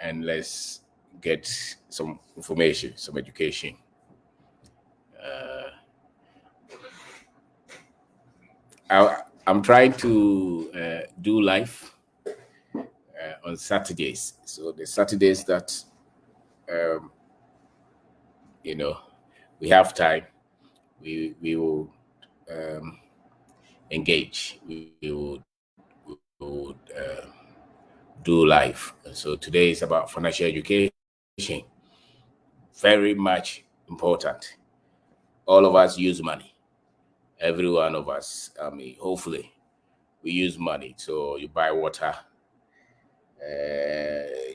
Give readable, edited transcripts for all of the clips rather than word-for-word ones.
and let's get some information, some education. I'm trying to do live on Saturdays. So the Saturdays that we have time, we will engage. We would do live. So today is about financial education. Very much important. All of us use money. Every one of us, hopefully, we use money. So you buy water,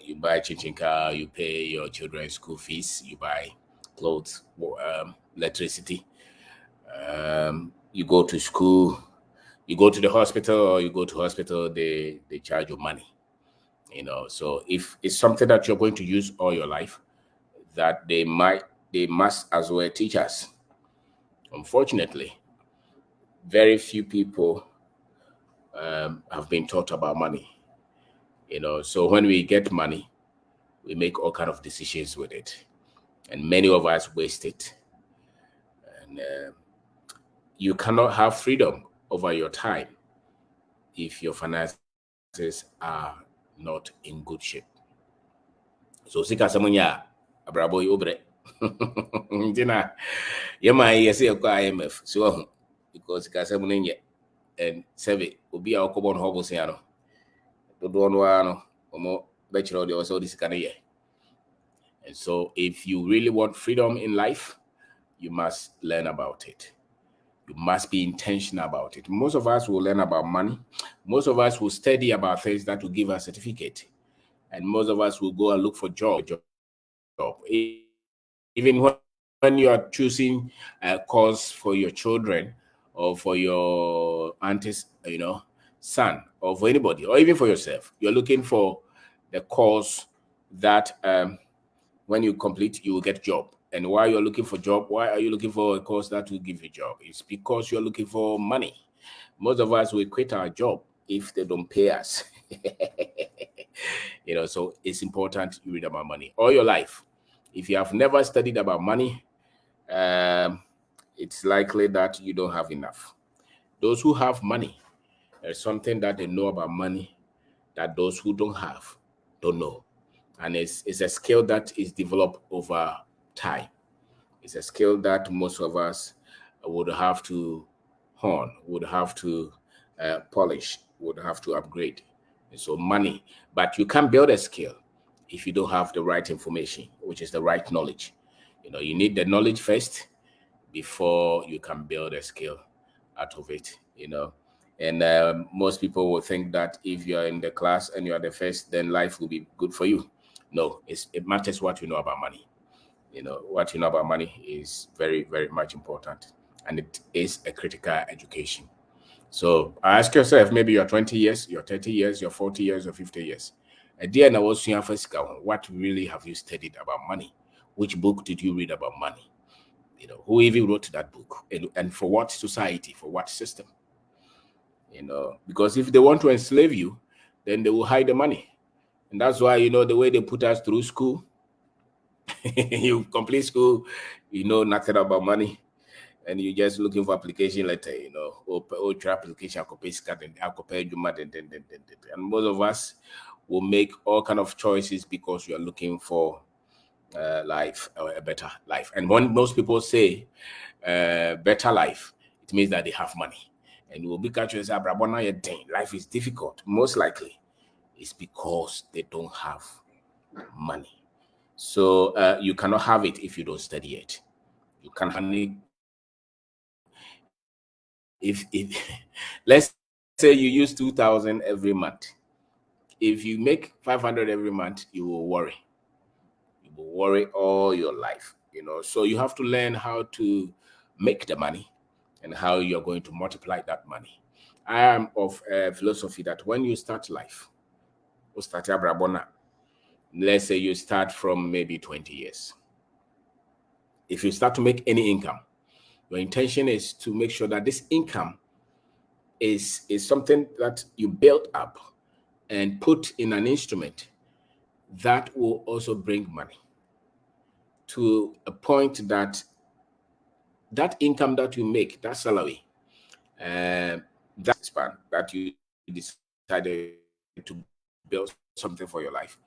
you buy chinchinka, you pay your children's school fees, you buy clothes, electricity. You go to school, you go to the hospital, or you go to hospital, they charge you money. So if it's something that you're going to use all your life, that they must as well teach us. Unfortunately, very few people have been taught about money. So when we get money, we make all kind of decisions with it, and many of us waste it. And you cannot have freedom over your time if your finances are not in good shape. So sika samunya abrabo obre ndina yema yesi ekọ IMF so because sika samunya and save obi a okobon hobo se ano dodo no ano omo bechiro de also this kind of year. And so if you really want freedom in life, you must learn about it. You must be intentional about it. Most of us will learn about money. Most of us will study about things that will give us a certificate. And most of us will go and look for job. Even when you are choosing a course for your children or for your auntie's, son, or for anybody, or even for yourself, you're looking for the course that when you complete, you will get a job. And why you're looking for job? Why are you looking for a course that will give you a job? It's because you're looking for money. Most of us will quit our job if they don't pay us. So it's important you read about money all your life. If you have never studied about money, it's likely that you don't have enough. Those who have money, there's something that they know about money that those who don't have don't know. And it's a skill that is developed over time. It's a skill that most of us would have to hone, would have to polish, would have to upgrade. And so money, but you can't build a skill if you don't have the right information, which is the right knowledge. You need the knowledge first before you can build a skill out of it. And most people will think that if you're in the class and you're the first, then life will be good for you. No, it matters what you know about money. What you know about money is very, very much important, and it is a critical education. So ask yourself, maybe you're 20 years, you're 30 years, you're 40 years, or 50 years. What really have you studied about money? Which book did you read about money? Who even wrote that book, and for what society, for what system? Because if they want to enslave you, then they will hide the money. And that's why, the way they put us through school, you complete school, you know nothing about money, and you're just looking for application letter, or application, and most of us will make all kind of choices because we are looking for life, or a better life. And when most people say better life, it means that they have money. And you will be catching life is difficult. Most likely, it's because they don't have money. So you cannot have it if you don't study it. You can only if let's say you use 2,000 every month. If you make 500 every month, you will worry. You will worry all your life. So you have to learn how to make the money and how you're going to multiply that money. I am of philosophy that when you start life, let's say you start from maybe 20 years. If you start to make any income, your intention is to make sure that this income is something that you build up and put in an instrument that will also bring money to a point that that income that you make, that salary, that span that you decided to build something for your life,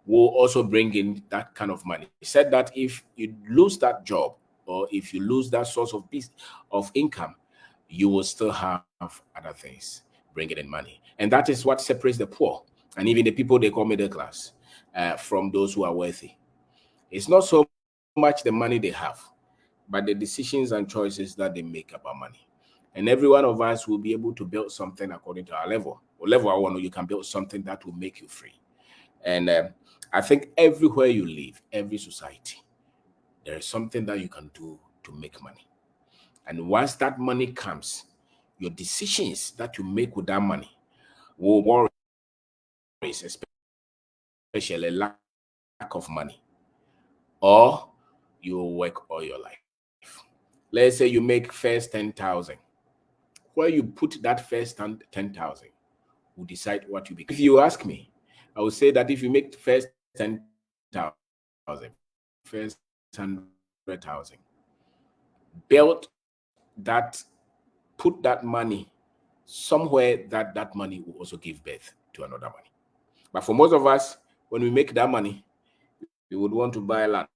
will also bring in that kind of money. He said that if you lose that job or if you lose that source of income, you will still have other things bringing in money. And that is what separates the poor and even the people they call middle class from those who are wealthy. It's not so much the money they have, but the decisions and choices that they make about money. And every one of us will be able to build something according to our level. Or level I want, you can build something that will make you free. And I think everywhere you live, every society, there is something that you can do to make money. And once that money comes, your decisions that you make with that money will worry, especially lack of money, or you will work all your life. Let's say you make first 10,000. Where you put that first 10,000 will decide what you become. If you ask me, I would say that if you make first 10,000, first 100,000, build that, put that money somewhere that money will also give birth to another money. But for most of us, when we make that money, we would want to buy land.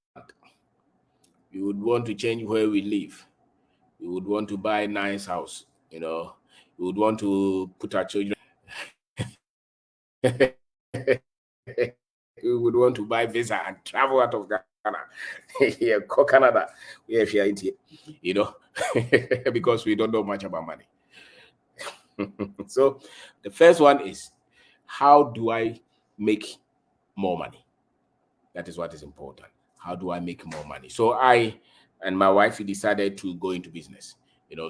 We would want to change where we live. We would want to buy a nice house. We would want to put our children. We would want to buy visa and travel out of Ghana. Yeah, go Canada. Yeah, because we don't know much about money. So the first one is, how do I make more money? That is what is important. How do I make more money? So I and my wife, we decided to go into business.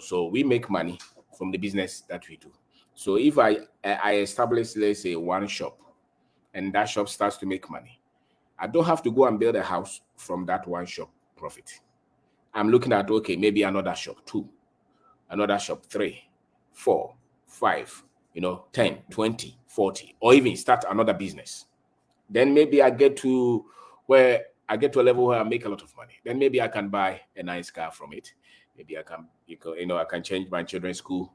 So we make money from the business that we do. So if I establish, let's say, one shop, and that shop starts to make money, I don't have to go and build a house from that one shop profit. I'm looking at, okay, maybe another shop, 2, another shop, 3, 4, 5, 10, 20, 40, or even start another business. Then maybe I get to a level where I make a lot of money. Then maybe I can buy a nice car from it. Maybe I can change my children's school,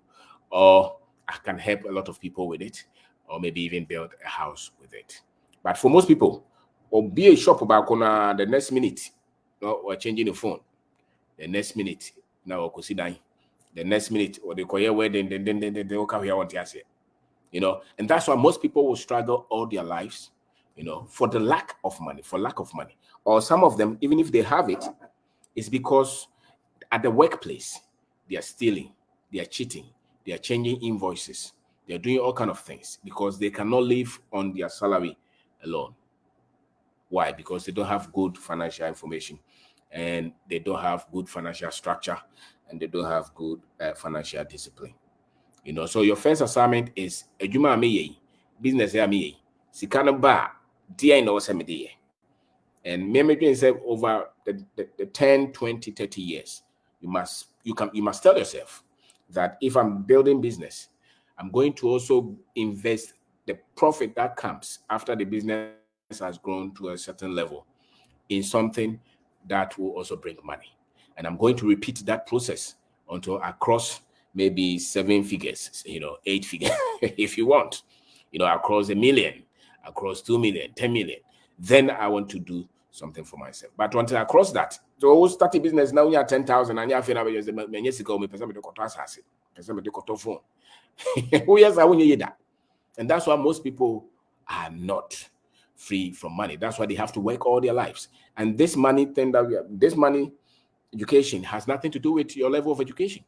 or I can help a lot of people with it, or maybe even build a house with it. But for most people, or be a shop about the next minute, or changing the phone. The next minute, now or sit down. The next minute, or they call your wedding, then they will come here on say. And that's why most people will struggle all their lives, for lack of money. Or some of them, even if they have it, it's because at the workplace, they are stealing, they are cheating, they are changing invoices, they are doing all kind of things because they cannot live on their salary alone. Why? Because they don't have good financial information, and they don't have good financial structure, and they don't have good financial discipline. So your first assignment is adwuma me business me sikana ba dia no semede. And me say over the 10, 20, 30 years, you must tell yourself that if I'm building business, I'm going to also invest the profit that comes after the business has grown to a certain level in something that will also bring money. And I'm going to repeat that process until I cross maybe 7 figures, 8 figures, if you want, across 1 million, across 2 million, 10 million. Then I want to do something for myself. But until I cross that, so we'll start a business now, you have 10,000, and you have phone. And that's why most people are not free from money. That's why they have to work all their lives. And this money thing this money education has nothing to do with your level of education.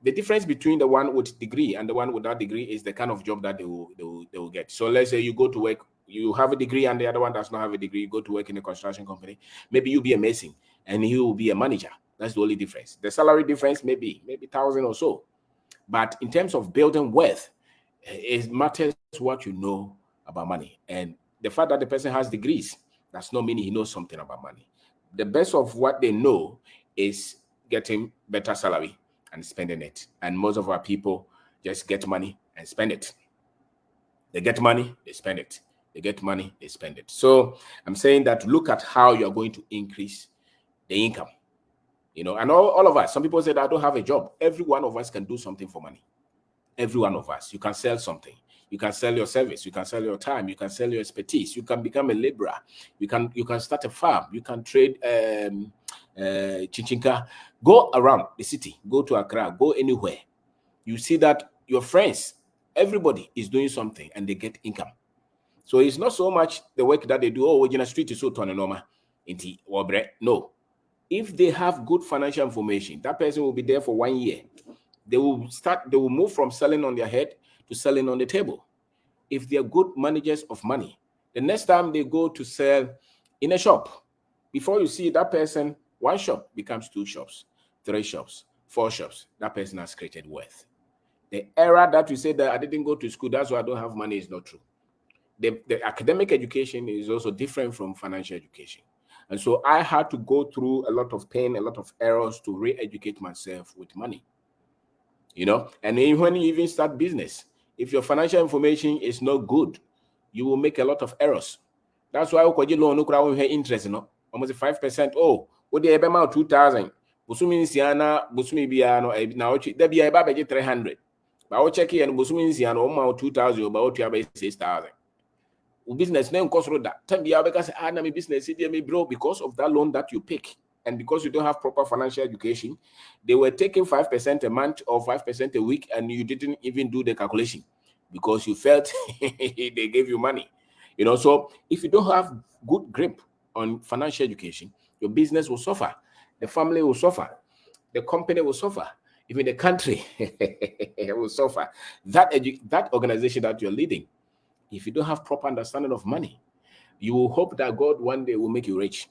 The difference between the one with degree and the one without degree is the kind of job that they will get. So let's say you go to work, you have a degree, and the other one does not have a degree. You go to work in a construction company. Maybe you'll be a mason and he will be a manager. That's the only difference. The salary difference maybe 1,000 or so. But in terms of building wealth, it matters what you know about money. And the fact that the person has degrees does not mean he knows something about money. The best of what they know is getting better salary and spending it. And most of our people just get money and spend it. They get money, they spend it. They get money, they spend it. So I'm saying that look at how you're going to increase the income. You know, and all of us, some people say that I don't have a job. Every one of us can do something for money. Every one of us. You can sell something. You can sell your service. You can sell your time. You can sell your expertise. You can become a laborer. You can start a farm. You can trade chinchinka. Go around the city. Go to Accra. Go anywhere. You see that your friends, everybody is doing something and they get income. So it's not so much the work that they do. Oh, we're in a street is so normal. No. If they have good financial information, that person will be there for 1 year. They will move from selling on their head to selling on the table. If they're good managers of money, the next time they go to sell in a shop, before you see that person, one shop becomes 2 shops, 3 shops, 4 shops. That person has created wealth. The era that you say that I didn't go to school, that's why I don't have money, is not true. The academic education is also different from financial education. And so I had to go through a lot of pain, a lot of errors to re-educate myself with money. You know, and then when you even start business, if your financial information is not good, you will make a lot of errors. That's why we loan no interest, no, almost 5%. Oh, what the about 2,000? Busumi Siana, Busumi Biano, now there be a budget 300. But I'll check here and Busumi Siano, 2,000, about 6,000. Business name cost that. Time be because my business bro, because of that loan that you pick. And because you don't have proper financial education, they were taking 5% a month or 5% a week, and you didn't even do the calculation because you felt they gave you money. You know, so if you don't have good grip on financial education, your business will suffer, the family will suffer, the company will suffer, even the country will suffer. That organization that you're leading, if you don't have proper understanding of money, you will hope that God one day will make you rich.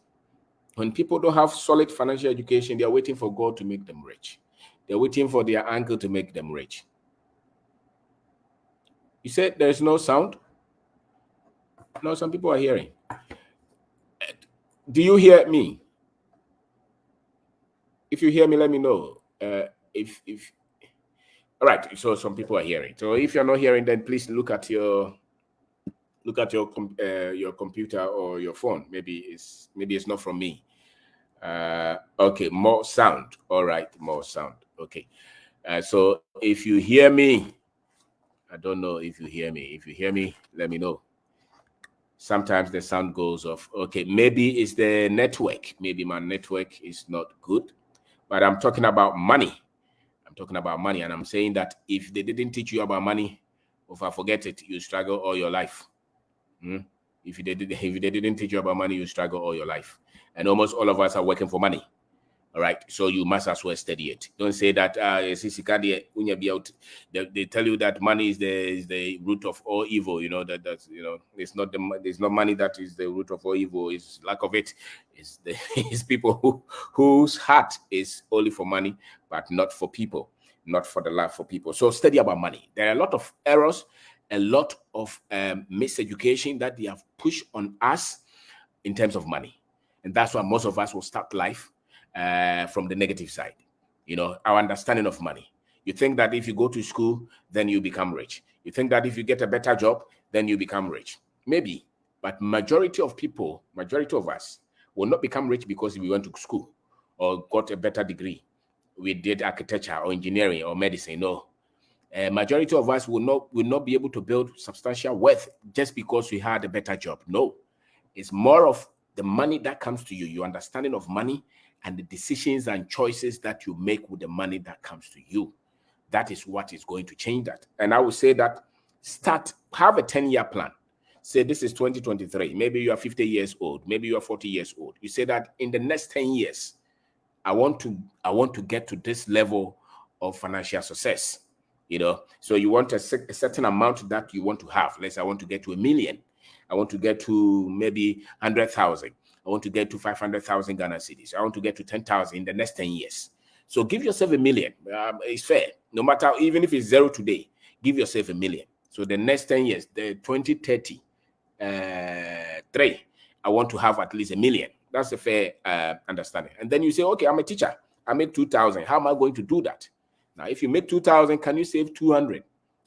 When people don't have solid financial education, they are waiting for God to make them rich. They're waiting for their uncle to make them rich. You said there's no sound? No, some people are hearing. Do you hear me? If you hear me, let me know. All right, so some people are hearing. So if you're not hearing, then please look at your computer or your phone. Maybe it's not from me. Okay, more sound. All right, more sound. Okay. So if you hear me, I don't know if you hear me. If you hear me, let me know. Sometimes the sound goes off. Okay, maybe it's the network. Maybe my network is not good, but I'm talking about money. I'm talking about money, and I'm saying that if they didn't teach you about money, if I forget it, you struggle all your life. If they didn't teach you about money, you struggle all your life. And almost all of us are working for money. All right, so you must as well study it. Don't say that they tell you that money is the root of all evil. You know that's it's not money that is the root of all evil. It's lack of it. It's people whose heart is only for money, but not for people, not for the love for people. So study about money. There are a lot of errors, a lot of miseducation that they have pushed on us in terms of money, and that's why most of us will start life from the negative side. You know, our understanding of money. You think that if you go to school, then you become rich. You think that if you get a better job, then you become rich. Maybe, but majority of us will not become rich because we went to school or got a better degree. We did architecture or engineering or medicine. No. Majority of us will not be able to build substantial wealth just because we had a better job. No. It's more of the money that comes to you, your understanding of money, and the decisions and choices that you make with the money that comes to you. That is what is going to change that. And I would say that have a 10-year plan. Say this is 2023. Maybe you are 50 years old. Maybe you are 40 years old. You say that in the next 10 years, I want to get to this level of financial success. You know, so you want a certain amount that you want to have. Let's say I want to get to 1 million. I want to get to maybe 100,000. I want to get to 500,000 Ghana cedis. I want to get to 10,000 in the next 10 years. So give yourself 1 million. It's fair. No matter, even if it's 0 today, give yourself 1 million. So the next 10 years, the 2033, I want to have at least 1 million. That's a fair understanding. And then you say, okay, I'm a teacher. I make 2,000. How am I going to do that? Now, if you make 2,000, can you save 200?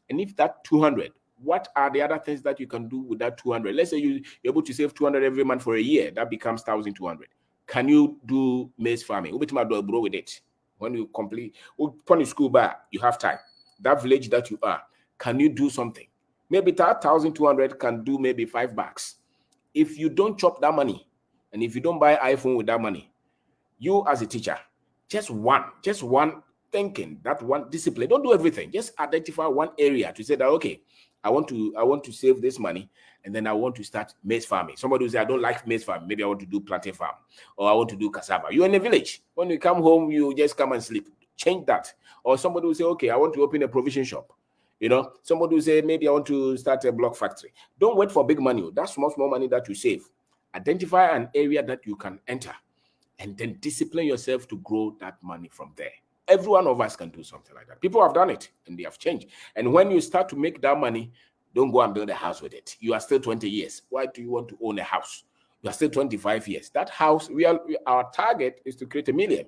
And if that 200 what are the other things that you can do with that 200? Let's say you're able to save 200 every month for a year. That becomes 1,200. Can you do maize farming? Bro with it. When you complete, when you school back, you have time. That village that you are, can you do something? Maybe that 1,200 can do maybe $5. If you don't chop that money, and if you don't buy iPhone with that money, you as a teacher, just one thinking, that one discipline. Don't do everything. Just identify one area to say that, okay, I want to save this money, and then I want to start maize farming. Somebody will say, I don't like maize farming. Maybe I want to do plantain farm, or I want to do cassava. You're in a village. When you come home, you just come and sleep. Change that. Or somebody will say, okay, I want to open a provision shop. You know, somebody will say, maybe I want to start a block factory. Don't wait for big money. That's small money that you save. Identify an area that you can enter, and then discipline yourself to grow that money from there. Every one of us can do something like that. People have done it and they have changed. And when you start to make that money, don't go and build a house with it. You are still 20 years. Why do you want to own a house? You are still 25 years. That house, our target is to create 1 million.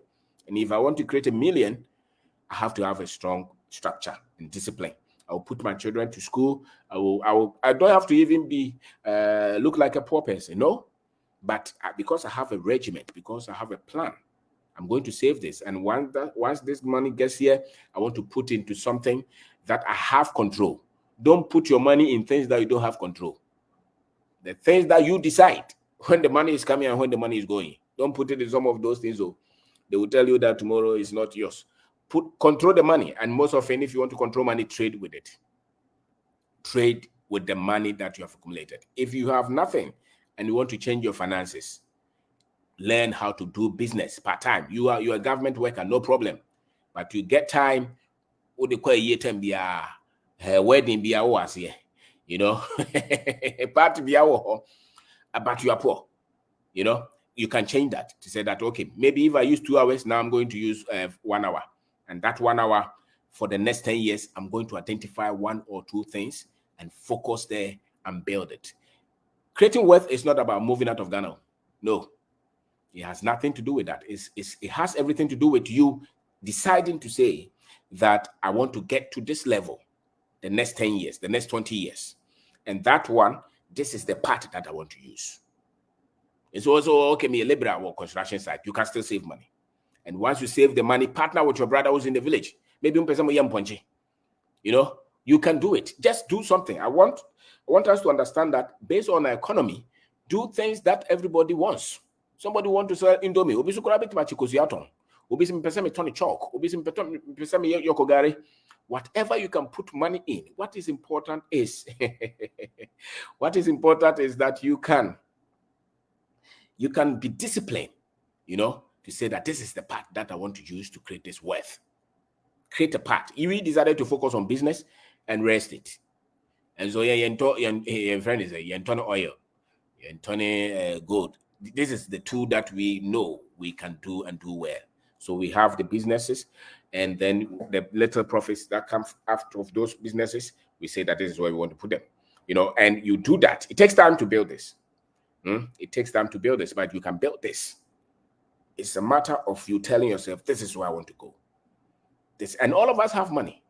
And if I want to create 1 million, I have to have a strong structure and discipline. I will put my children to school. I don't have to even be look like a poor person, no. But because I have a regiment, because I have a plan, I'm going to save this. And once this money gets here, I want to put into something that I have control. Don't put your money in things that you don't have control. The things that you decide when the money is coming and when the money is going. Don't put it in some of those things. They will tell you that tomorrow is not yours. Control the money. And most often, if you want to control money, trade with it. Trade with the money that you have accumulated. If you have nothing and you want to change your finances, learn how to do business part-time. You are a government worker, no problem. But you get time, wedding be hours here, you know, part be hour, but you are poor, you know. You can change that to say that, okay, maybe if I use 2 hours, now I'm going to use 1 hour. And that 1 hour for the next 10 years, I'm going to identify 1 or 2 things and focus there and build it. Creating wealth is not about moving out of Ghana. No, it has nothing to do with that. It has everything to do with you deciding to say that I want to get to this level the next 10 years, the next 20 years. And that one, this is the part that I want to use. It's also, okay, me a liberal or construction site, you can still save money. And once you save the money, partner with your brother who's in the village. Maybe you know, you can do it. Just do something. I want us to understand that based on our economy, do things that everybody wants. Somebody want to sell Indomie. Whatever you can put money in. What is important is that you can be disciplined, you know, to say that this is the part that I want to use to create this wealth. Create a part. You really decided to focus on business and rest it. And so your friend is a oil, gold. This is the two that we know we can do and do well. So we have the businesses, and then the little profits that come after of those businesses, we say that this is where we want to put them. You know, and you do that. It takes time to build this. It takes time to build this, but you can build this. It's a matter of you telling yourself, this is where I want to go. This, and all of us have money.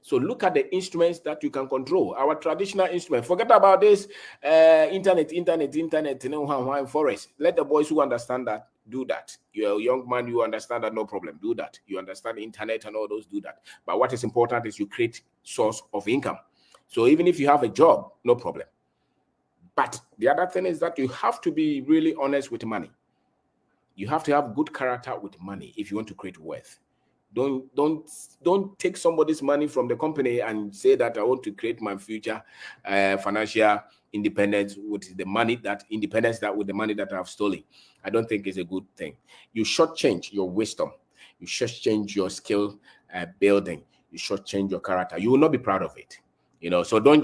So look at the instruments that you can control. Our traditional instruments. Forget about this internet, forest. Let the boys who understand that do that. You're a young man, you understand that, no problem. Do that. You understand the internet and all those, do that. But what is important is you create source of income. So even if you have a job, no problem. But the other thing is that you have to be really honest with money. You have to have good character with money if you want to create wealth. Don't take somebody's money from the company and say that I want to create my future financial independence with the money that with the money that I've stolen. I don't think it's a good thing. You shortchange your wisdom. You shortchange your skill building. You shortchange your character. You will not be proud of it. You know, so don't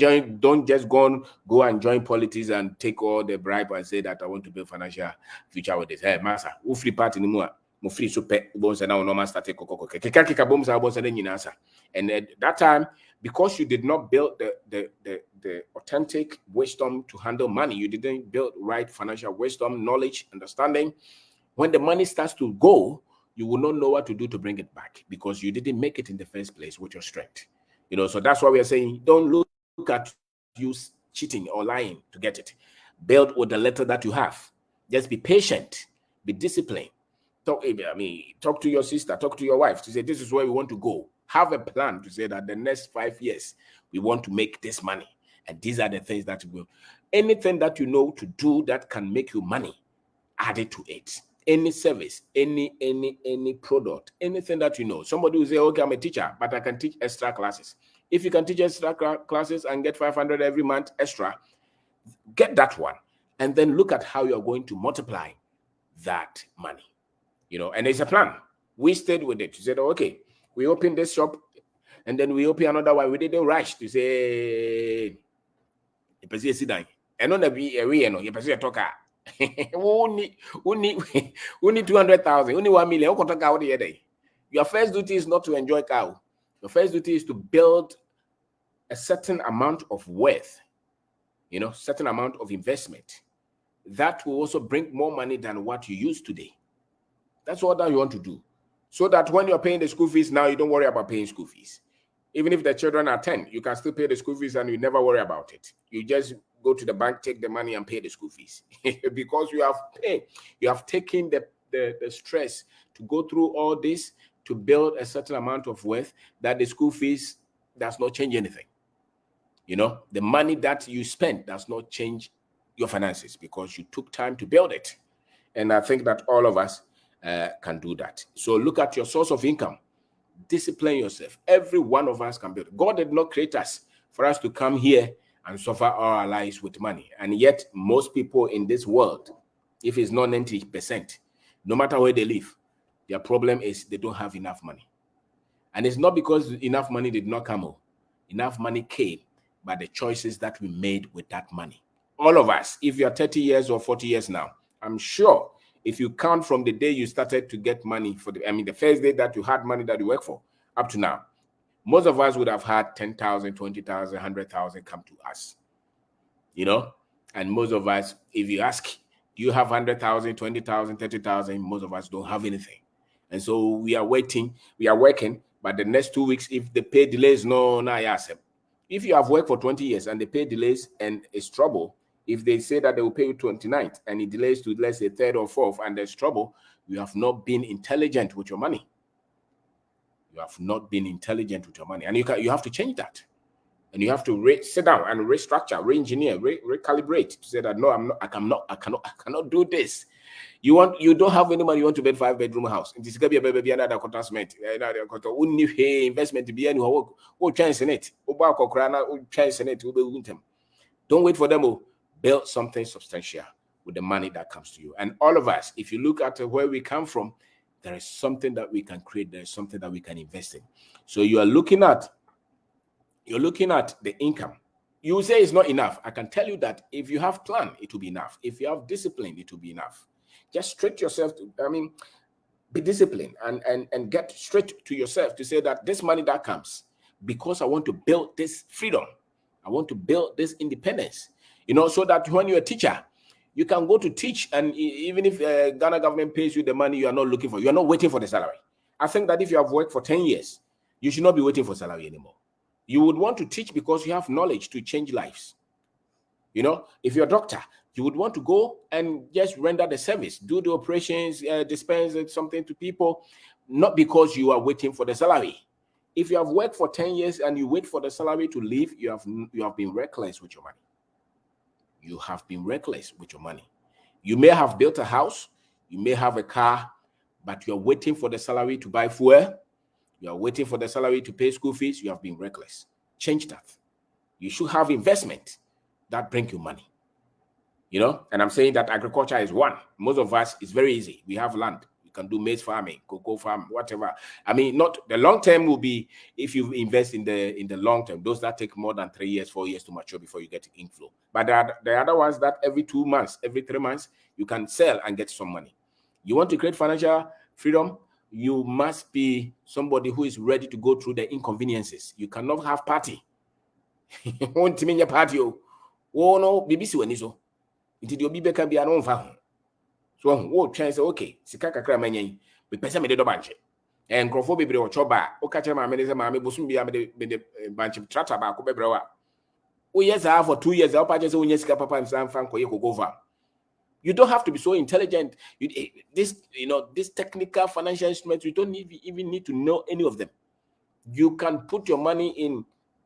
just go and join politics and take all the bribe and say that I want to build financial future with this. Hey, master, who free part anymore? And at that time, because you did not build the authentic wisdom to handle money, you didn't build right financial wisdom, knowledge, understanding. When the money starts to go, you will not know what to do to bring it back because you didn't make it in the first place with your strength. You know, so that's why we are saying don't look at use cheating or lying to get it. Build with the little that you have. Just be patient, be disciplined. Talk to your sister, talk to your wife to say, this is where we want to go. Have a plan to say that the next 5 years, we want to make this money. And these are the things that will, anything that you know to do that can make you money, add it to it. Any service, any product, anything that you know. Somebody will say, okay, I'm a teacher, but I can teach extra classes. If you can teach extra classes and get 500 every month extra, get that one. And then look at how you're going to multiply that money. And there's a plan. We stayed with it. We said, okay, we opened this shop and then we open another one. We didn't rush to say, and on the talk. Only 200,000, only 1 million. Your first duty is not to enjoy cow. Your first duty is to build a certain amount of wealth, certain amount of investment that will also bring more money than what you use today. That's all that you want to do. So that when you're paying the school fees now, you don't worry about paying school fees. Even if the children are 10, you can still pay the school fees and you never worry about it. You just go to the bank, take the money and pay the school fees. Because you have taken the stress to go through all this to build a certain amount of wealth that the school fees does not change anything. The money that you spend does not change your finances because you took time to build it. And I think that all of us can do that. So look at your source of income. Discipline yourself. Every one of us can build. God did not create us for us to come here and suffer all our lives with money. And yet, most people in this world, if it's not 90%, no matter where they live, their problem is they don't have enough money. And it's not because enough money did not come. Enough money came by the choices that we made with that money. All of us, if you're 30 years or 40 years now, I'm sure if you count from the day you started to get money the first day that you had money that you work for up to now, most of us would have had 10,000, 20,000, 100,000 come to us, and most of us, if you ask, do you have 100,000, 20,000, 30,000? Most of us don't have anything. And so we are working, but the next 2 weeks, if the pay delays, if you have worked for 20 years and the pay delays and it's trouble, if they say that they will pay you 29th and it delays to, let's say, 3rd or 4th and there's trouble, you have not been intelligent with your money. You have not been intelligent with your money. And you have to change that. And you have to sit down and restructure, re-engineer, recalibrate to say that, no, I cannot do this. You don't have any money, you want to build 5-bedroom house. It is going to be another investment. Investment to be any chance in it. Chance in it. Don't wait for them. Build something substantial with the money that comes to you. And all of us, if you look at where we come from, there is something that we can create. There is something that we can invest in. So you're looking at the income. You will say it's not enough. I can tell you that if you have plan, it will be enough. If you have discipline, it will be enough. Just straight yourself be disciplined and get straight to yourself to say that this money that comes, because I want to build this freedom. I want to build this independence, so that when you're a teacher, you can go to teach. And even if Ghana government pays you the money, you're not waiting for the salary. I think that if you have worked for 10 years, you should not be waiting for salary anymore. You would want to teach because you have knowledge to change lives. If you're a doctor, you would want to go and just render the service, do the operations, dispense something to people, not because you are waiting for the salary. If you have worked for 10 years and you wait for the salary to leave, you have been reckless with your money. You have been reckless with your money. You may have built a house, you may have a car, but you're waiting for the salary to buy fuel. You are waiting for the salary to pay school fees. You have been reckless. Change that. You should have investment that bring you money. And I'm saying that agriculture is one. Most of us, it's very easy. We have land. You can do maize farming, cocoa farm, whatever. Not the long term will be if you invest in the long term. Those that take more than 3 years, 4 years to mature before you get inflow. But the other ones that every 2 months, every 3 months, you can sell and get some money. You want to create financial freedom? You must be somebody who is ready to go through the inconveniences. You cannot have party. Won't mean your party. Oh no, BBC when so. It will be better be an own farm. So what chance okay. Sikaka kramanyen. We pesa me de do banche. And crofo bebre o choba. O ka chema me say ma me bosum bia me de banche trata ba ko bebre wa. Oh yes, I have for 2 years. You don't have to be so intelligent. This technical financial instruments, you don't even need to know any of them. You can put your money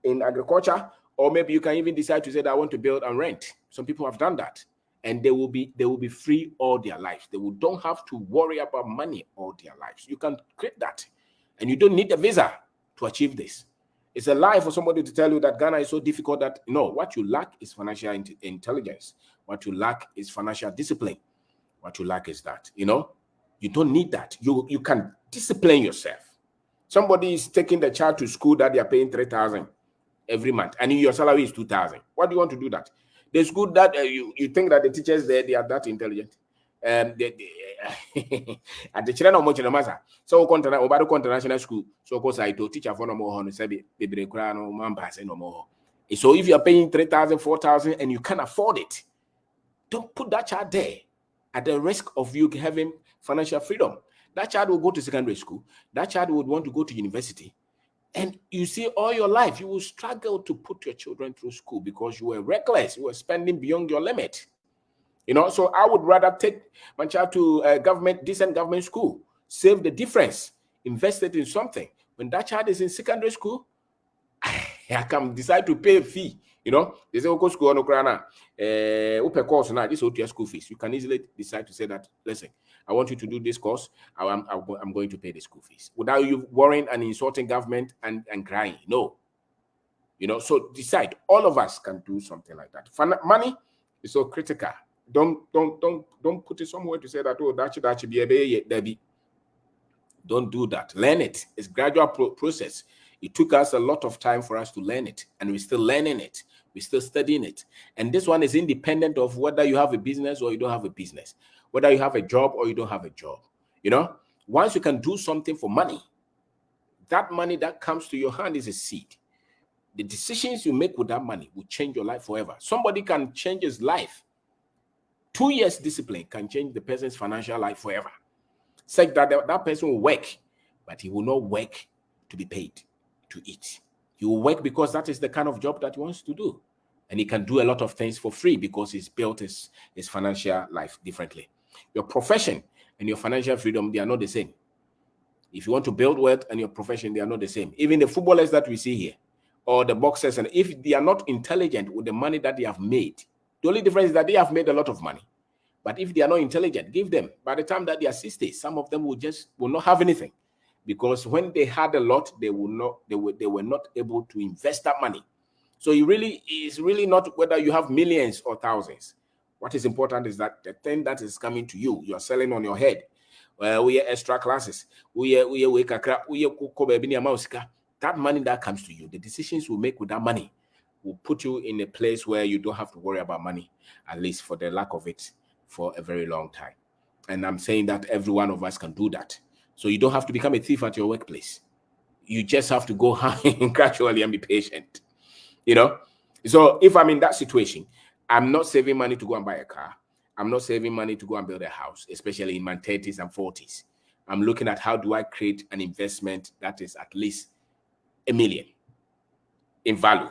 in agriculture, or maybe you can even decide to say that I want to build and rent. Some people have done that, and they will be free all their lives. They don't have to worry about money all their lives. You can create that, and you don't need a visa to achieve this. It's a lie for somebody to tell you that Ghana is so difficult. That no, what you lack is financial intelligence. What you lack is financial discipline. What you lack is that, you don't need that. You can discipline yourself. Somebody is taking the child to school that they are paying 3,000 every month, and your salary is 2,000. What do you want to do that? The school that you think that the teachers there, they are that intelligent. At the children of Mochinamasa, so international school, so of course I to teach a phone more on no more. So if you are paying 3,000, 4,000, and you can't afford it, don't put that child there at the risk of you having financial freedom. That child will go to secondary school. That child would want to go to university. And you see, all your life, you will struggle to put your children through school because you were reckless. You were spending beyond your limit. So I would rather take my child to a decent government school, save the difference, invest it in something. When that child is in secondary school, I can decide to pay a fee. They say, go school on open course now, this is your school fees. You can easily decide to say that, listen, I want you to do this course. I'm going to pay the school fees without you worrying and insulting government and crying. No. So decide. All of us can do something like that. Money is so critical. Don't put it somewhere to say that, oh, that should be a Don't do that. Learn it. It's a gradual process. It took us a lot of time for us to learn it, and we're still learning it. We're still studying it. And this one is independent of whether you have a business or you don't have a business, whether you have a job or you don't have a job. Once you can do something for money, that money that comes to your hand is a seed. The decisions you make with that money will change your life forever. Somebody can change his life. 2 years discipline can change the person's financial life forever. Such that that person will work, but he will not work to be paid to eat. He will work because that is the kind of job that he wants to do. And he can do a lot of things for free because he's built his financial life differently. Your profession and your financial freedom, they are not the same. If you want to build wealth and your profession, they are not the same. Even the footballers that we see here, or the boxers, and if they are not intelligent with the money that they have made, the only difference is that they have made a lot of money. But if they are not intelligent, give them. By the time that they are 60, some of them will not have anything, because when they had a lot, they were not able to invest that money. So it's really not whether you have millions or thousands. What is important is that the thing that is coming to you, you are selling on your head. We are extra classes. That money that comes to you, the decisions you make with that money will put you in a place where you don't have to worry about money, at least for the lack of it, for a very long time. And I'm saying that every one of us can do that. So you don't have to become a thief at your workplace. You just have to go gradually and be patient. So if I'm in that situation, I'm not saving money to go and buy a car. I'm not saving money to go and build a house, especially in my 30s and 40s. I'm looking at how do I create an investment that is at least $1 million in value.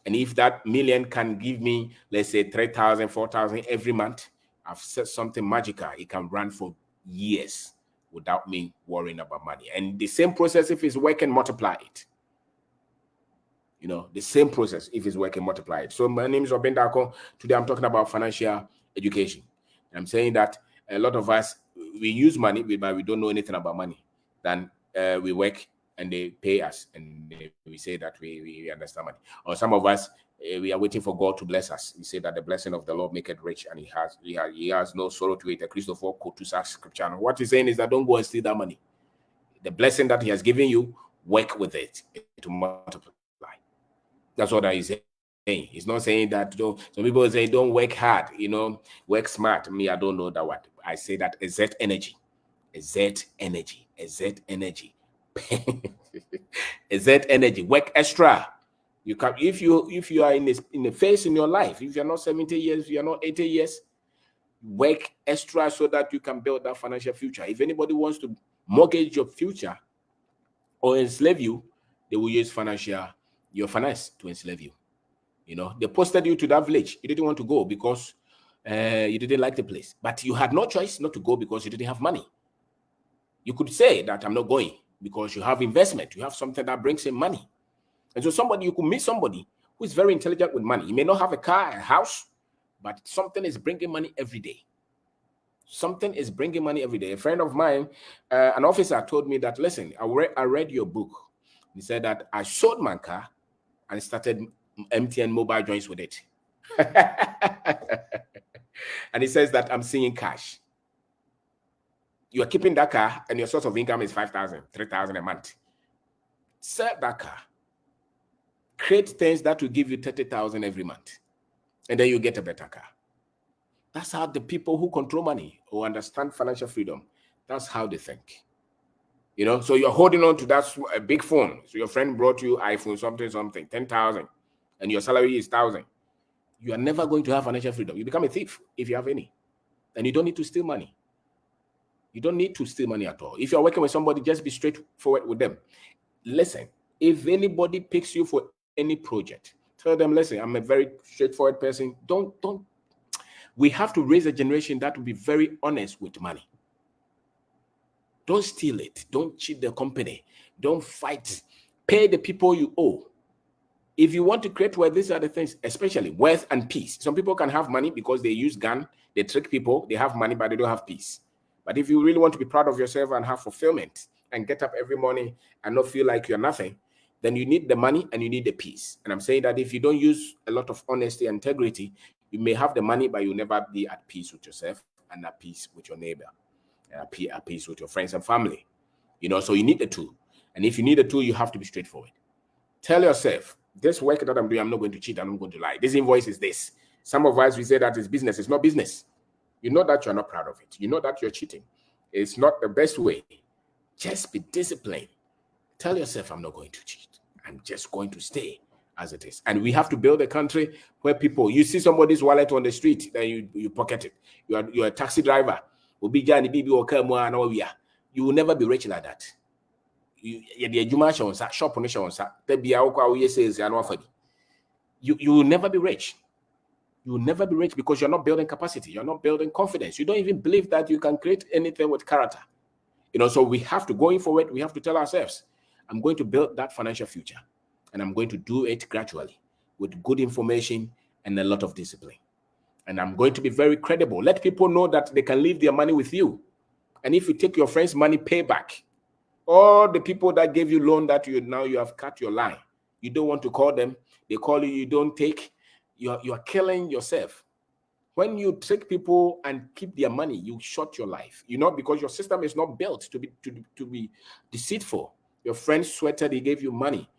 And if that million can give me, let's say, 3,000, 4,000 every month, I've said something magical. It can run for years without me worrying about money. And the same process, if it's working, multiply it. The same process, if it's working, multiply it. So my name is Obeng Darko. Today I'm talking about financial education. I'm saying that a lot of us, we use money, but we don't know anything about money. Then we work and they pay us, and we say that we understand money. Or some of us, we are waiting for God to bless us. We say that the blessing of the Lord make it rich, and he has no sorrow to it. A Christopher quote to such scripture. And what he's saying is that don't go and steal that money. The blessing that he has given you, work with it to multiply. That's what he's saying. He's not saying that some people say don't work hard, work smart. Me, I don't know that word. I say that exert energy. Exert energy. Work extra. You can, if you are in a phase in your life, if you're not 70 years, if you're not 80 years, work extra so that you can build that financial future. If anybody wants to mortgage your future or enslave you, they will use your finance to enslave you. You know, they posted you to that village. You didn't want to go because you didn't like the place. But you had no choice not to go because you didn't have money. You could say that I'm not going because you have investment. You have something that brings in money. And so you could meet somebody who is very intelligent with money. You may not have a car, a house, but something is bringing money every day. Something is bringing money every day. A friend of mine, an officer, told me that, listen, I read your book. He said that I sold my car and started MTN mobile joints with it. And he says that I'm seeing cash. You are keeping that car and your source of income is 5,000, 3,000 a month. Sell that car. Create things that will give you 30,000 every month. And then you get a better car. That's how the people who control money or understand financial freedom, that's how they think. You know, so you're holding on to that big phone. So your friend brought you iPhone, something, 10,000, and your salary is 1,000. You are never going to have financial freedom. You become a thief if you have any. And you don't need to steal money. You don't need to steal money at all. If you're working with somebody, just be straightforward with them. Listen, if anybody picks you for any project, tell them, listen, I'm a very straightforward person. We have to raise a generation that will be very honest with money. Don't steal it. Don't cheat the company. Don't fight. Pay the people you owe. If you want to create wealth, these are the things, especially wealth and peace. Some people can have money because they use gun, they trick people, they have money, but they don't have peace. But if you really want to be proud of yourself and have fulfillment and get up every morning and not feel like you're nothing, then you need the money and you need the peace. And I'm saying that if you don't use a lot of honesty and integrity, you may have the money, but you'll never be at peace with yourself and at peace with your neighbor, at peace with your friends and family. You know, so you need the two. And if you need the two, you have to be straightforward. Tell yourself, this work that I'm doing, I'm not going to cheat, I'm not going to lie. This invoice is this. Some of us, we say that it's business. It's not business. You know that you're not proud of it. You know that you're cheating. It's not the best way. Just be disciplined. Tell yourself, I'm not going to cheat. I'm just going to stay as it is. And we have to build a country where people, you see somebody's wallet on the street, then you pocket it. You're a taxi driver. You will never be rich like that. You will never be rich. You will never be rich because you're not building capacity. You're not building confidence. You don't even believe that you can create anything with character. You know, so we have to, going forward, we have to tell ourselves, I'm going to build that financial future. And I'm going to do it gradually with good information and a lot of discipline. And I'm going to be very credible. Let people know that they can leave their money with you. And if you take your friend's money, pay back. All the people that gave you loan that you have cut your line. You don't want to call them. They call you, you don't take. You are killing yourself. When you trick people and keep their money, you short your life. You know, because your system is not built to be deceitful. Your friend sweated, he gave you money.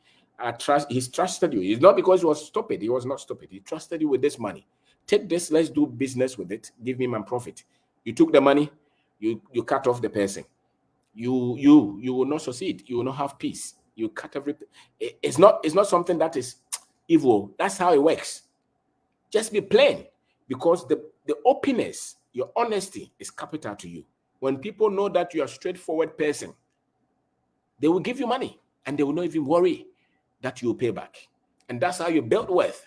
He's trusted you. It's not because he was stupid. He was not stupid. He trusted you with this money. Take this, let's do business with it. Give me my profit. You took the money, you cut off the person. You will not succeed. You will not have peace. You cut everything. It's not something that is evil. That's how it works. Just be plain, because the openness, your honesty is capital to you. When people know that you are a straightforward person, they will give you money and they will not even worry that you will pay back. And that's how you build wealth.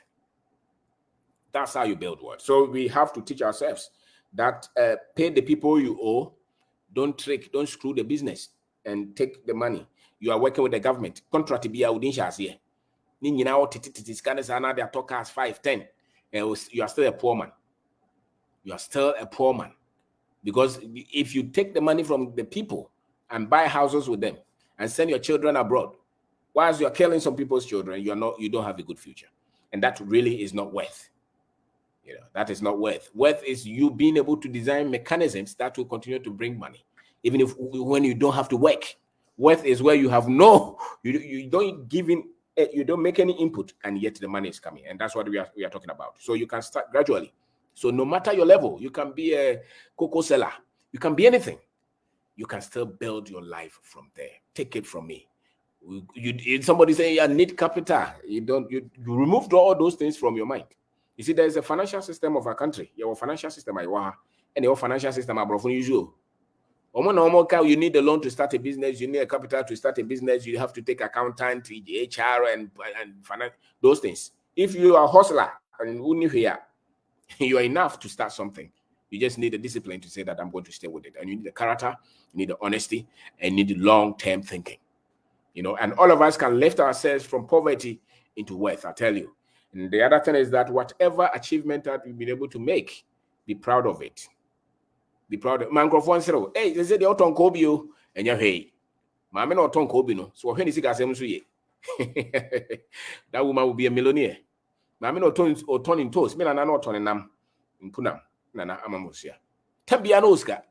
That's how you build wealth. So we have to teach ourselves that pay the people you owe. Don't trick, don't screw the business and take the money. You are working with the government. Contract to be a Udinshas here. They are talking as 5, 10. You are still a poor man. You are still a poor man. Because if you take the money from the people and buy houses with them and send your children abroad, whilst you are killing some people's children, you don't have a good future. And that really is not worth. You know, that is not worth. Worth is you being able to design mechanisms that will continue to bring money, even when you don't have to work. Worth is where you have you don't make any input, and yet the money is coming. And that's what we are talking about. So you can start gradually. So no matter your level, you can be a cocoa seller, you can be anything. You can still build your life from there. Take it from me. Somebody say I need capital. You removed all those things from your mind. You see, there's a financial system of our country. Your financial system, and your financial system abroad usual. You need a loan to start a business. You need a capital to start a business. You have to take accountant, HR, and finance, those things. If you are a hustler and you are enough to start something. You just need the discipline to say that I'm going to stay with it. And you need the character, you need the honesty, and you need the long-term thinking. And all of us can lift ourselves from poverty into wealth, I tell you. And the other thing is that whatever achievement that you've been able to make, be proud of it. Be proud of it. Microphone said, hey, they said the auton Kobe, and you're hey. Mamma no auton Kobe, no. So when is it that woman will be a millionaire. Mamma no auton in toast, men are not auton in nam. In Punam, Nana Amamusia. Tembiano Oscar.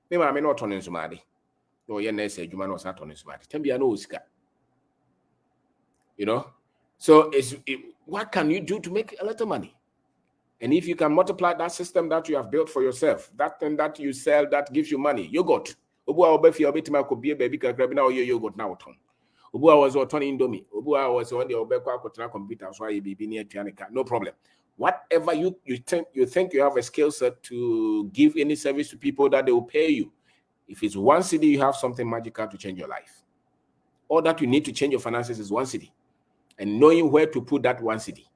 Me mamma no auton in Sumadi. No, yeah, say you man was not on his market. Tembiano Oscar. So what can you do to make a lot of money? And if you can multiply that system that you have built for yourself, that thing that you sell that gives you money, yogurt. Obua obefi obetima could be a baby Kwabena or yogurt now. Obua was on Indomie. Obua was on the Obekwa Kotana computer, so you be near Tianica. No problem. Whatever you think you have a skill set to give any service to people that they will pay you. If it's one city, you have something magical to change your life. All that you need to change your finances is one city. And knowing where to put that one city.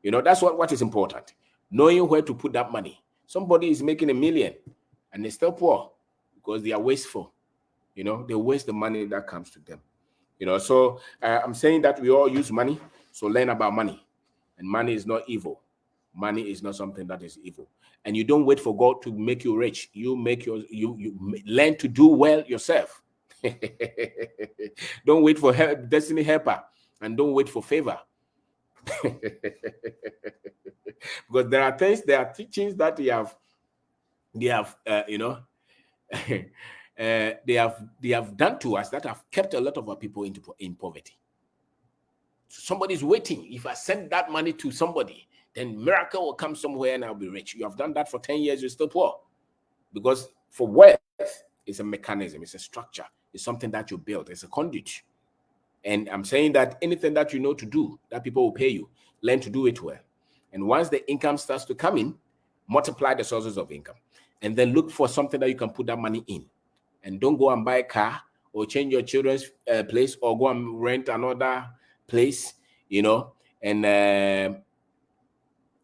That's what is important. Knowing where to put that money. Somebody is making $1 million and they're still poor because they are wasteful. They waste the money that comes to them. So I'm saying that we all use money. So learn about money. And money is not evil. Money is not something that is evil. And you don't wait for God to make you rich. You learn to do well yourself. Don't wait for destiny helper, and don't wait for favor. Because there are teachings that they have done to us that have kept a lot of our people in poverty. Somebody's waiting. If I send that money to somebody, then miracle will come somewhere and I'll be rich. You have done that for 10 years, you're still poor. Because for wealth, it's a mechanism, it's a structure, it's something that you build, it's a conduit. And I'm saying that anything that you know to do, that people will pay you, learn to do it well. And once the income starts to come in, multiply the sources of income. And then look for something that you can put that money in. And don't go and buy a car or change your children's place or go and rent another place, and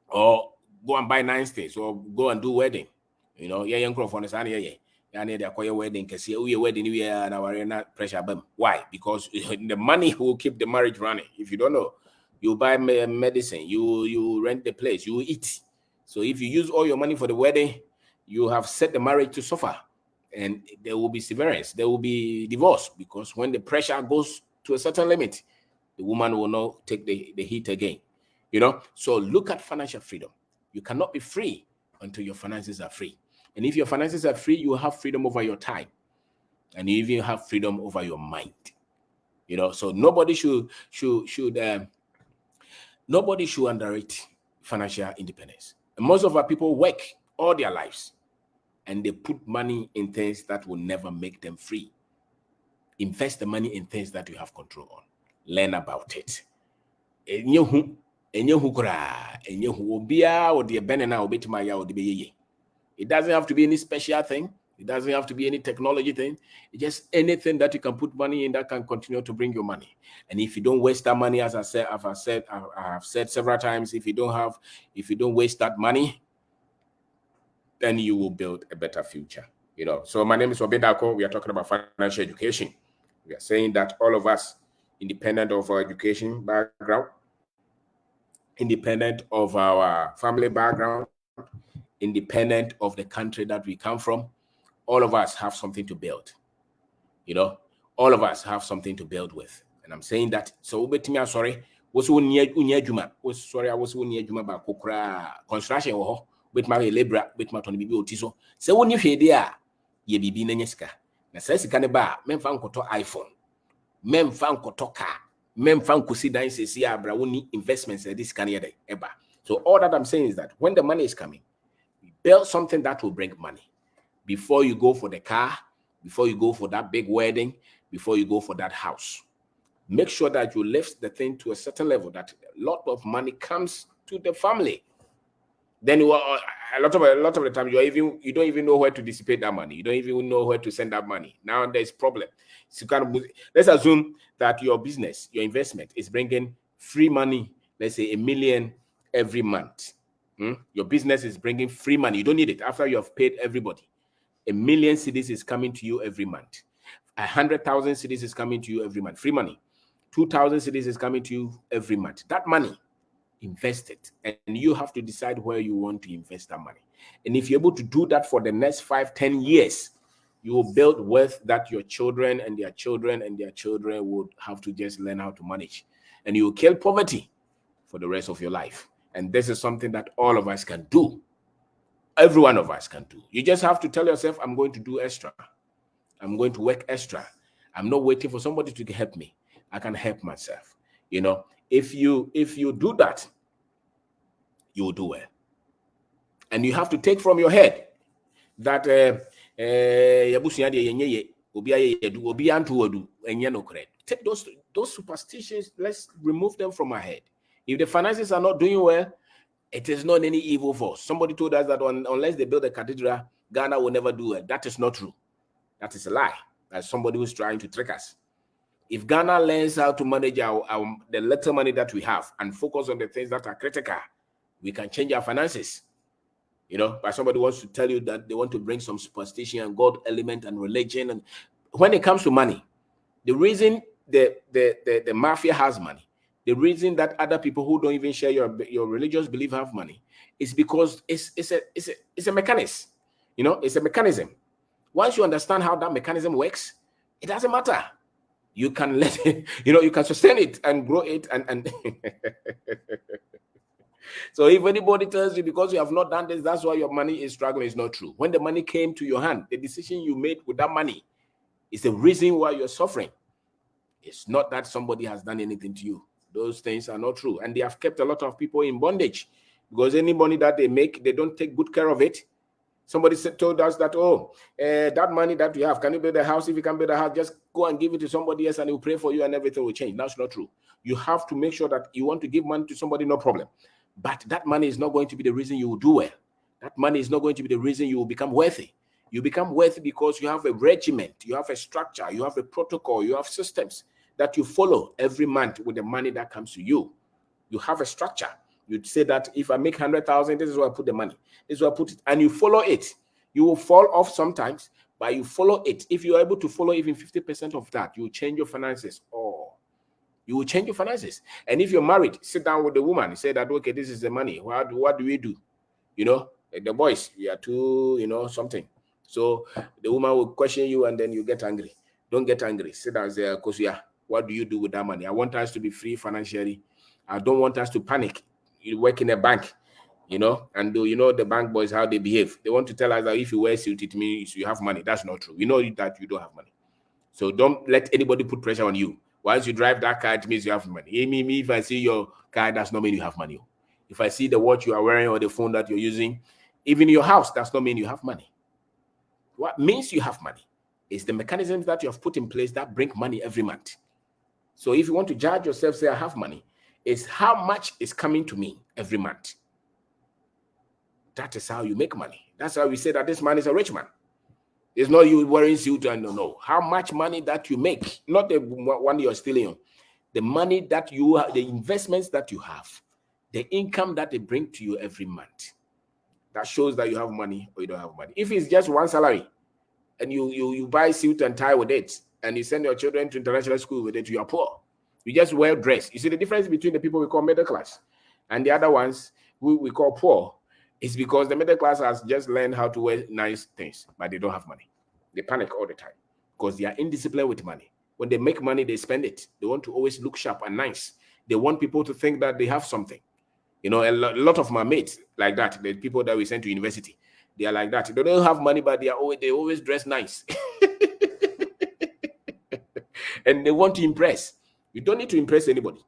or go and buy 9 states or go and do wedding. Young crop on the need to acquire wedding because we wedding we are our pressure. Why? Because the money will keep the marriage running. If you don't know, you buy medicine, you rent the place, you eat. So if you use all your money for the wedding, you have set the marriage to suffer, and there will be severance, there will be divorce, because when the pressure goes to a certain limit, the woman will not take the heat again. So look at financial freedom. You cannot be free until your finances are free. And if your finances are free, you have freedom over your time. And you even have freedom over your mind. So nobody should underrate financial independence. And most of our people work all their lives and they put money in things that will never make them free. Invest the money in things that you have control on. Learn about it. It doesn't have to be any special thing. It doesn't have to be any technology thing. It's just anything that you can put money in that can continue to bring you money. And if you don't waste that money, as I have said several times, if you don't waste that money, then you will build a better future. So my name is Kwabena Darko. We are talking about financial education. We are saying that all of us, independent of our education background, independent of our family background, independent of the country that we come from, all of us have something to build. All of us have something to build with. And I'm saying that, so sorry, construction with my labor, with my Tony Bibi. So when you hear there, ye be Neska. Na says Canaba, men fan koto iPhone, men fan koto car, men fan kusi dine says, yeah, brawuni investments at this Canada eba. So all that I'm saying is that when the money is coming, build something that will bring money. Before you go for the car, before you go for that big wedding, before you go for that house, make sure that you lift the thing to a certain level that a lot of money comes to the family. Then a lot of the time you don't even know where to dissipate that money. You don't even know where to send that money. Now there's problem. So let's assume that your business, your investment is bringing free money let's say $1 million every month. Your business is bringing free money. You don't need it after you have paid everybody. 1 million cedis is coming to you every month. 100,000 cedis is coming to you every month. Free money. 2,000 cedis is coming to you every month. That money, invest it. And you have to decide where you want to invest that money. And if you're able to do that for the next 5-10 years, you will build wealth that your children and their children and their children would have to just learn how to manage. And you will kill poverty for the rest of your life. And this is something that all of us can do. Every one of us can do. You just have to tell yourself, I'm going to do extra. I'm going to work extra. I'm not waiting for somebody to help me. I can help myself. You know, if you do that, you will do well. And you have to take from your head that take those superstitions, let's remove them from our head. If the finances are not doing well, it is not any evil force. Somebody told us that unless they build a cathedral, Ghana will never do it. That is not true. That is a lie. That's somebody who's trying to trick us. If Ghana learns how to manage the little money that we have and focus on the things that are critical, we can change our finances. You know, but somebody wants to tell you that they want to bring some superstition and God element and religion. And when it comes to money, the reason the mafia has money, the reason that other people who don't even share your religious belief have money, is because it's a mechanism. You know, it's a mechanism. Once you understand how that mechanism works, it doesn't matter. You can let it, you know, you can sustain it and grow it and So if anybody tells you because you have not done this, that's why your money is struggling, it's not true. When the money came to your hand, the decision you made with that money is the reason why you're suffering. It's not that somebody has done anything to you. Those things are not true. And they have kept a lot of people in bondage because any money that they make, they don't take good care of it. Somebody told us that, that money that you have, can you build a house? If you can build a house, just go and give it to somebody else and he'll pray for you and everything will change. That's not true. You have to make sure that you want to give money to somebody, no problem. But that money is not going to be the reason you will do well. That money is not going to be the reason you will become wealthy. You become wealthy because you have a regiment, you have a structure, you have a protocol, you have systems that you follow every month with the money that comes to you. You have a structure. You'd say that if I make 100,000, this is where I put the money. This is where I put it. And you follow it. You will fall off sometimes, but you follow it. If you are able to follow even 50% of that, you will change your finances. You will change your finances. And if you're married, sit down with the woman, say that, okay, this is the money. What do we do? You know, the boys, we are too, you know, something. So the woman will question you and then you get angry. Don't get angry. Sit down and say, Kosia, what do you do with that money? I want us to be free financially. I don't want us to panic. You work in a bank, you know, and you know the bank boys, how they behave. They want to tell us that if you wear suit, it means you have money. That's not true. We know that you don't have money. So don't let anybody put pressure on you. Once you drive that car, it means you have money. If I see your car, that's not mean you have money. If I see the watch you are wearing or the phone that you're using, even your house, that's not mean you have money. What means you have money is the mechanisms that you have put in place that bring money every month. So if you want to judge yourself, say I have money, it's how much is coming to me every month. That is how you make money. That's how we say that this man is a rich man. It's not you wearing suit and no. How much money that you make, not the one you're stealing, the money that you have, the investments that you have, the income that they bring to you every month. That shows that you have money or you don't have money. If it's just one salary and you buy suit and tie with it and you send your children to international school with it, you are poor. You just wear dress. You see the difference between the people we call middle class and the other ones who we call poor is because the middle class has just learned how to wear nice things, but they don't have money. They panic all the time because they are indisciplined with money. When they make money, they spend it. They want to always look sharp and nice. They want people to think that they have something. You know, a lot of my mates like that, the people that we send to university, they are like that. They don't have money, but they always dress nice. And they want to impress. You don't need to impress anybody.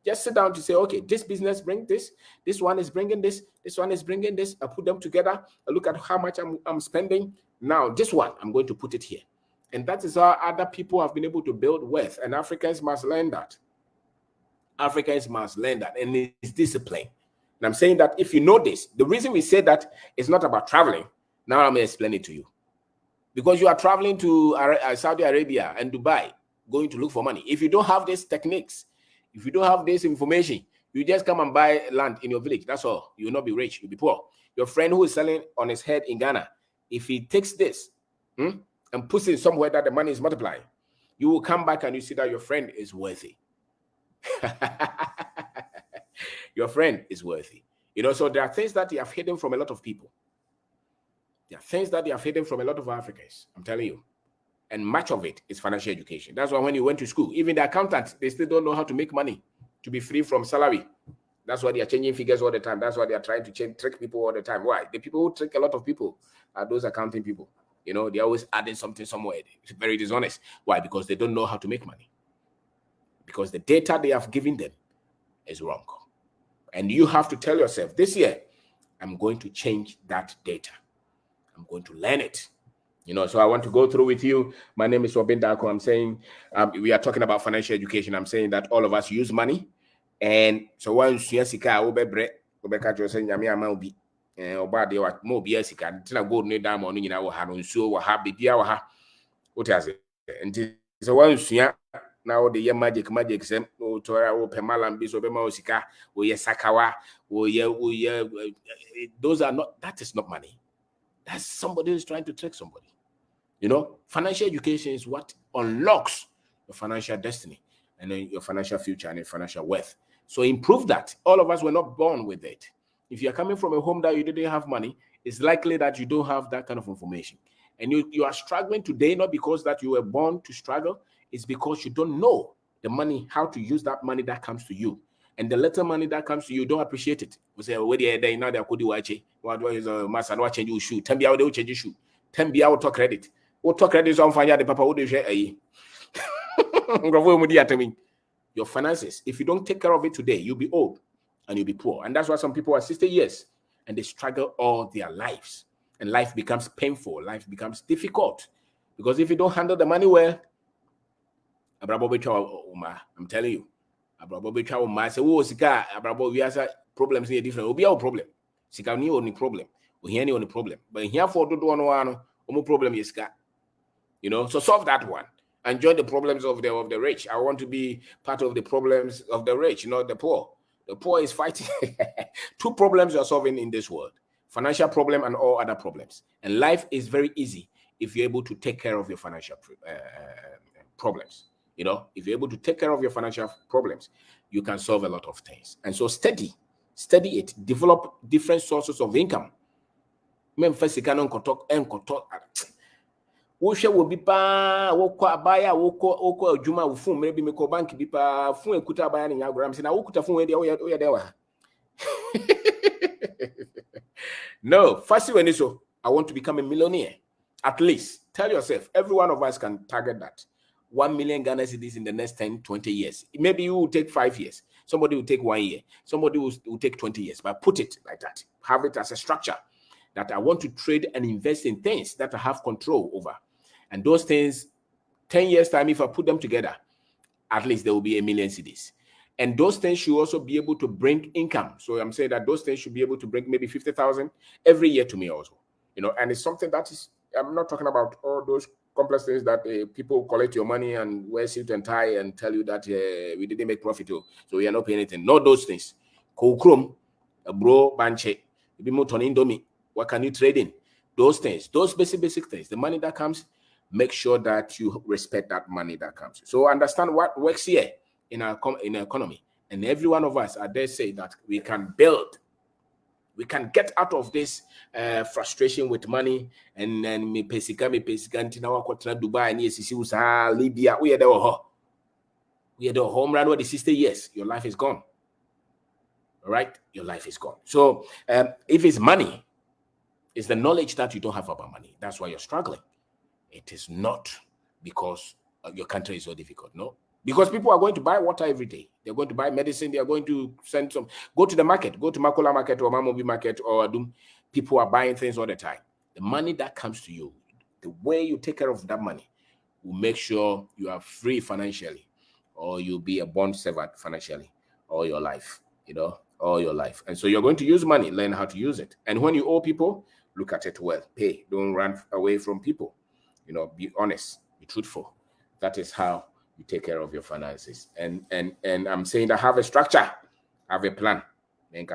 Just sit down to say, okay, this business brings this. This one is bringing this. This one is bringing this. I put them together. I look at how much I'm spending. Now, this one, I'm going to put it here. And that is how other people have been able to build wealth. And Africans must learn that. Africans must learn that. And it's discipline. And I'm saying that if you know this, the reason we say that it's not about traveling. Now I'm going to explain it to you. Because you are traveling to Saudi Arabia and Dubai, going to look for money. If you don't have these techniques, if you don't have this information, You just come and buy land in your village. That's all. You will not be rich. You'll be poor. Your friend who is selling on his head in Ghana, if he takes this and puts it somewhere that the money is multiplying, you will come back and you see that your friend is worthy. Your friend is worthy. You know, so there are things that they have hidden from a lot of people. There are things that they have hidden from a lot of Africans. I'm telling you. And much of it is financial education. That's why when you went to school, even the accountants, they still don't know how to make money to be free from salary. That's why they are changing figures all the time. That's why they are trying to trick people all the time. Why? The people who trick a lot of people are those accounting people. You know, they're always adding something somewhere. It's very dishonest. Why? Because they don't know how to make money. Because the data they have given them is wrong. And you have to tell yourself, this year, I'm going to change that data. I'm going to learn it. You know, so I want to go through with you. My name is Kwabena Darko. I'm saying we are talking about financial education. I'm saying that all of us use money. And so once you see car, catch yourself, Yami Amaubi, Obadi or Mobi Esika, Tina Gold Need Diamond in our hand, so have baby our what has it? And so once you now the year magic sem o tora o pemalam biso bema osika o ye sakawa o ye those are not, that is not money. That's somebody who's trying to trick somebody. You know, financial education is what unlocks your financial destiny and then your financial future and your financial wealth. So improve that. All of us were not born with it. If you're coming from a home that you didn't have money, it's likely that you don't have that kind of information. And you are struggling today, not because that you were born to struggle, it's because you don't know the money, how to use that money that comes to you. And the little money that comes to you, don't appreciate it. We say, where they now they could do what is a master, what change you shoe? 10 they will change your shoe. 10 will talk credit. What talk credit on fire the papa would share your finances. If you don't take care of it today, you'll be old and you'll be poor. And that's why some people are 60 years and they struggle all their lives. And life becomes painful. Life becomes difficult. Because if you don't handle the money well, I'm telling you, problems here different. Will be our problem. Sika ni only problem. We hear any only problem. But here for do one problem is got. You know, so solve that one and join the problems of the rich. I want to be part of the problems of the rich, not the poor. The poor is fighting. Two problems you're solving in this world: financial problem and all other problems. And life is very easy if you're able to take care of your financial problems. You know, if you're able to take care of your financial problems, you can solve a lot of things. And so study it, develop different sources of income. Woshe will be pa woko abaya woko juma ufun maybe me ko bank bi pa fun ekuta abaya ni yagram say na wokuta fun we dey dewa. No, first when so I want to become a millionaire. At least tell yourself, every one of us can target that 1 million Ghana cedis in the next 10, 20 years. Maybe you will take 5 years. Somebody will take 1 year. Somebody will take 20 years. But put it like that. Have it as a structure that I want to trade and invest in things that I have control over. And those things, 10 years time, if I put them together, at least there will be 1 million cedis. And those things should also be able to bring income. So I'm saying that those things should be able to bring maybe 50,000 every year to me also. You know, and it's something that is, I'm not talking about all those complex things that people collect your money and wear suit and tie and tell you that we didn't make profit, so we are not paying anything. Not those things. Kokrom, bro, banche, indomie. What can you trade in? Those things, those basic things. The money that comes, make sure that you respect that money that comes. So understand what works here in our economy. And every one of us, I dare say that we can build. We can get out of this frustration with money and then me pesika ntina wakotra Dubai ni esisi usa Libya. We are the home run with the 60 years. Your life is gone. All right, your life is gone. So if it's money, it's the knowledge that you don't have about money. That's why you're struggling. It is not because your country is so difficult. No, because people are going to buy water every day. They're going to buy medicine. They are going to send some. Go to the market. Go to Makola market or Mamobi market or Adum. People are buying things all the time. The money that comes to you, the way you take care of that money will make sure you are free financially, or you'll be a bond servant financially all your life. You know, all your life. And so you're going to use money, learn how to use it. And when you owe people, look at it well. Pay. Don't run away from people. You know, be honest, be truthful. That is how you take care of your finances. And I'm saying that have a structure. have a plan. You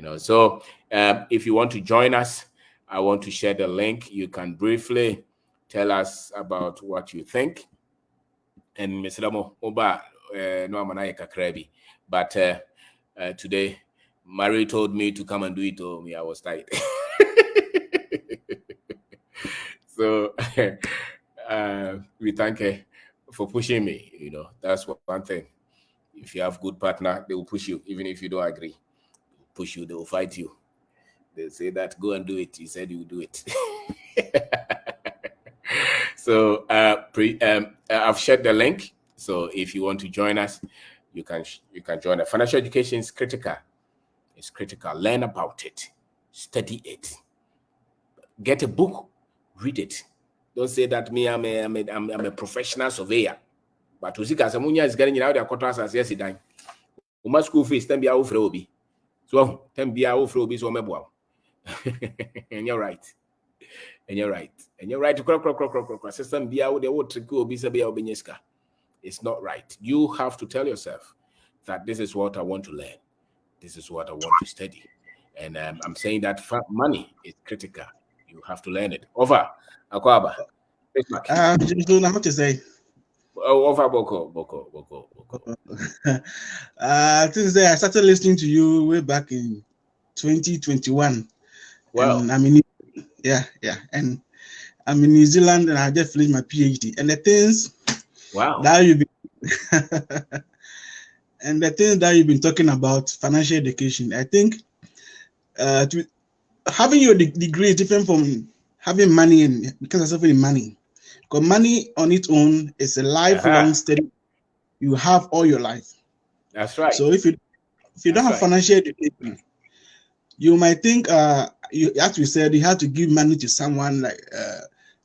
know, so if you want to join us, I want to share the link. You can briefly tell us about what you think. And Mr. Damo, Oba, no, I'm but today, Marie told me to come and do it. Oh, me, I was tired. So we thank her for pushing me. You know, that's one thing. If you have good partner, they will push you, even if you don't agree. They will push you, they will fight you. They'll say that, go and do it. He said you will do it. So I've shared the link. So if you want to join us, you can join us. Financial education is critical. It's critical. Learn about it. Study it. Get a book. Read it. Don't say that me, I'm a professional surveyor. But to see Casamunia is getting out their contracts as yes, done. Uma school fees, 10 bia ofre obi. So 10 bia ofre obi so mebo. And you're right. And you're right. And you're right. System bia wo de wo trick obi se bia obenyeska. It's not right. You have to tell yourself that this is what I want to learn. This is what I want to study. And I'm saying that money is critical. You have to learn it. Over. Akwaba. I don't know what to say. Over Boko. Since I started listening to you way back in 2021. Wow. And I'm in and I'm in New Zealand and I just finished my PhD. And the things that you've been and the things that you've been talking about, financial education, I think having your degree is different from having money and because of something in money. Because money on its own is a lifelong study you have all your life. That's right. So if you don't have financial education, you might think you, as we said, you have to give money to someone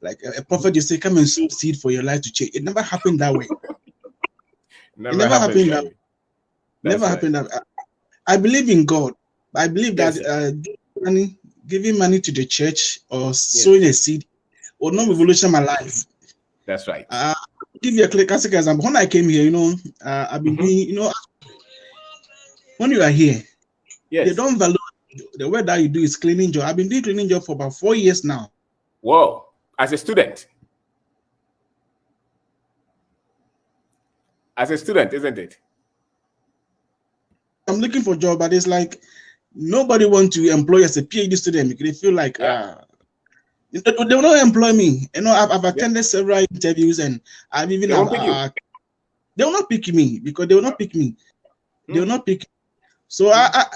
like a prophet. You say, come and sow seed for your life to change. It never happened that way. Never happened that way. Never happened that way. I believe in God. I believe that giving money to the church or sowing a seed will not revolutionize my life. That's right. I'll give you a classic example. When I came here, I've been doing, when you are here, they don't value the work that you do is cleaning job. I've been doing cleaning job for about 4 years now. Whoa, as a student. As a student, isn't it? I'm looking for a job, but it's like nobody wants to employ as a PhD student because they feel like they will not employ me. I've attended several interviews and I've even they will not pick me because they will not pick me. They will not pick me. So I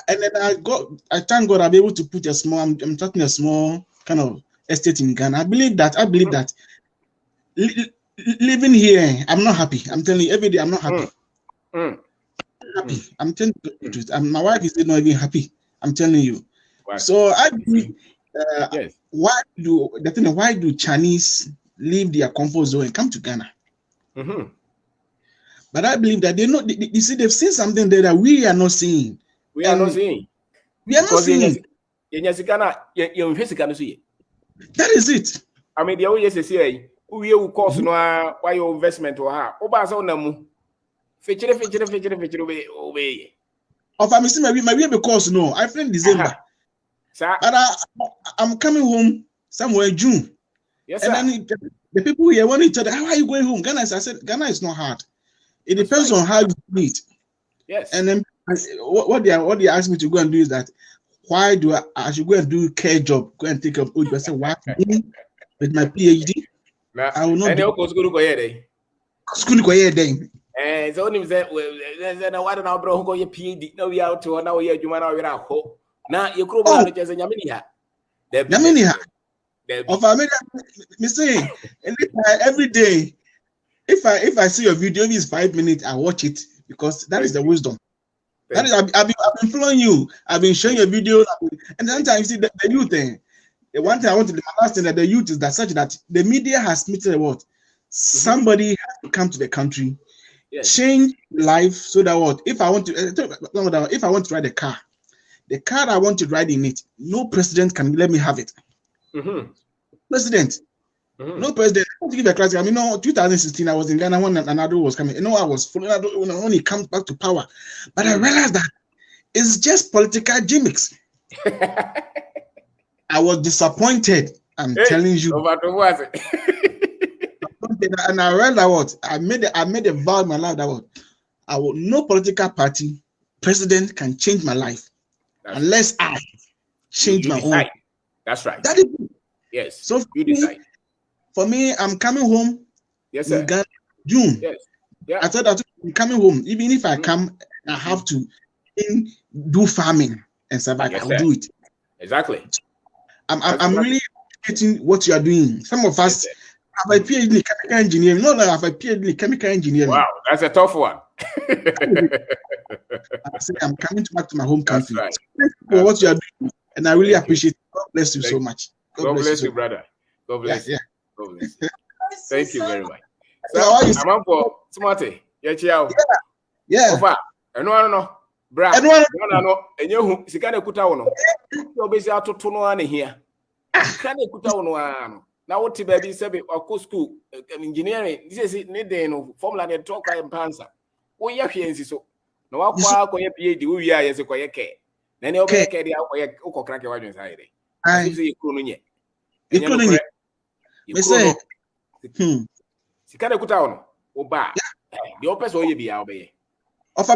thank God I'll be able to put I'm starting a small kind of estate in Ghana. I believe that living here, I'm not happy. I'm telling you, every day I'm not happy. Happy. I'm telling you the truth. My wife is not even happy. I'm telling you. Wow. So I believe why do Chinese leave their comfort zone and come to Ghana? But I believe that they've seen something there that we are not seeing. We are not seeing. That is it. I mean, the always say, "We will cost no why your investment or how." Obasa onamu. Feature. Of I'm seeing my because no, I feel in December. But I'm coming home somewhere in June. Yes, and then the people here want each other. How are you going home? Ghana, I said, Ghana is not hard. It depends on how you do it. Yes. And then what they asked me to go and do is that why do I should go and do care job? Go and take up. I said, why? With my PhD, I will not. And go school go here. School go here then. So only say, well, why don't I bro go your PhD? Now we out to now we are you man out ho. Now you crow man just Yamini. Of America, me say every day. If I see your video, if it's 5 minutes, I watch it because that is the wisdom. That is, I've been following you. I've been showing your videos, and sometimes you see the youth thing. The one thing I want to last thing that the youth is that such that the media has meted what somebody has to come to the country, change life so that what if I want to ride a car, the car I want to ride in it, no president can let me have it. President. No president. I want to give a classic. I mean, no, 2016, I was in Ghana when Nadu was coming. I was following Nadu when he comes back to power. But I realized that it's just political gimmicks. I was disappointed. I'm telling you. And I realized that what I made a vow in my life that what no political party president can change my life unless I change my own. That's right. That is yes. So you decide. For me, I'm coming home. Yes, sir. In Ghana, June. Yes. Yeah. I thought that I'm coming home. Even if I come, I have to do farming and survive. Yes, I'll do it. Exactly. I'm really appreciating what you are doing. Some of us have a PhD in chemical engineering. No, I have a PhD in chemical engineering. Wow, that's a tough one. I say I'm coming back to my home country. Right. So thank you for what you are doing, and I really appreciate it. God bless you so much. God bless you, brother. God bless you. God bless you. Thank you very much. So, I'm up for Smarty. Yeah. Ofa. No. Bra. No. Enye sikane kuta wono. Obesi atoto no ane here. Sikane kuta wono ano. Na woti baby sebe akọ school engineering. This is ne den no formula ne talk by pansa. Wo ye hwe nsi so. Na wakwa akoye PhD wo wi aye se koye ke. Na ne obe ke dia akoye ukokra ke wadwen sai de. Asi se yekuru no nye. Yekuru no nye. Me say sikane kuta wono. Oba. The opposite way be out there. I'm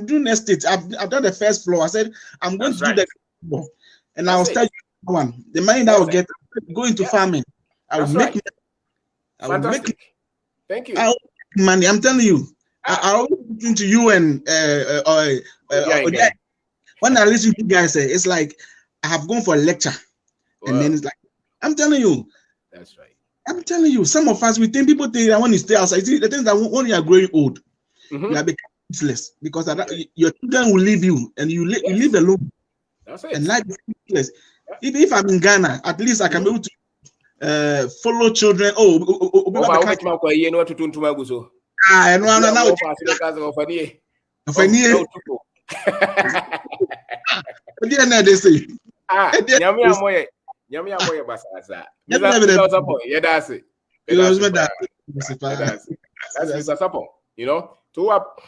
doing estate. I've done the first floor. I said I'm going to do the floor, and I'll start one. The money that I will get, go into farming. I will make. I will make. Thank you. I will make money. I'm telling you. I will listen to you and when I listen to you guys, it's like I have gone for a lecture, and then it's like I'm telling you. That's right. I'm telling you, some of us, people think that when you stay outside, the thing that when you are growing old, you are becoming useless because your children will leave you and you live alone. That's it. And life is useless. If I'm in Ghana, at least I can be able to follow children. Yami amoye basasa. That's support. You know, to up.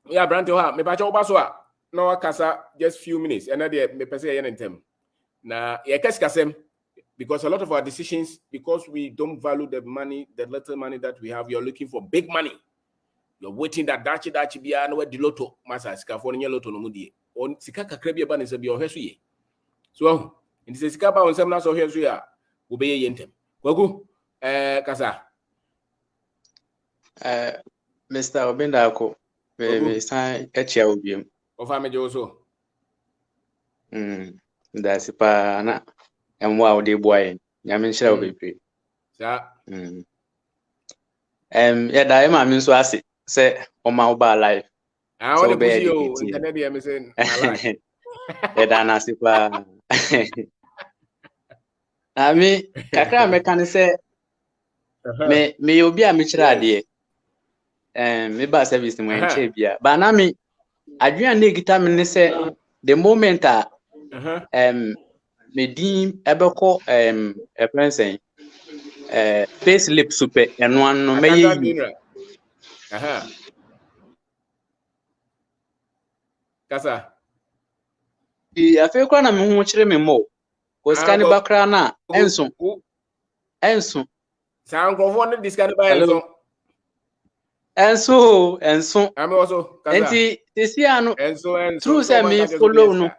Yeah, Branto ha. Me pacha obaswa. No kasa just few minutes. And then me pese yen intem. Na ye kasem because a lot of our decisions, because we don't value the money, the little money that we have, you're looking for big money. You're waiting that dachi biya no di lotto masa sika for nye lotto no mudie. On sika kakra biya ba ne se bi ohwe so ye. So in this Sikaba on some so here, we are obey yentem. Wagu, Kasa. Mr. Obeng Darko, we sign a chair with him. Of Hamid also. That's a pana and wow, dear boy. Yamin shall be free. Sir. Yet I am so I say on my life. I want to be you in Canada, missing my life. I mean, kakra me can say me obi a me kira ade me ba service mo enche bia ba na me adwuan na gita me ne say the moment me din ebeko a friend face lip super eno an no me yi Kasa ya fe kwa na me hu kire me mo Koskani bakra na enso Sound grofo this kind of enso I'm also enti tesiano enso true say me follow no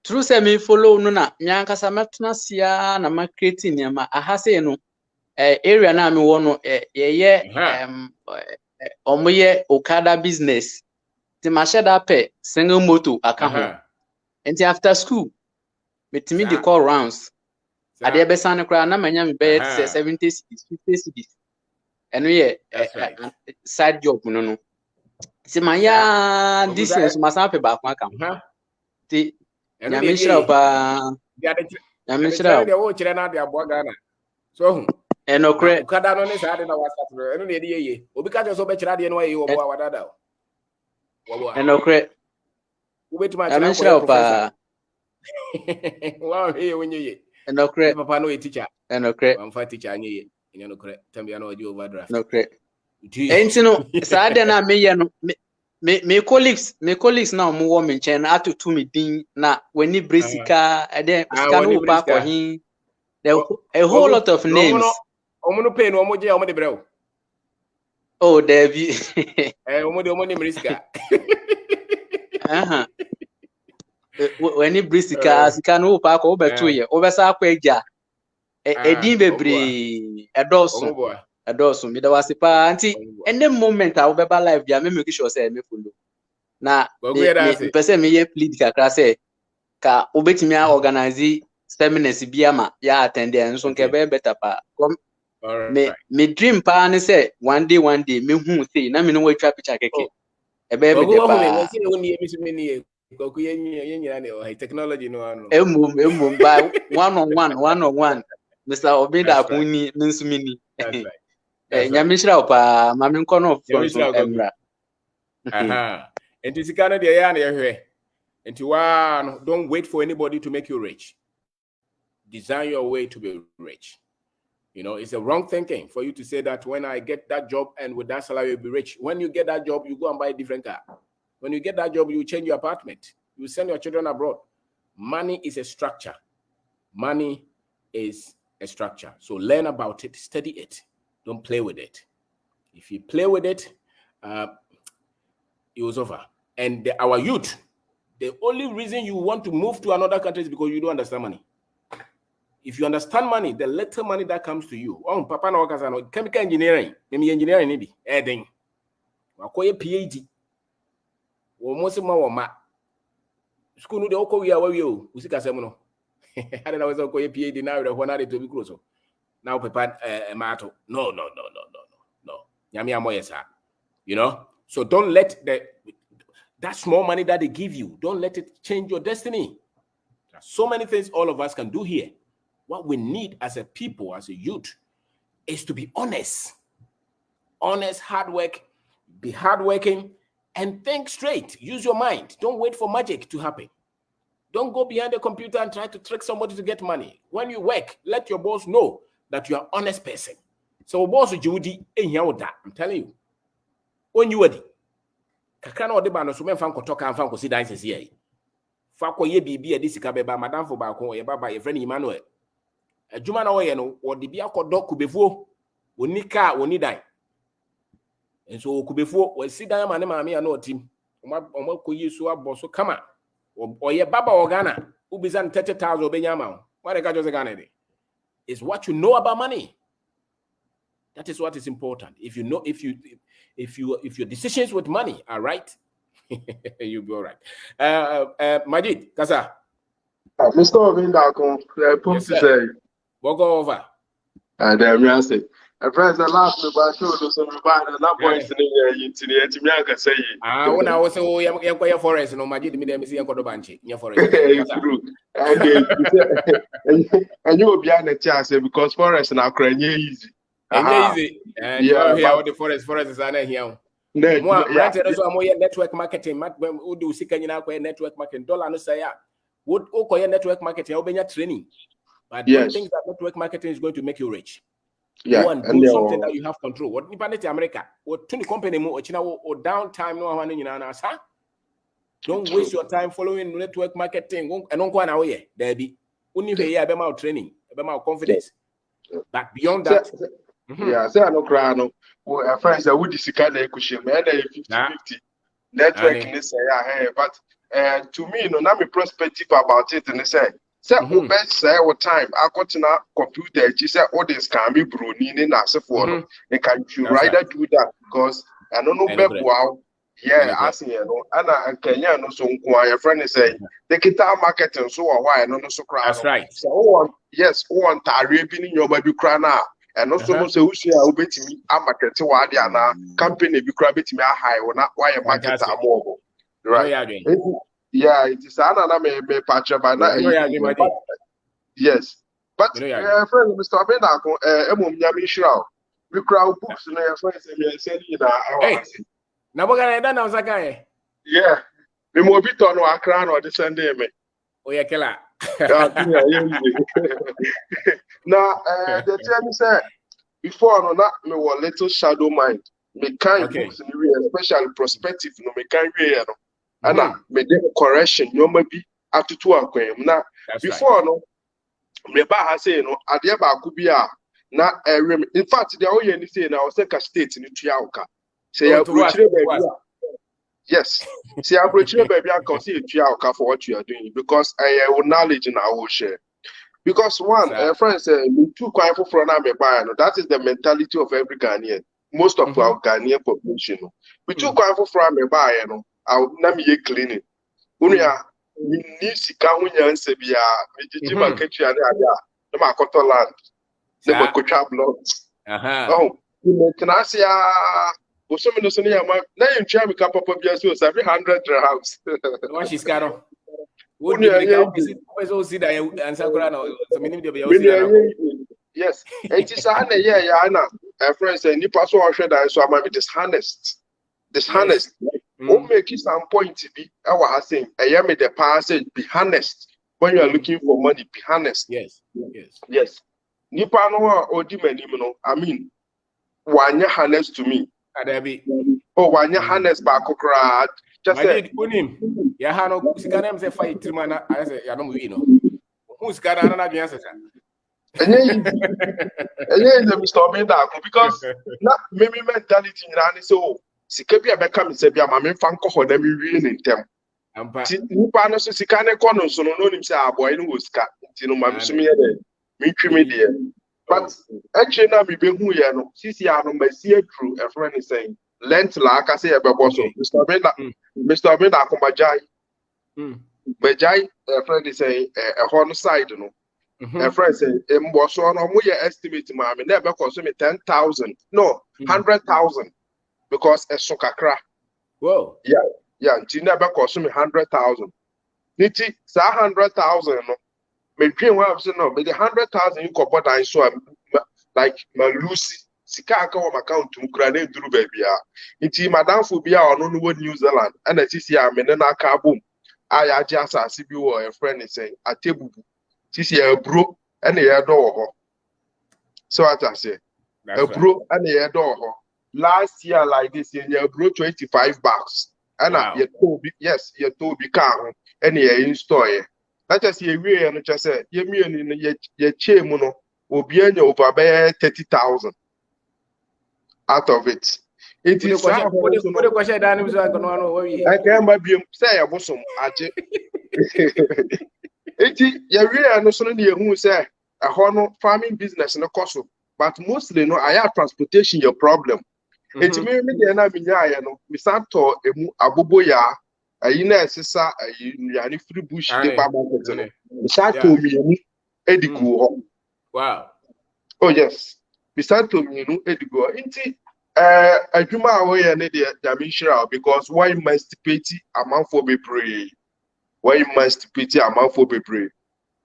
true say me follow no na nyankasa metna sia na ma create niam ahase no area na me wo no ye omoye Okada business ti ma sheda pe single motor aka ho enti after school metimi the call rounds ade be san kra na manya me be 70 cities 50 cities eno ye side job no ti manya distance ma san pe ba kwa kam ti nya me shira pa nya me shira de wo kire na de abo Ghana so eno kre Okada no ne sa de na WhatsApp no eno ne de ye obi ka je so be kire de no ye obo wadada eno kre wo betima nya me shira pa Wow, hey, when you no credit. Papa no teacher. No credit. I'm fight teacher any. You know correct. Tell me I know you overdraft. No credit. And you know, sad na me colleagues now mo wo me nchen na atutu me din na when brisika and then scan wo pa ko hin a whole lot of names. Omo pay no omo je omo de brew. Oh, Debbie. Omo de brisika. When brisika scan wo pa ko obeto ye obesa akwa eja edin bebre edoso me da wase pa anti any moment I will be live dia me make sure say me follow na me person me ye plead kakra say ka obetimi a organize seminars bia ma ya attend there nso nke be better pa me dream pa ne say one day me hu say na me no wa twa picture keke e be be pa technology no ano. Emum by one on one. Mr. Obeng Darko ni nsumini. That's right. Nyamishira opa mami nko no front emra. And this kind of the ya na ehwe. Enti wa don't wait for anybody to make you rich. Design your way to be rich. You know, it's a wrong thinking for you to say that when I get that job and with that salary you'll be rich. When you get that job, you go and buy a different car. When you get that job, you change your apartment. You send your children abroad. Money is a structure. Money is a structure. So learn about it, study it. Don't play with it. If you play with it, it was over. And our youth, the only reason you want to move to another country is because you don't understand money. If you understand money, the little money that comes to you. Oh, Papa no kasano chemical engineering. Maybe engineering maybe. Eding. Wakoye PhD. Almost ma school no de oko wi awa wi o usika sem no ade na we so koye PhD na we ho na de to bi kuro so now papa mato no nyame amoyesa, you know. So don't let that small money that they give you, don't let it change your destiny. There's so many things all of us can do here. What we need as a people, as a youth, is to be honest, hard work, be hardworking, and think straight. Use your mind. Don't wait for magic to happen. Don't go behind the computer and try to trick somebody to get money. When you work, let your boss know that you are an honest person. So boss Judy, I'm telling you. When you ready, kakana ode ba no so memfa nkotoka amfa nkosi dances here. Fa koye bibi edi sika beba madam fo ba ko ye baba ye friend Emmanuel. Adwuma na wo ye no wo de bia kodo kubefuo. Oni ka oni dan. And so kubefuo we sit down mane maame ya no team. Omo koyi so aboso kama. Oye baba Ghana. Ubizan 30,000 obenya ma. What ka just Ghana dey. Is what you know about money. That is what is important. If you know, if your decisions with money are right, you'll be all right. Majid, Kasa. Mr. Obeng Darko, yes, say. We'll go over. Damn, I say. A friend, the last about show some bad and that voice in the Yaka say. When I was so young, forest, no Majid, me, them see a Kodobanchi, your forest. True. And you will be on the chance because forest and our easy. Easy. And you have here all the forest is on here. Network marketing, who do seek network marketing, dollar no say, would okay network marketing, obey training. But don't think that network marketing is going to make you rich. Yeah, go and do something that you have control. What in America? What to the company or downtime no one. Don't waste your time following network marketing and don't go away. There be only here about training, about confidence. But beyond that. Yeah, say I no cry no. Well, friends, I would discuss the question. Man, 50-50 network in this area. But to me, no, now my perspective about it, and they say best say what time I got to na computer. She said, "Oh, this can be bruni in as for no. And can you rather do that because I don't know better wow." Yeah, I see you know. And Kenya no so your friend is saying the guitar marketing so why no so cry. That's right. So yes, on Tarabin in your baby cry now. And also no say who share obetimi market wa dia na company bi kra betimi a high na why market ammo right. Yeah, it is na me patch by na. Yes. But friend Mr. Obeng Darko emom nyame hira we kra books na your friend say me send you na na boga na da na osaka yeah. Me mo bi to no akra na o de send me. Oh, yeah, killer. Now, the thing is, before no, not me was little shadow mind. Me kind books in the especially prospective, no, me kind read, no. And me de correction, you may be at 2 o'clock. Now, before no, me ba ha say no, adia ba kubia na in fact, the only any say now say ka state in Tuauka. Say approach baby. Yes. See, approach baby, I can see Tuauka for what you are doing because I have knowledge in our share. Because one, friends say, too quiet for front me buy. That is the mentality of every Ghanaian. Most of our Ghanaian population. We too quiet for front me buy. I'll not be cleaning. Unia, we need to come when you answer be a Jima Ketri and the Makoto land. The Makocha blocks. Oh, can I say, so many of them now you try me couple of years old, 100 dirhams. What she's got on. Yes, it is a friend saying you pass on that, so I might be dishonest. Dishonest. Won't make it some point to be our saying, I am the passage, be honest. When you are looking for money, be honest. Yes. Nipa no or demon, I mean, one year honest to me. Oh, one year honest back crowd. Just say, Yahano, Siganem say fight Trimana, I say, I don't know. Who's got another answer? And Mr. Obeng Darko, because not maybe mentality in Rani so. Sikabia become Sabia, my fanko for them in them. Panos Sikane Cono, so no him say, boy, no cat, Tino Mamsumia, me media. But actually, now be who you know, Sisiano may see it through a friend is saying. Lent like I say about Bosso, Mr. Obeng Darko Majai, a friend is saying a horn side, you know. A friend say, Bosso, no more estimate, mammy, never consume 10,000, no, 100,000, because a sokakra. Whoa, yeah, she never consume 100,000. Niti, 100,000, no. Me dream what I'm saying, no, but the 100,000 you could put I saw like my Lucy. Sika account account to Ukraine through baby. Inti Madame Phobia or no New Zealand, and a TCA Menena Kaboom. I just as if you were a friend is saying a table. TCA bro and a door. So as I say, a bro and a door. Last year, like this year, you bro $25. And you told yes, you told be calm and you install. Let us see, we and just say, you mean in your chamono will be over 30,000. Out of it. It is I can't say a bosom. It is really no son who say a honor farming business in a cost, but mostly no, I have transportation your problem. It may be an Aminia, Misato, Abuboya, a Ina Sissa, a free bush, the Baba, Misato me, Edigo. Wow. Oh, yes. Misato me, Edigo. Inti. Adwuma away and the Jamishra because why must pity a man for be pray? Why must pity a man for be pray?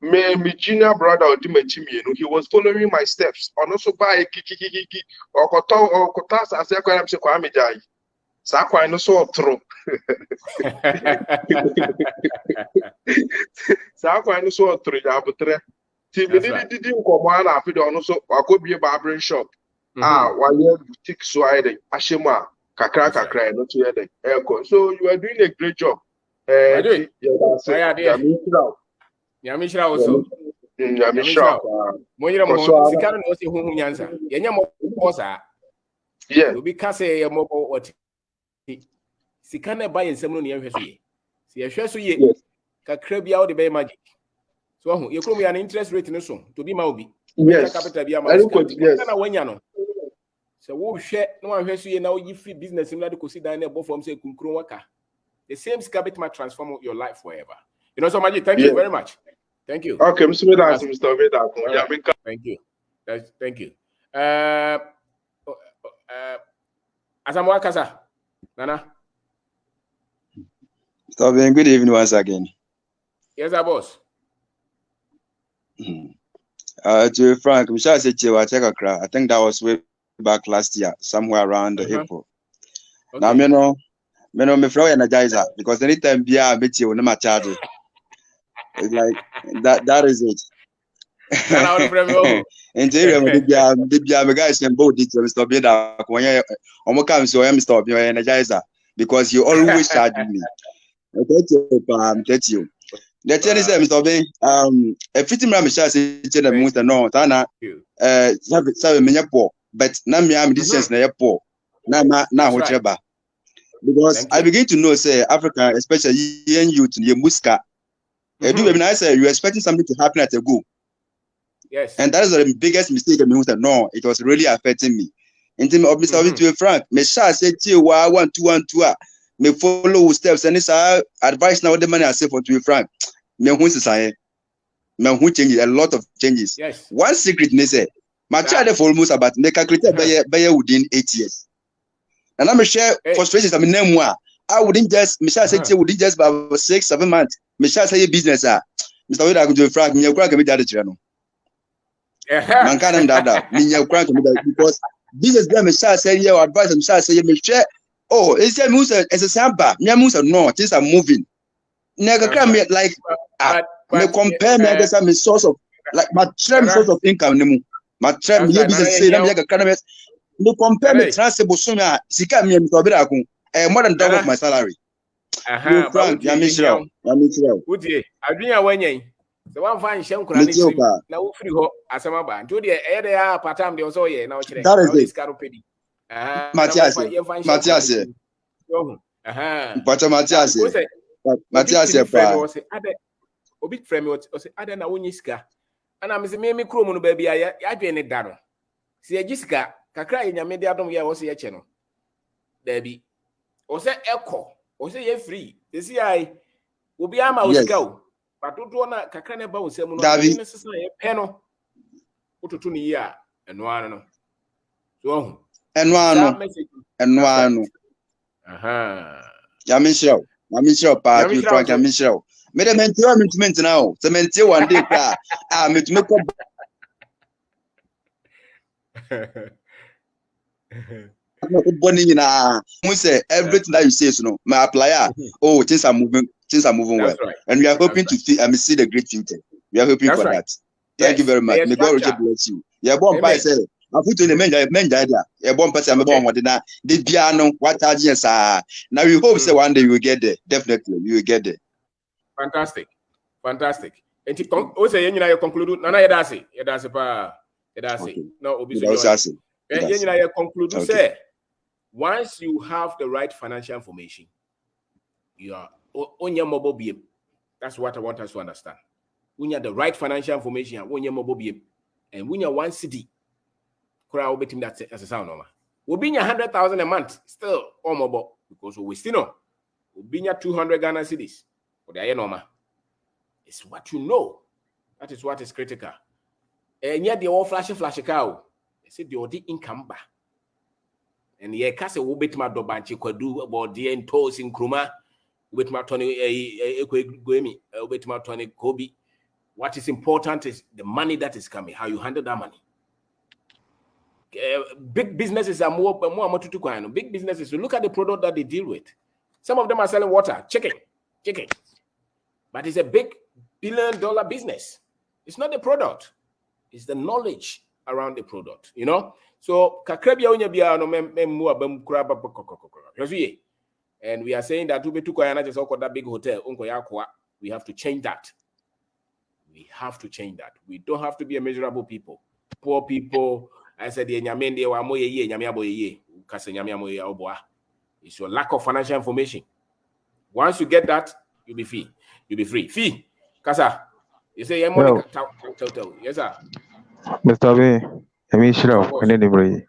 Me junior brother Dimachimi, he was following my steps. On also buy kiki or koto or kotas as I can say Kwame Jai. Sakwa no so true. Sakwa no so true. Abutre. Timidity didn't come on after the also I could be a barbering shop. One year boutique so I think Ashima Kakra not to hear echo. So you are doing a great job. Yamishra also. Yamishra. Moyra Sikano was a home answer. Yanya yeah. You be Casse a mobile what Sikana buy in some near her. See a share so ye Kakrabia out the bay magic. So you could be an interest rate in a song to be Maubi. Yes. Yes. So we share no one has you now you free business in to sit down there both from say kunkron waka. The same scabbit might transform your life forever. You know so much. Thank you very much. Thank you. Okay, Mr. Obeng. Thank you. Thank you. Asamwakasa. Nana. Mr. Obeng, good evening once again. Yes, our boss. To Frank, we shall say I think that was way back last year, somewhere around April. Okay. Now, me flow energizer because anytime beer meet you no charge. It's like that is it. And the guys can both Mr. Beda when you Mr. Energizer because you always charge me. That's you. The thing is, Mr. Obeng, a fitting ram shall say the most no, Tana, but now me am distance na poor. Now whichever. Because I begin to know, say Africa, especially young youth, you muska. When I say you're expecting something to happen at a go. Yes. And that is the biggest mistake. No, it was really affecting me. In terms of Mr. To be frank, me shall say 1 2 me follow steps and it's advice now the money I say for to be frank. Me who say me who changes a lot of changes. Yes. One secret me say my child for almost about me calculate by within 8 years. And I'm share frustrations I mean name I wouldn't just me shall say wouldn't just about 6 7 months. Me shall say business Mr. Weda go to frank me crack me that channel. Man can't that because business them shall say your advice and shall say me share. Oh, it's a music as a samba. Me music no, things are moving. Nigga can me like me compare me against my source of like my source of income nemu. My trem here business say na me can me compare me transfer sumia sika me Mr. Obeng Darko more than double of my salary. You frank, ya Michelle. Udie, adwenya wanyen. The one fine shem kura ni trim. Na wo free ho asema ba. Nto de e de ya patam de so ye na wo kire. That is it. Matthias. Obi frame o say ada na wonyi sika. Ana me say me krom no ba bia ya adwe ne da no. Se ya gisika kakra ye nyame de adom ye wo se ye che no. Da bi. O say eko, o say ye free. They see I obi ama o sika o. Patoto na kakra ne ba wo se mu no. Ne sesa ye pe no. Ototo ni ya eno ano no. So Enroll. Ya Michelle, pa you frank ya Michelle. Me de mentiment now. Se mentie one day pa. Me to make we say everything that you say so no. My applier. Oh, things are moving well. Right. And we are hoping to see the great future. We are hoping for that. Thank you very much. May God richly bless you. Yeah, bon by say I put in the menja a bomb person born what the piano what yes now we hope say one day you will get there. Definitely you will get there. Fantastic. And also you conclude no you that's pa no obi so you conclude say once you have the right financial information you are on your mobile beam. That's what I want us to understand. When you have the right financial information on your mobile beam and when you one city crowd betting that as a sound number. We'll be 100,000 a month still or mobile because we still know we'll be 200 Ghana cedis. But they are normal. It's what you know. That is what is critical. And yet they all flash cow. They say the income back. And yeah, Castle will bet my dobanchi kwadu about the end toes in Kruma with my Tony Guemi, with my Tony Kobe. What is important is the money that is coming, how you handle that money. Big businesses are more big businesses. You look at the product that they deal with. Some of them are selling water, chicken, but it's a big billion-dollar business. It's not the product; it's the knowledge around the product. You know. So and we are saying that that big hotel. We have to change that. We don't have to be a miserable people, poor people. I said, it's your lack of financial information. Once you get that, you'll be free. Fee, Kasa, you say, yes, sir. Mr. Obeng, and anyway,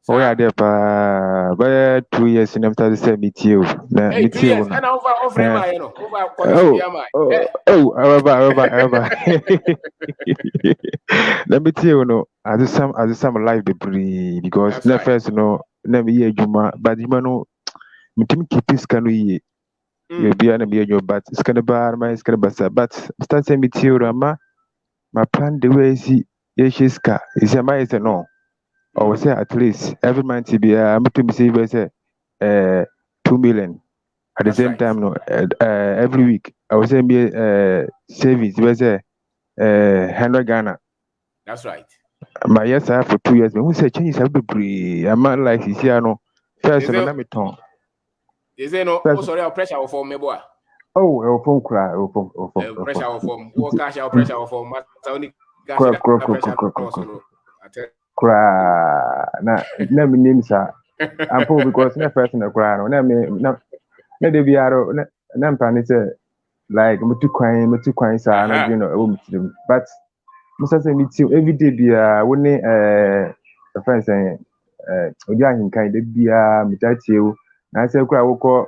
we are there for 2 years in after the same meet you. Hey, 2 years, and over. Let me tell you, no, as some life be because the first never hear Juma, but you know, me keep this can we you be an your but it's gonna bar my but start saying meet you, Rama. My plan the way is car is a mice no. Or we say at least every month to be I'm to say 2 million. At the same time, no, every week I was saying be savings. It was 100 Ghana. That's right. My yes, I have for 2 years. But who said changes have to be a man like this here? No, first I'm not me tongue. Is there no? Oh, sorry, our pressure will form me boy. Oh, phone cry. Pressure will form. What cash our pressure will form? Only cash pressure. Cry. Na me name sir. I'm poor because na person na cry. No, na they be aro. Na mpani say like me too quiet sir. Na you know but Mr. Say me too every day be when the friend saying obi ahinkan de bia me tatie na say kura wo ko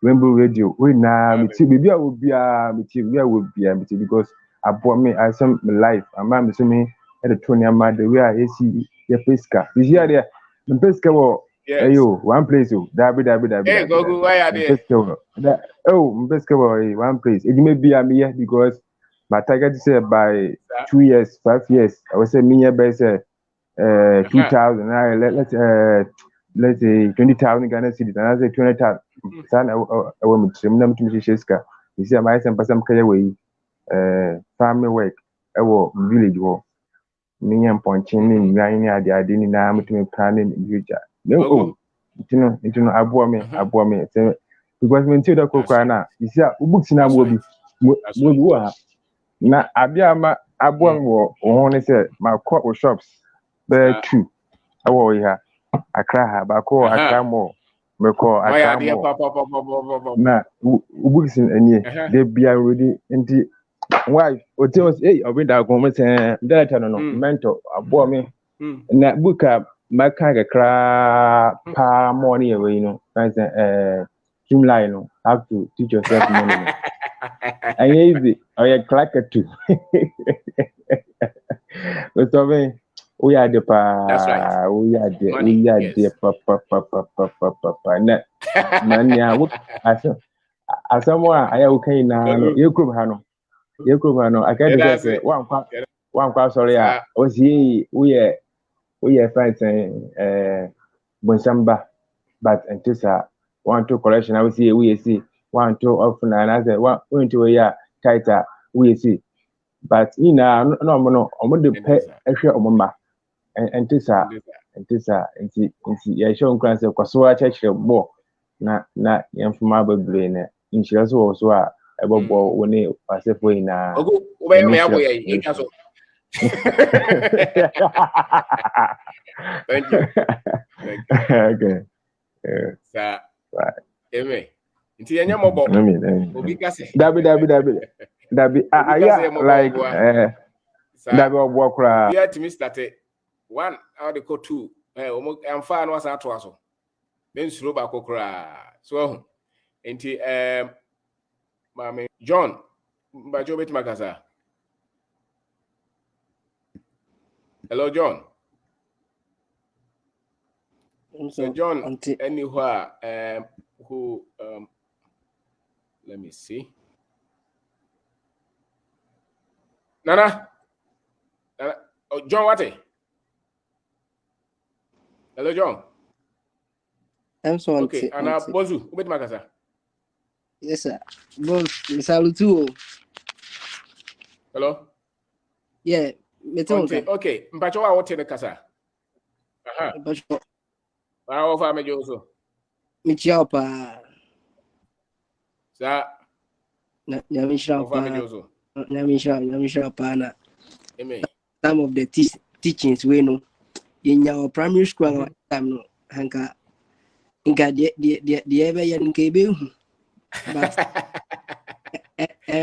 Rainbow Radio we na me too baby a wo bia me too we a wo bia me too because abo me I some life ama me so me e de to ma the way I see your pesca you hear there the pesca wo ayo one place oh dabi hey go why are there pesca wo one place it may be am here because my target is by 2 years 5 years I was say me here by say 2,000 let's say 20,000 Ghana cedis and I say 20,000 san I will meet him na mutum shi ska you see my some person kaya we family work I will village wo me am ponching ni nwan ni ade ni na mutum planning in future no intino abo me because me tell the kokwa na you see books na mo bi wo na abia ma abo me wo ho ne say my co shops be 2 awo ya akra ha ba ko akra mo me ko akra mo na books enie de bia already nti why o tell us hey Obeng Darko me say that no mentor abo me na buka maka kakra pa money away no like Streamline no have to teach yourself money and easy or you clack it too but Obeng we are the pa we are the pa na man ya asamoa aya ukai na no yekrum ha no I can't say one kwa sorry ya o si we are fighting Bonsamba but antisa one two collection I will see we see one two often and I say one into a year tighter we see but no omo de pe ehwe omoma antisa nti ya show nkran say kwaso a chechire bo na yemfuma bebre na insurance wo so a ebobo woni pasefo ina ogo obeyo me aboya yi kaso Thank you. Okay. Sir. Right. Amen. Inti yenya mobo. Obi kase. Dabi. Aya like dabi obo kra. Yeah, to me started 1 how they go 2. Omo amfa no asa to aso. Ben suro ba kokra. So inti mama John Bajo bet magasa. Hello John. So John, anywhere who let me see. Nana. Oh, John, what? Hello, John. I'm so okay. And Bozu, ubet makasa. Yes, sir. Boss, salutu. Hello. Yeah, okay. Mpacho wa wote ne kasa. Aha. Mpacho. Wa ofa mejo so. Michia pa. Sa. Nyamisha pa. Ofa mejo so. Nyamisha pa na. Amen. Some of the teachings we know in our primary school time no hanka the ever yan kebe but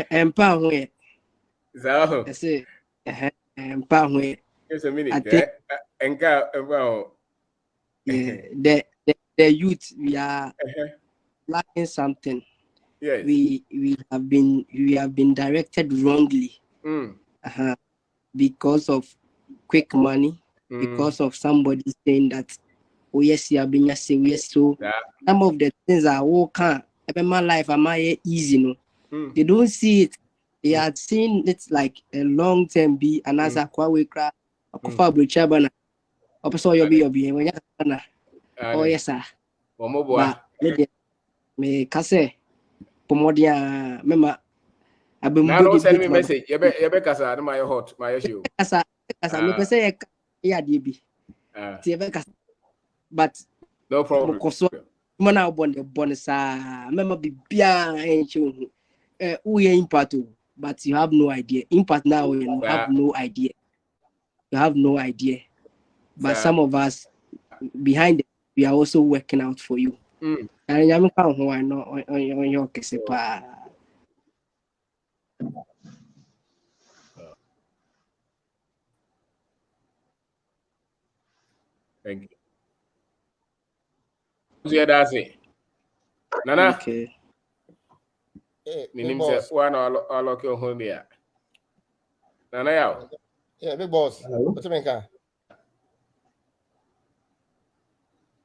empa ho so I say empa ho just a minute enka empa yeah the youth we are lacking something. Yes. We have been directed wrongly because of quick money, because of somebody saying that oh yes you have been say yes, so some of the things are all can't my life am I easy no they don't see it, they are seeing it like a long term be and as a kwawe kra akofa abrocha bana opeso yobi when you oh yes sir omoboa me kase pomodia mema now send me message. You be kasa my hot my issue. Kasa me pese ya de bi. Ti be kasa. But no problem. Mana bonne sa mema bibia enchu uye impact, but you have no idea. Impact now you have no idea. You have no idea. But some of us behind it, we are also working out for you. And I'm on your case. Thank you. That's it. Nana. Okay. Big boss. One all okay home here. Nana yao. Yeah, big boss. What's your name?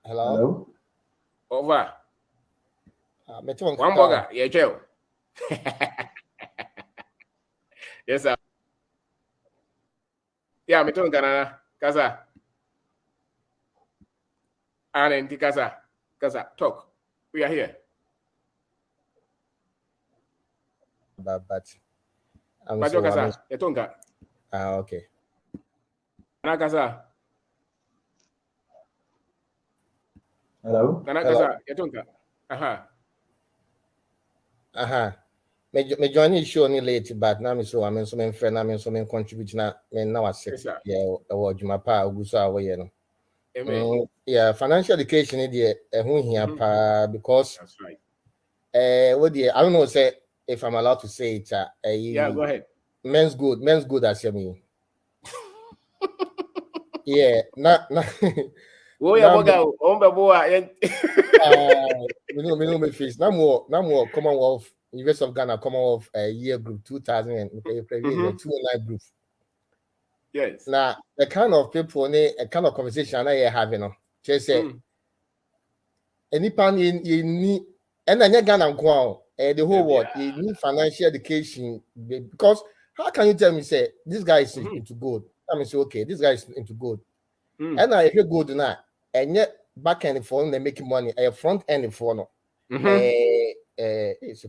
Hello. Over. One burger. Yeah, Joe. Yes, sir. Yeah, me too, Canada. Kasa. And Kasa. Talk. We are here. But I'm so Kasa. Yetonga. Okay. Kasa. Hello. Kasa. Yetonga. Me join the show ni late, but now me so I'm so many friend, I'm so many contribute na me now I say yeah, Juma pa oguso away no. Yeah, financial education is here because that's right. What I don't know say if I'm allowed to say it. Yeah, go ahead. Men's good as you mean. Yeah, na. Oh yeah, boga, ombe boa. Me no me face. Na more Commonwealth University of Ghana Commonwealth year group 2009 group. Yes. Now the kind of people, a kind of conversation I having, just say, any pan in need, and then Ghana the whole world, you need financial education because how can you tell me say this guy is into gold? I mean, say okay, this guy is into gold, and now if you gold now, and yet back end for they making money, front end for no, it's a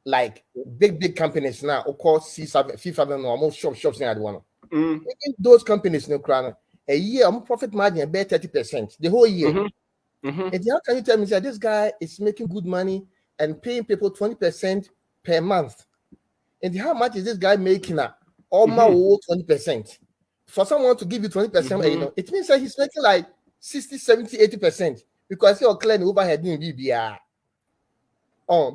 like big companies now, of course, FIFA almost shops now. One, those companies no crown a year, profit margin about 30% the whole year. And how can you tell me that this guy is making good money and paying people 20% per month? And how much is this guy making now? Almost 20%. For someone to give you 20%, you know, it means that he's making like 60, 70, 80% because you're clearing overhead in BBR. Oh,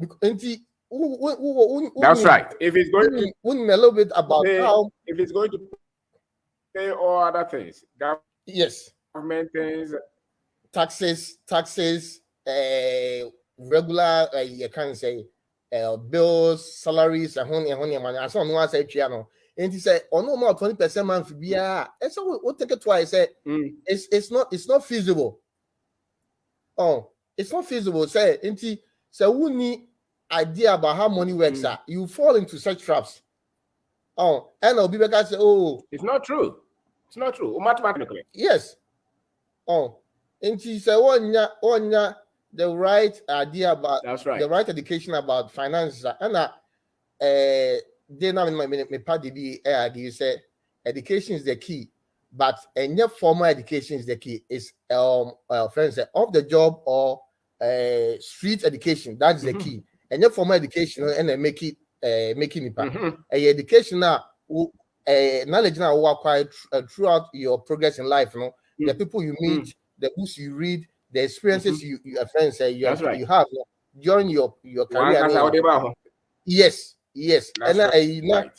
that's right. If it's going to a little bit about how if it's going to pay all other things, yes, government things, taxes, regular, you can say, bills, salaries, and money. I saw no one say piano. And he said, "Oh no more 20% month BR." And so we'll take it twice. Say, it's not feasible. Oh, it's not feasible. Say, so we need idea about how money works. You fall into such traps. Oh, and I'll be back and say, "Oh, it's not true. It's not true. Mathematically, yes." Oh, and she said, "One the right idea about that's right. The right education about finances." And they now in my party be you say education is the key, but any formal education is the key. Is friends say off the job or street education. That's the key. And formal education and then making impact. Education now, knowledge now will acquire throughout your progress in life. You know, the people you meet, the books you read, the experiences you friends say you have during your career. Yes. That's and right.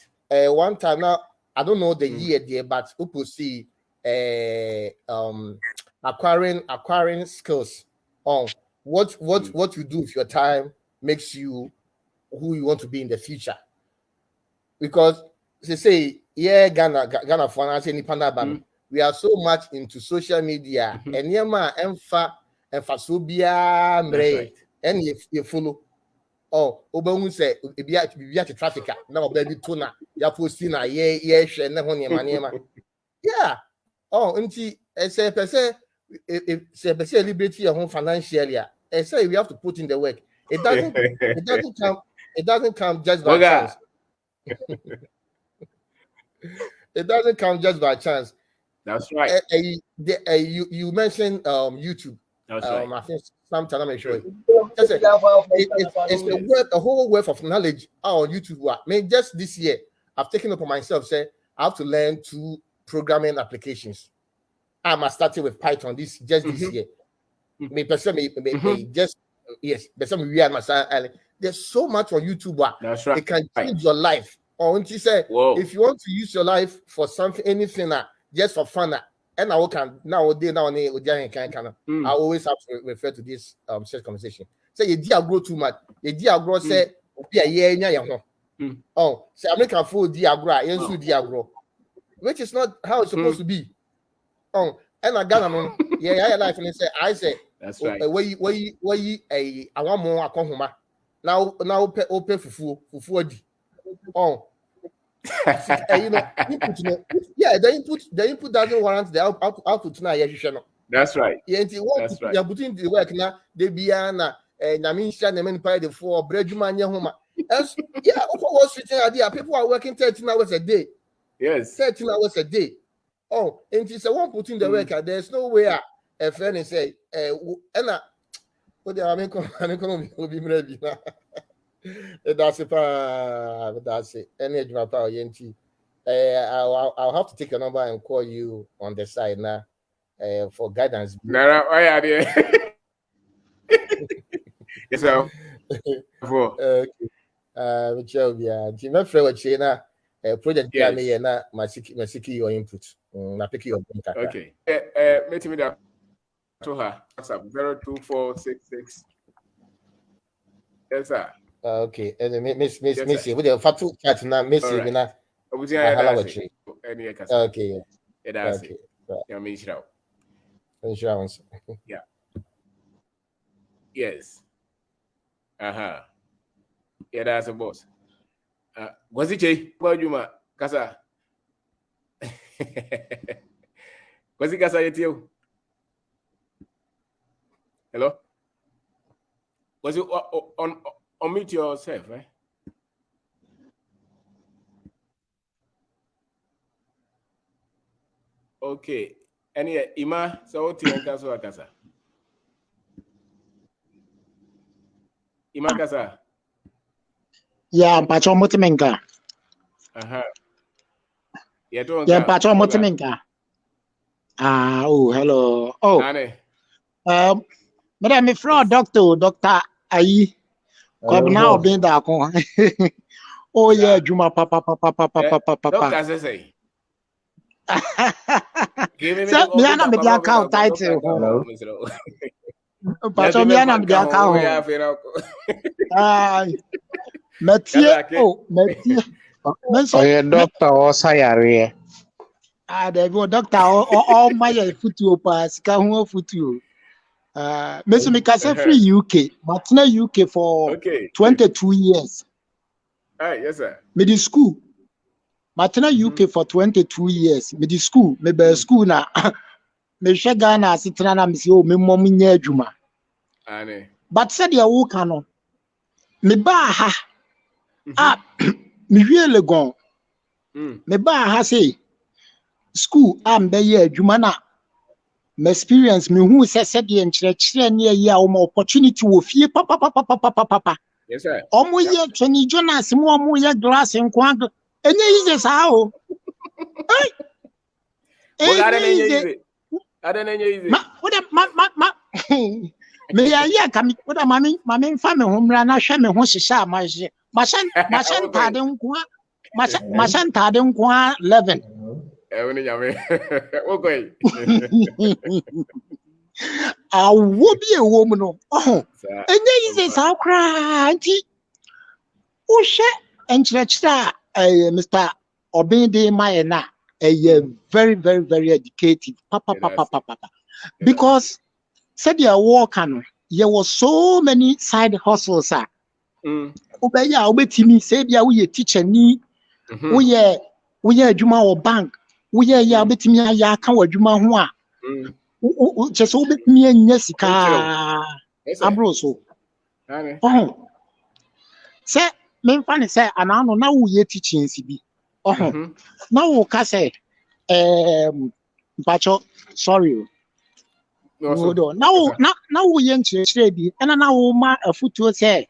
One time now, I don't know the year there, but people see acquiring skills on what you do with your time makes you who you want to be in the future. Because they say, yeah, Ghana for us any panda we are so much into social media and yema emphasubia mre and if you follow Obeng say be at traffic now baby tuna ya posting na ye share na ho niema yeah nti say per se liberty your home financially say we have to put in the work. It doesn't come just by chance. It doesn't come just by chance. That's right. You mentioned YouTube. That's right. I think sometime I'm sure. It's a whole wealth of knowledge on YouTube. I mean, just this year, I've taken upon myself, say I have to learn 2 programming applications. I'm starting with Python this year. There's so much on YouTube. That's right. It can change your life. Or when you say, if you want to use your life for something, anything, just for fun, and I can nowadays I always have to refer to this such conversation. Say you dear grow too much. You dear grow say oh, say American food dear grow, which is not how it's supposed to be. Oh, and I got life and I say that's right. I want more akon now open fufu odi. Oh, the input doesn't warrant the output now. That's right. That's right. You're putting the work now. They be for people are working 13 hours a day. Yes, 13 hours a day. Oh, and it's a one putting the work. There's no way a friend and say, what the American will be ready now. That's it. Any power, I'll have to take a number and call you on the side now for guidance. Yes, sir. Project Masiki your input. I pick your input. Okay. Meet me there to her. WhatsApp 02466. Yes, sir. Okay, and Miss, with the fatu chat now, Miss, okay, that's it. Insurance. Yeah. Yes. Yeah, that's a boss. Was it Jay? What you ma? Kasa. Was it Kasa yet you? Hello? Was you on unmute yourself, eh? Okay. Any Ima, so what you want Kasa? Ima Kasa. Yeah, Pacho Motimenka. Yeah, Pacho Motimenka. Oh, hello. Oh, Madam, my friend, Dr. Ayi. Kwabena Obeng Darko. Oh, yeah, Juma, papa. Doctor say. So, me and the account title. Pacho, me and the account. Mathieu, oh, Mathieu. Oh, yeah, Doctor Osayari. There go Doctor. All my futu pass. Kahu futu. Mr. Mikasa free UK, but now UK for 22 years. Yes, sir. Middle school. But now UK for 22 years. Middle school. Maybe school na. Me Ghana sitting na misi o me mommy nyejuma. But said ya woka no. Me ba ha. Me really gone. Me ba ha say school am be ye adwuma na. My experience me who said the enchire near ya opportunity wo fie papa. Yes, sir. Omo ye Tony Jonas mo ye glass en kwa enye ize sa o. I don't know. Ma me ya kam what mami fa me homra na hwe me ho hyehyɛ amaje. Masan tade nkwa. Masan tade nkwa 11. Okay. I will be a woman. Oh, and there is a sauerkraut. Usha and Churchta, Mr. Obeng Mayana, a very, very, very educated papa. Because said you walk on, there was so many side hustles. Obeya, obetimi, say, yeah, we a teacher, ni, we are Juma or bank. We are ya betimi ya kan wadwuma ho a just obetimi anya sika abroso oh say me fan say anano na wo ye teaching bi oh na wo ka say mpacho sorry hold on now wo ye nchire bi na wo ma afutuo say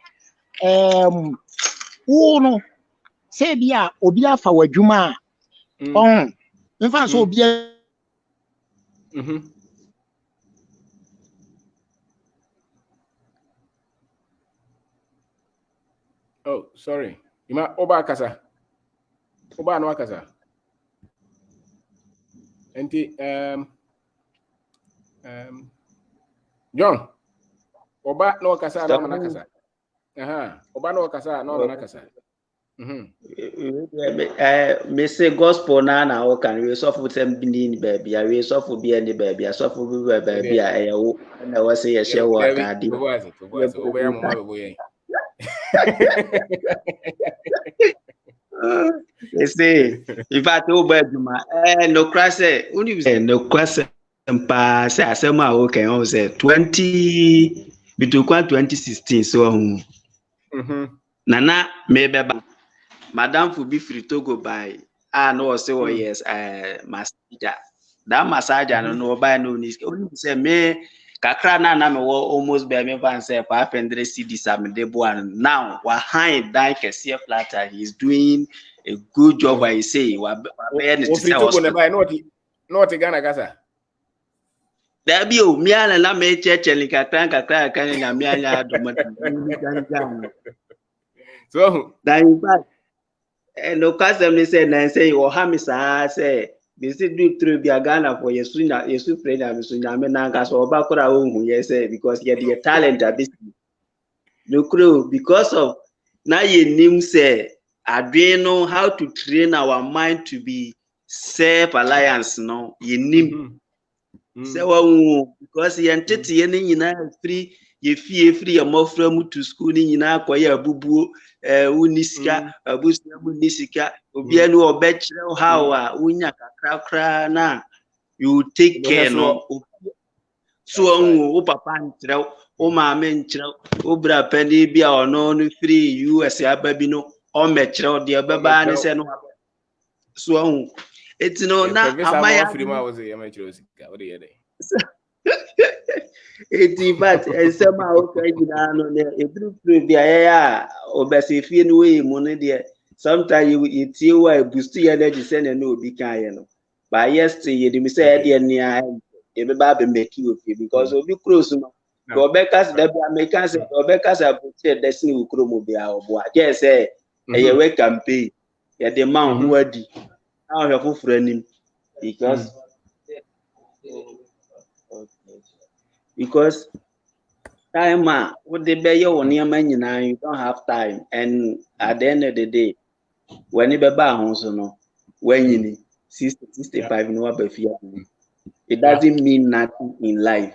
wo no say bia obi afa wadwuma oh me fan so obi Oh, sorry. Ima oba kasa. Oba no kasa. Enti John. Oba no kasa no mana kasa. Oba no kasa no mana kasa. Me say gospel na o kan we so for them binin baby we so for be any baby so for be baby e wo na we say ye share what adi Oba ya mama be boy. They say if I told Beduma no crash no question mpa say asema o kan o say 20 between 2016 so nana me beba madam for be free to go by no say oh yes massager that massager no buy no need only say me kakra na me almost be me fan say 500 cedis am dey and now we hide that kese flatter he's doing a good job I say we no te Ghana kasa there be o me na me checheli kakra kan na me anya do so that in fact no custom they said na say o hamisa say they say do through be Ghana for yesu friend am so nyame na nka so oba kora ohun yes because you the talent abisi no crew because of na ye nim say adwe know how to train our mind to be self alliance no ye nim say because ye entity ye nyina free ye free your mofra mu to school ni nyina akoye abubuo unisika abusia unisika obi anu obekire how a unya kakra na you take care no so o papa ntre o maame ntre o bra pani bia ono no free US ababi no o mekire o de beba ni se no so etino na amaya free ma was e mekire osika o de ye dey but sema o ka gina no ne ebru bia ya obese fie no we mu ne de sometimes you tie wa boost your energy say na obi kan ye no but yesterday you dey say de nia e be ba be make you feel because obi cross no go be cast da be american say go be cast about destiny we kro mo bia obo a je say e we campaign ye de man who adi now you for friend because time what the be your nyama nyina you don't have time and at the end of the day when you be ba ho so no when you 65 no abafia it doesn't mean nothing in life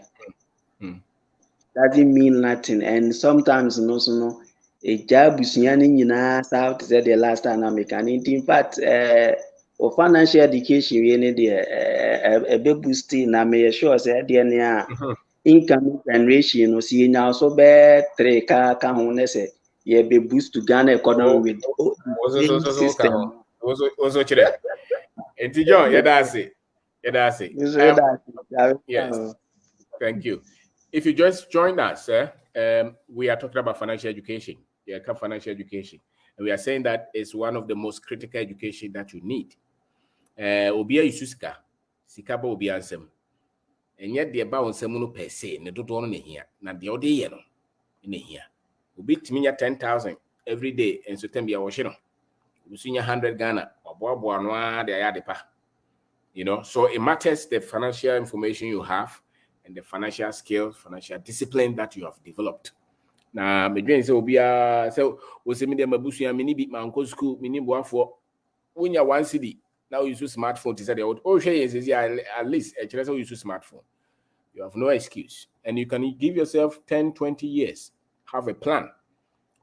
doesn't mean nothing and sometimes no a job busunya ni nyina south said the last time I make an in fact or financial education we need a be boosting na me sure say there near income generation no see now so be 3 ka ho na say ye be boost to Ghana economy with system also chire enti John ye da say yes thank you. If you just join us we are talking about financial education. Financial education, and we are saying that it's one of the most critical education that you need. Obia isuska sikaba obi ansem enye de ba onsem no per se ne dodo no ne hia na de ode ye no ne hia obi timinya 10,000 every day and so tembia wo hye no usunya 100 Ghana oboabo ano a de ya de pa, you know. So it matters the financial information you have and the financial skills, financial discipline that you have developed. Na medwen se obia se wo se me de mabusua mini bi manko school mini boafo wonya 1 cedi now you use smartphone to say the old at least you use smartphone. You have no excuse and you can give yourself 10-20 years, have a plan.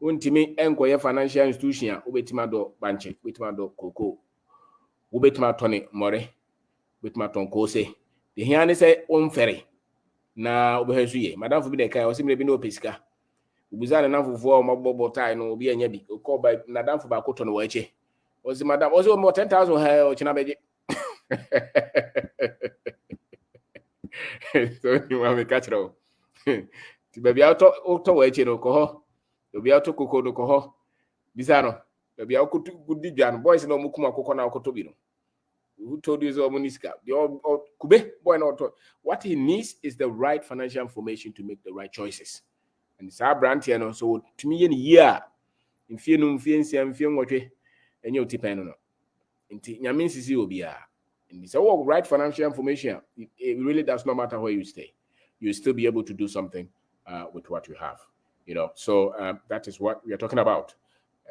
Untimi enkoye financial institution obetima do banche betima do koko obetima toni more betima ton kose the here say on ferry na obehesu ye madam for bi de kai o simre bi no pesika ubuzana na fufu ma bobo tai no obi anya bi ko ba madam for ba ko to no wache o si madam o so mo 10,000 ha o china beje so ni wa me kachro ti ba bi auto wache no ko ho obi auto koko no ko ho bisano ba bi auto gudi jan boys no mu kuma koko na auto bi no. Who told you so Muniska? Kube boy not. What he needs is the right financial information to make the right choices. And it's our brand here. So to me, in a year, in fear no fear what and you depend on it. Means is you be and it's all right financial information. It really does not matter where you stay. You'll still be able to do something with what you have. So that is what we are talking about.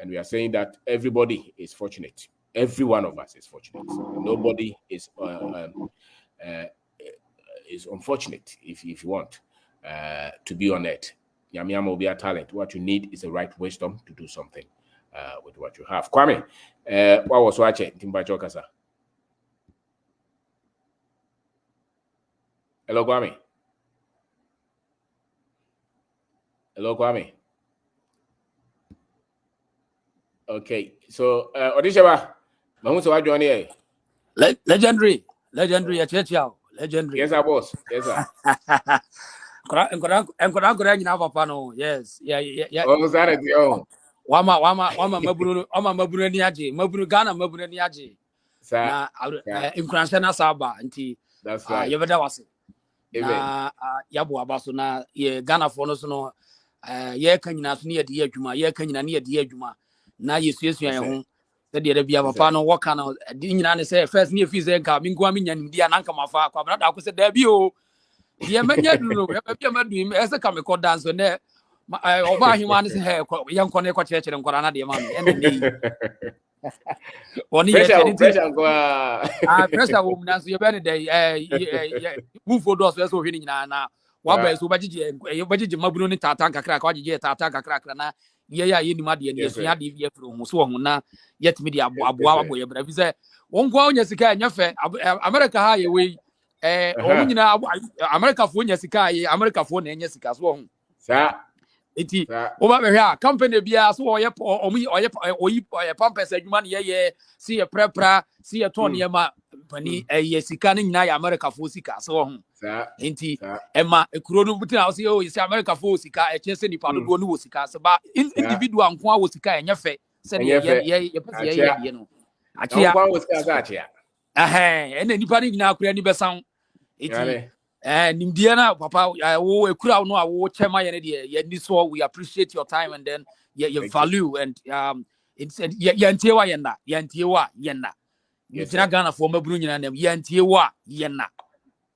And we are saying that everybody is fortunate. Every one of us is fortunate. Nobody is unfortunate, if you want to be on it. Yamiama will be a talent. What you need is the right wisdom to do something with what you have. Kwame, what was watching? Timba Chokasa. Hello, Kwame. Hello, Kwame. Okay, so Odishaba. Legendary, legendary. Yes, sir, boss. Yes, sir. Yes, yeah. Oh, Saturday, oh. Wama maburu ni aje, maburu Ghana maburu ni aje. Na international saba nti. That's right. Yebeda wase. Na yabu abaso na ye Ghana for no so no ye kanyina so ne ye de adwuma, ye kanyina ne ye de adwuma. Na yesuesu yan ho. The bia papa no work na di nyina ne say first ne fi say nka minko ami nyanim dia na nka mafa Kwabena da ko say da bi o dia manya du no e bia madu e say ka me ko dance ne oba ahima ne say he yan ko ne ko chechere nkora na de ma me ene ne oni ye pressure go pressure wo na so ye be ne dey move do so so hwe nyina na wa ba so ba gigi mabuno ni tata kakra ka gigi tata kakra na ye ya ye ni ma de ne so ya de ye fro ho so ho na yet me de abo ye bra fi say won kwa onya sika nya fe America ha ye we o nyina America fo onya sika ye America fo na nya sika so ho sa eti o ba be hwa company bia so o ye oyi pampers adwuma ne ye si ye prepra si ye ton ye ma pani ye sika ne nyina ya America fo sika so ho enti ema ekuro no butina o se o yesi America fo sika e chese ni pado do no wo sika se ba individual nko a wo sika enye fe se ye pese ye no achia nko wo sika za achia ene nipa ni nyina akura ni besan eti nimdia na papa wo ekura no a wo chema ye ne de ye ni so we appreciate your time and then ye value and it's ye ntewa ye na Nitina Ghana for mabunu nyina nem ye ntewa ye na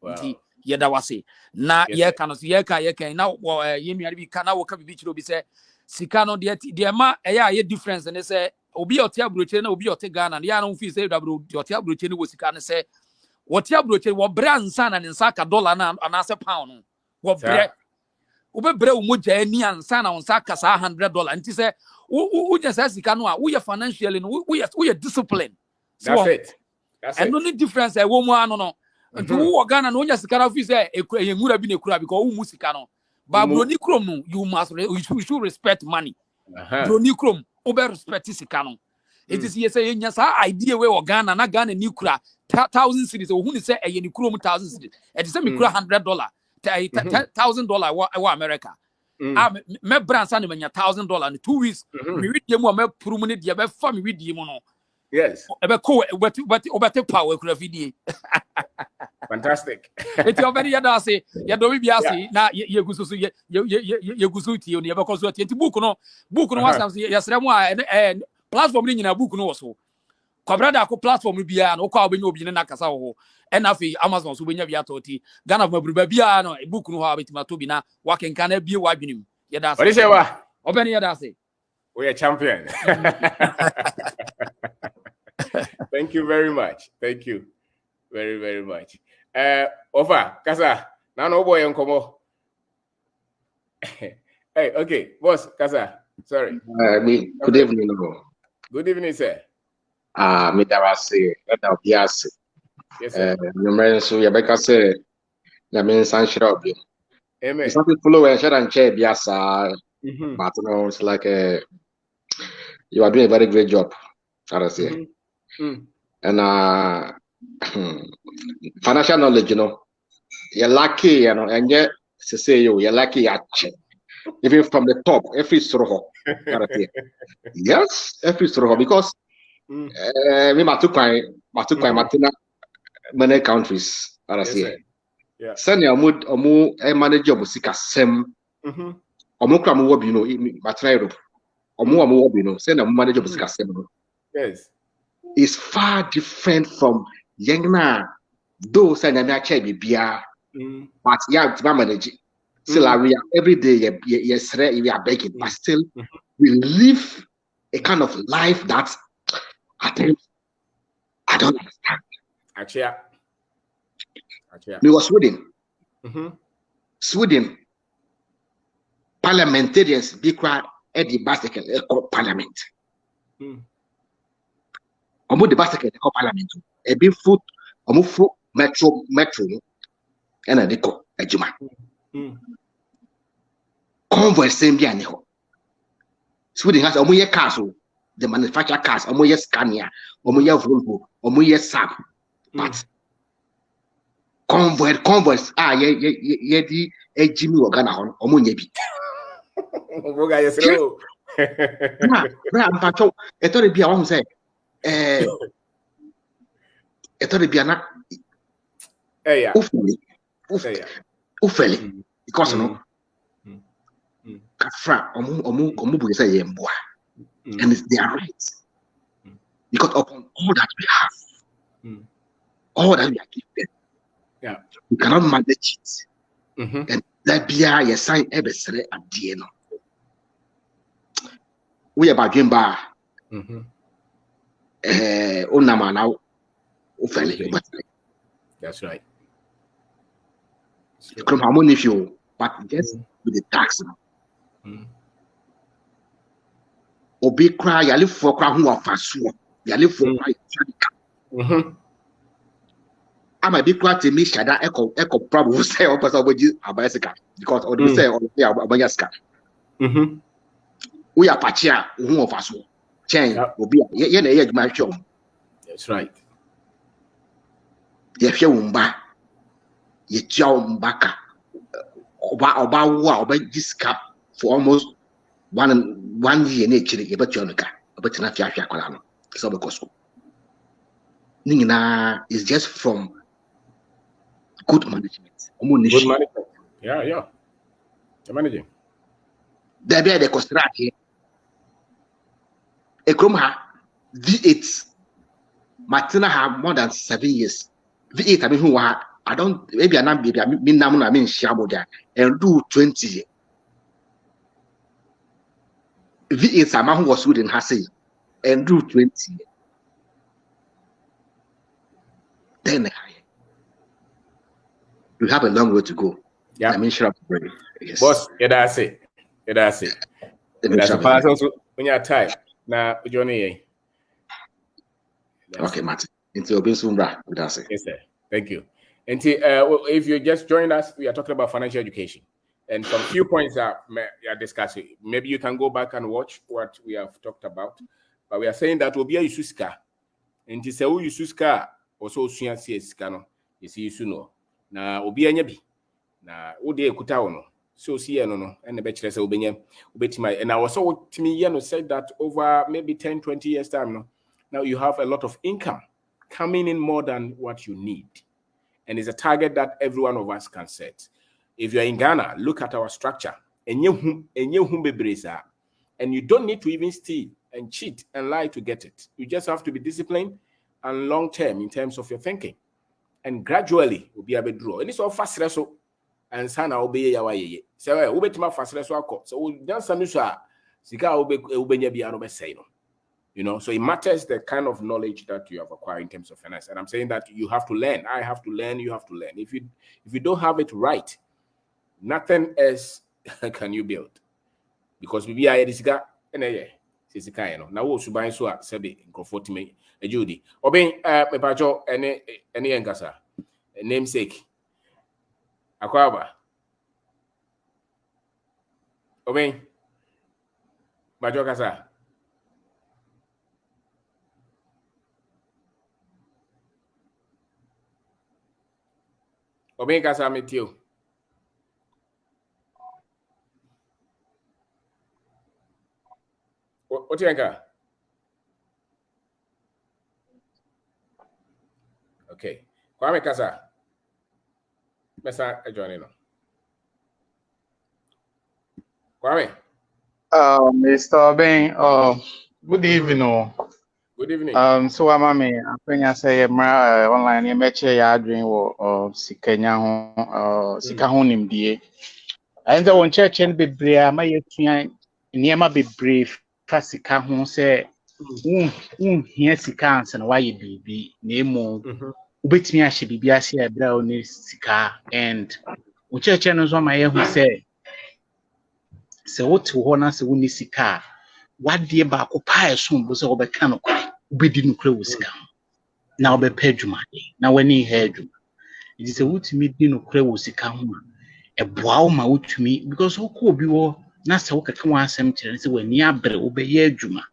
nti ye da wase na ye ka no ye ka na ye nuare bi ka na wo ka bibi chiro bi se sika no de ma ye difference ne se obi ote abroche na obi ote Ghana ya no fi se dabro ote abroche ne wo sika ne se wote abroche wo bre ansa na ne nsa ka dollar na anase pound wo bre wo be bre wo moja ani ansa na onsa ka sa $100 nti se wo just sika no a wo ye financially no wo ye discipline. That's it. And no difference e wo mu ano no. Nti wo Ghana no nya sika na fi say ye ngura bi ne kura because wo mu sika no. Ba broni krom no you should respect money. Broni krom wo be respect sika no. It is say ye nya sa idea we wo Ghana na Ghana ni kura 1,000 cedis o hu ni say ye ni krom 1,000 cedis. E dey say me kura $100, $1,000 wa America. Me brands and me $1,000 in 2 weeks. Me read dem o me prum ne de be fa me read dem no. Yes. But power could fantastic. It's already yada say, ya do be asi, na ye gusu ye gusu ti oni e because what book no was yesremo and platform ni nyina book no so. Kwabena Darko platform bia na okwa obenya obi ne nakasa ho. And afi Amazon so benya bia toti. Ghana mabruba bia no book no ha betima to bi na wakenka na bie wadwenim. Yada say. What is it wa? Obeni yada say. We are champion. Thank you very much. Thank you very, very much. Over, Kasa. Now no boy on komo. Hey, okay, boss, Kasa. Sorry. Good evening. Good evening, sir. Me that say that yes. Yes, sir. No man so ya beka say ya men san shirabi. It's something follow and share and share biasa. But you know, it's like you are doing a very great job, I say. And financial knowledge, you know, you're lucky, you know, and yet to say you're lucky even from the top, every stroke. Yes, every stroke, because we matukai matina many countries, I say. Send your mood or more a manager of Sika Sem or more cram wob, you know, matina Europe or more wob, you know, send a manager of Sika Sem. Yes. Is far different from Yangna. Those and I check beer, but yeah, manage. Still, we are every day, yes, we are begging, but still, we live a kind of life that I don't understand. Actually. We were Sweden, parliamentarians be quite at the bicycle parliament. Omo the bicycle parliament. A big foot, omo metro, and a deco, a juma. Convoy same be anyhow. Sweden has omo castle, the manufacture cars, omo Scania, omo Volvo, omo Saab, but convoys ye Jimmy Ogana on omo nyebi. Oga yes no. I'm patrol. I thought it be I want to say I thought it be na ufeli because no kafra omu bu say yemboa, and they are right, because upon all that we have, all that we are given, we cannot manage it, and that be a sign ebesere at the end. We about Jimba Unama now ufeli. That's right. From harmony if you, but just with the tax. Obi cry, you live for cry who are fast. You live for cry. I'm a big cry to me, Shada echo probably say, or possibly a bicycle because or say, or Abanyaska. We are Pachia, who of us change will be a my show. That's right. If you wumba, you chow mbaka. Oba this cap for almost 1 year nature, but Jonica, but not Yakolano. So because Nina is just from good management. Good management. Yeah. The managing. There be the construct a Kromha V8. Martina have more than 7 years. V8, I mean, who are I don't maybe I'm not baby. I mean Shaboda and do 20. V8 a man who was Sweden has say and do 20. Then you have a long way to go. Yeah, I mean, sure. Yes. Boss, that's it. That's a pass also when you're tired. Now, Johnny. Okay, Martin. Into your business, that's it. Yes, sir. Thank you. And if you just join us, we are talking about financial education and some few points that we are discussing. Maybe you can go back and watch what we have talked about. But we are saying that will be a Yususka. And to say, oh, Yususka, also Suyan Sieskano, is Yusuno. Now, will be a Yabi. Now, Ode Kutaono. So, see, no, and the bachelor's Obenya, Ubetima. And I was so to me, said that over maybe 10, 20 years' time, no, now you have a lot of income coming in more than what you need. And it's a target that every one of us can set. If you're in Ghana, look at our structure. And you don't need to even steal and cheat and lie to get it. You just have to be disciplined and long-term in terms of your thinking. And gradually, we'll be able to draw. And it's all fast reso. And sana obey yawa ye. So we betima fast reso. So we dance some sika obey say no. You know, so it matters the kind of knowledge that you have acquired in terms of finance. And I'm saying that you have to learn. I have to learn. You have to learn. If you don't have it right, nothing else can you build. Because we are this guy, and now we should buy so at Sebi comfort me a Judy. Obeng Mepacho any Enkasa namesake Akwaba. Obeng. Bajo kasa. Obeng kasa metio. What you think? Okay. Kwame kasa. Mesa join no. Kwame. Mr. Obeng, good evening. Good evening. So I'm I say online you met ya adwin wo sikanya ho sika ho nimdie. And the one church and bebre ama yetua niema bebre fa sika ho say hia sika ansa na waye bibi na emu ubetimi ahye bibi ase ebra oni sika and one church no so ma ye hu say se wote ho na se woni sika wadie ba ko pae so mbo se obeka no kwa ubedi no kra wo sika na obepa adwuma na wani ha adwuma iti se wotumi di no kra wo sika ho a eboa wo ma wotumi because woko obi wo na se wo keka wa asem kire se wani abre obeye adwuma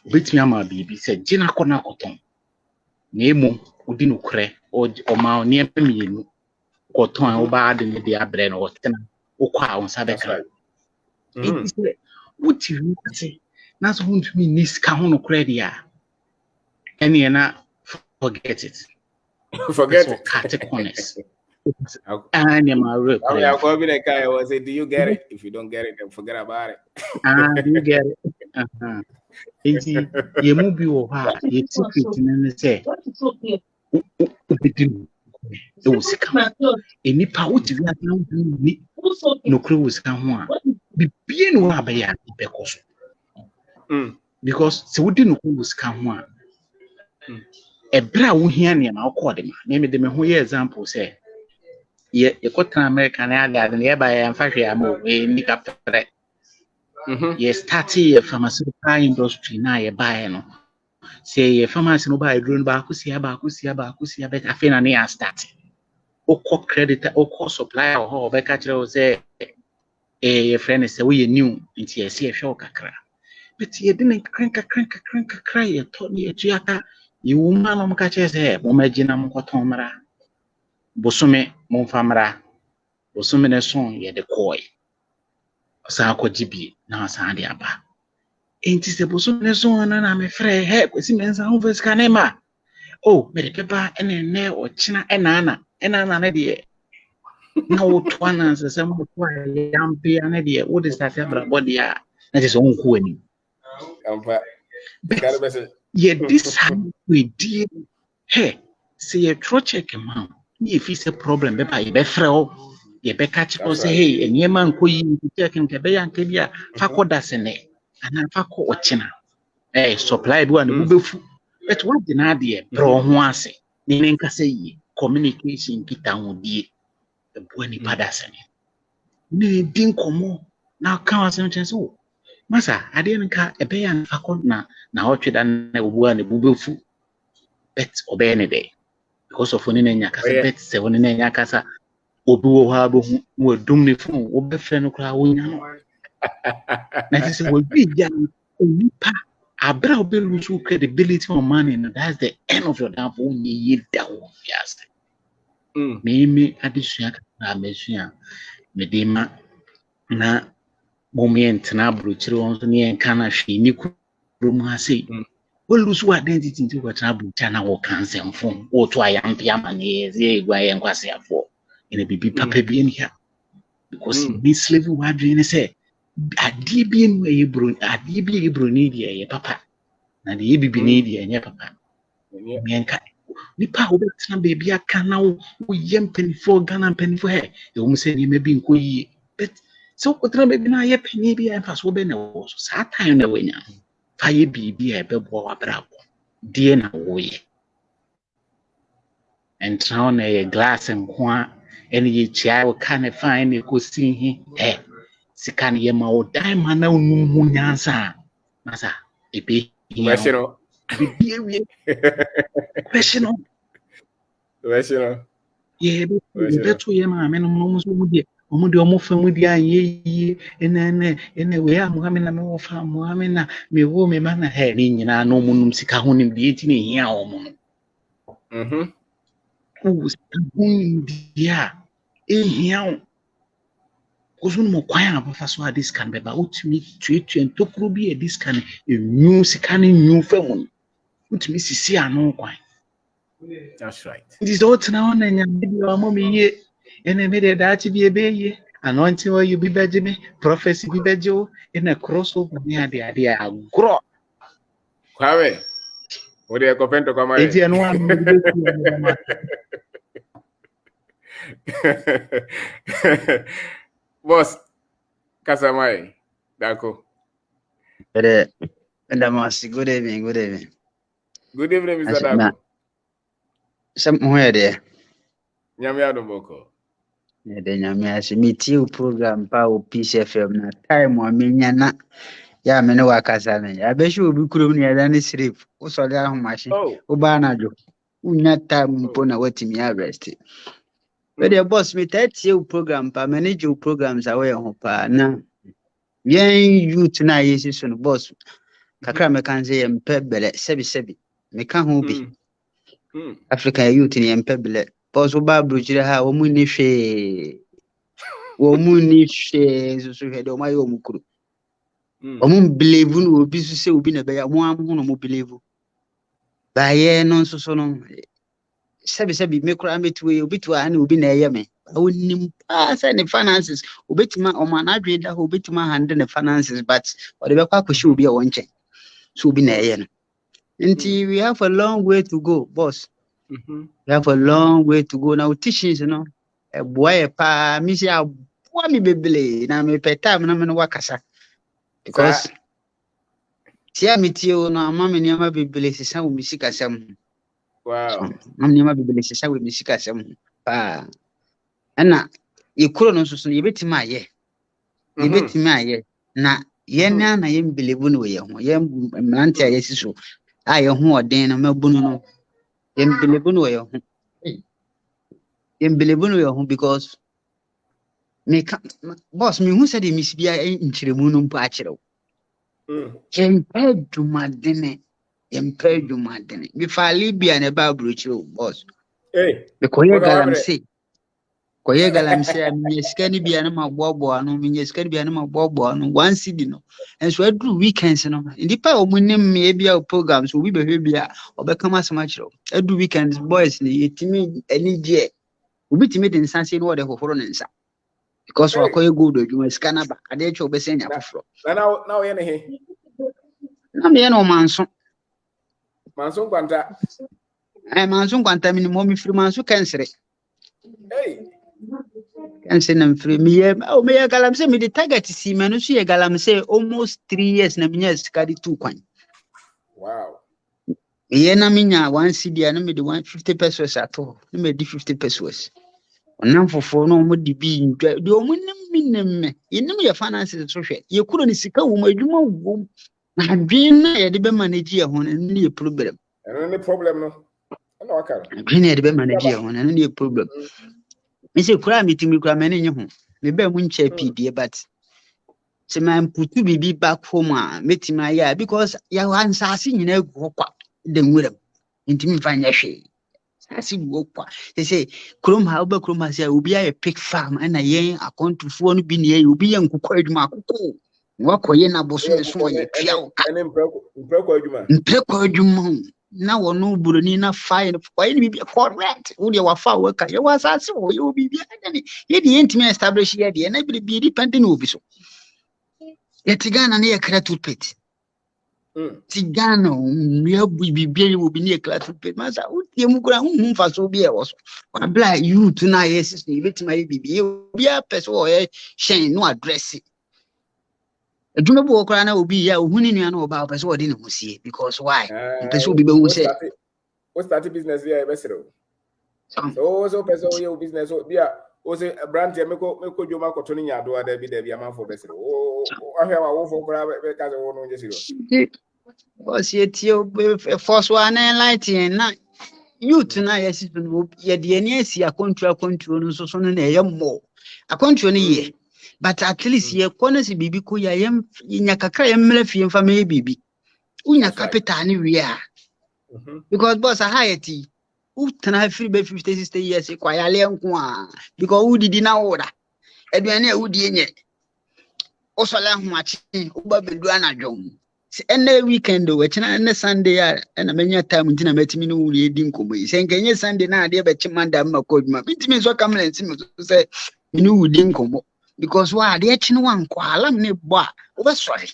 obetumi ama bibi se gina kona koton na emu odi no kra o ma oni emienu koton wo ba de ne de abre no wotena wo kwa wo sabe kra what you say that's what me nis ka ho no credit any na forget it forget it cut corners and my real Kwabena was say do you get it? If you don't get it then forget about it. Do you get it? Easy you move you ha you secret na say it was come any power to be at no cruise come one be being wa ba ya because because so we didn't cruise come one a bra wo hia ne ma akọ de ma na me de me ho ye example say ye kota America na ada na ba ya mfa hwe ama we ni kapere ye start ye pharmaceutical industry na ye buy no say ye pharmacy no buy drone ba akusia bet afena na ya start oko creditor oko supplier ho be ka kire o say ye friend say we new nti ye see hwe kakra but ye didn't crank ye to ni etuaka ye woman no ka kire say mo magina mo koton mara bosume mo famra bosume ne son ye de koi sa ko jibi na sa de aba enti se bosume ne son na me frɛ he kwesi mensa ho veska ne ma oh me de pepa ene o china enana ne de na wo to ana se mo to yampe ane de wo de start abra body a na je so nko ani ampa kada bese ye this we deal hey see ye tro check ma if it's a problem be ba ye be frɛ o ye be catch o say hey eniema nko yi check nke be yanke bia fa ko dasene ana fa ko ochina supply bi wa ne bubefu but what na de bro ho ase ne nka say yi communication kita ho die e bo ni padasene ne din komo na kan asem chen so masa ade nka e be yan fa ko na otweda na obu ne bubefu bet obey ne dey because of oni na nya kasa bet se oni na nya kasa obi wo ha bo wo dum ne fu wo be fe no kra wo nya no na se wo bi ya onipa abra obi lose credibility on money and that's the end of your downfall ye down yes me adisua ka mesua me de ma na moment na brochire won so ne enka na hwe ni kurum ase we lose identity nti ko tra brocha na wo cancel phone wo to ayampe amane ye gwa ye nkwase afo ene bibi papa bi en here because this level wa dream say adi bi enu ye bro ni dia ye papa na de ye bibi ni dia ye papa menka nipa wo betina baby aka na wo yem penifo Ghana penifo he e wo se ni mebi nko yi but so ko tena baby na ye peni bi en fa so be na wo so sa time na wanya fa ye bibi e be bo wa brabo die na wo ye and now na ye glass nko ene ye chia wo kan fine ne ko sin hi sika ne ye ma wo dai ma na unu hu nyansa masa ebe question bibi question yeah, but to ye ma me no so mu de omo de omo fa mu di anye ene we amuame na me wo fa amuame na me wo me ma na he ni nyina no munum sika ho nim de enti ne hia omo no o sika ho dia ehia Ozun mo kwan abafa so this can be ba utimi tuetu entokuru bi this can enyu sika ne nyu famu utimi sisi ano kwan. That's right. It is all now on and your mommy ye and a minute that be a bay anointing or you be bedjime prophecy be bedjo in a crossover near the idea grow. Kwame, what do you compare to Kwame? Boss, Kasamai, Darko. Good evening. Good evening. Good evening, Mr. Darko. Somewhere there. Nyamia Domoko. The Nyamia meet you program power PCFM na time or minyana. Ya mene wakasane. I bet you will be cool near than sleep. Also, there are machine. Ubanajo. Unya time mpona weti mi arrest. But the boss me that you program pa manage your programs away on pa na. Yen youth na yesi so boss. Kakra me kan say empebele sebi. Me kan ho bi. African youth ni empebele. Boss oba brojire ha wo mu ni hwe. Wo mu ni hwe so hwe de o mayo mukuru. O mu believe no obi so say obi na be ya mo am no mo believe. Ba ye no so no sebi me kura metwe obi to an obi na eye me. Onim pass any finances obetima o man adwe da obetima handle the finances but o de be kwa kwhye obi a wonche. So obi na eye no. Until we have a long way to go, boss. We have a long way to go. Now, teachings, you know, a boy, pa, Missy, a boy, me bebele, na me peta, na me no wakasa. Because, tia me tio, na mama ni ama bebele, sisa u misika sam. Wow. Mama ni ama bebele, sisa u misika sam. Pa, ana, yekuro no susu, yebetima ye. Yebetima ye. Na, yena na yem believe no ye ho. Yem mlantia yesiso. Aye ho odin no mabunu no. Yem believe no ye ho. Yem believe no ye ho because me boss me who said the miss bia nchiremu no mpa akire. Yem pedumadene. Me fa Libya na ba brochiro boss. Me koye galamse. Koye galamse me skani bia na magbobo anu me skani bia na magbobo anu one city no. And so every weekends no. Ndipa omunim me bia programs obi behwe bia obekama samachiro. Every weekends boys ni yetimi ani die. Obi timi de nsanse no de hohoro nensa. Because wakoye gold odwuma skana ba ade che obesenya foforo. Now ye ne he. Na me no manso. Manso kwanta. Manso kwanta mi mo mi firi manso kensere. Hey. Kensere na firi mi ye o me ye galamse mi de target si me no so ye galamse almost 3 years na mi nya skadi 2 kwan. Wow. Ye na mi nya 1 CD na mi de 150 pesos ato. Na me di 50 pesos. Onam fofo no mo di bi ntwa de o mo nim me. Ye nim ye finances so hwe. Ye kuro ni sika wo ma adwuma wo. Na adwen na ye de be manage ye ho na ni problem. Any problem no. Na waka. Adwen ye de be manage ye ho na ni problem. Me say kura mitimi kura me ne ho. Me be mu nche pidie but se man putu bibi back home a metima ya because ya wansase nyina egu kwa de nwuram. Intimi fanya hwe. Sase gu kwa. Say krom ha oba krom ha say obi aye pick farm na yen akontufo no bi ne ye obi ye nkukwa adwuma akoko. Wakoye na boso me so ye twia wo ka. Mprekwa adwuma na wono buroni na fine kwa ni bibia correct wo de wafa wo ka ye wasase wo ye bibia ani ye de intimi establish ye de na bi depending obi so ye tigana na ye kra toothpaste tigana ya bibia ye obi ne kra toothpaste masa wo tie mu kura hu fa so bi e wo so wa bla you to na ye sis ni betima ye bibia bibia person wo ye shen no address adwuma bo okra na obi ya ohuni nua na oba opese odi ne hosie because why opese obi be hu say what start business here be sero so person your business so bia o say brand here meko dwuma koto ni nyado ada bi da bi amanfo be sero o ahwe wa wo fo kra be ka se wo no nje sero boss ye tie force one light na youth na yes ye de ani asi akontu no so no na ye mo akontu no ye but at least ye kono si bibi ko ya yem nya kakra ye mla fie mfa me bibi unya capital ni wi a because boss a hayeti utana free be 50 60 years kwa ya le nko a because udidi na woda aduane a udie nye osole ho achi uba bedu anadwom ene weekend we china ene Sunday a na menya time ntina matimi no wuri edi nkomo yi senkenye Sunday na ade be chimanda ma koduma bitimi so kamle ntimi so say mini wudi nkomo because wa ade chi no wanko alam ne bo a obe sori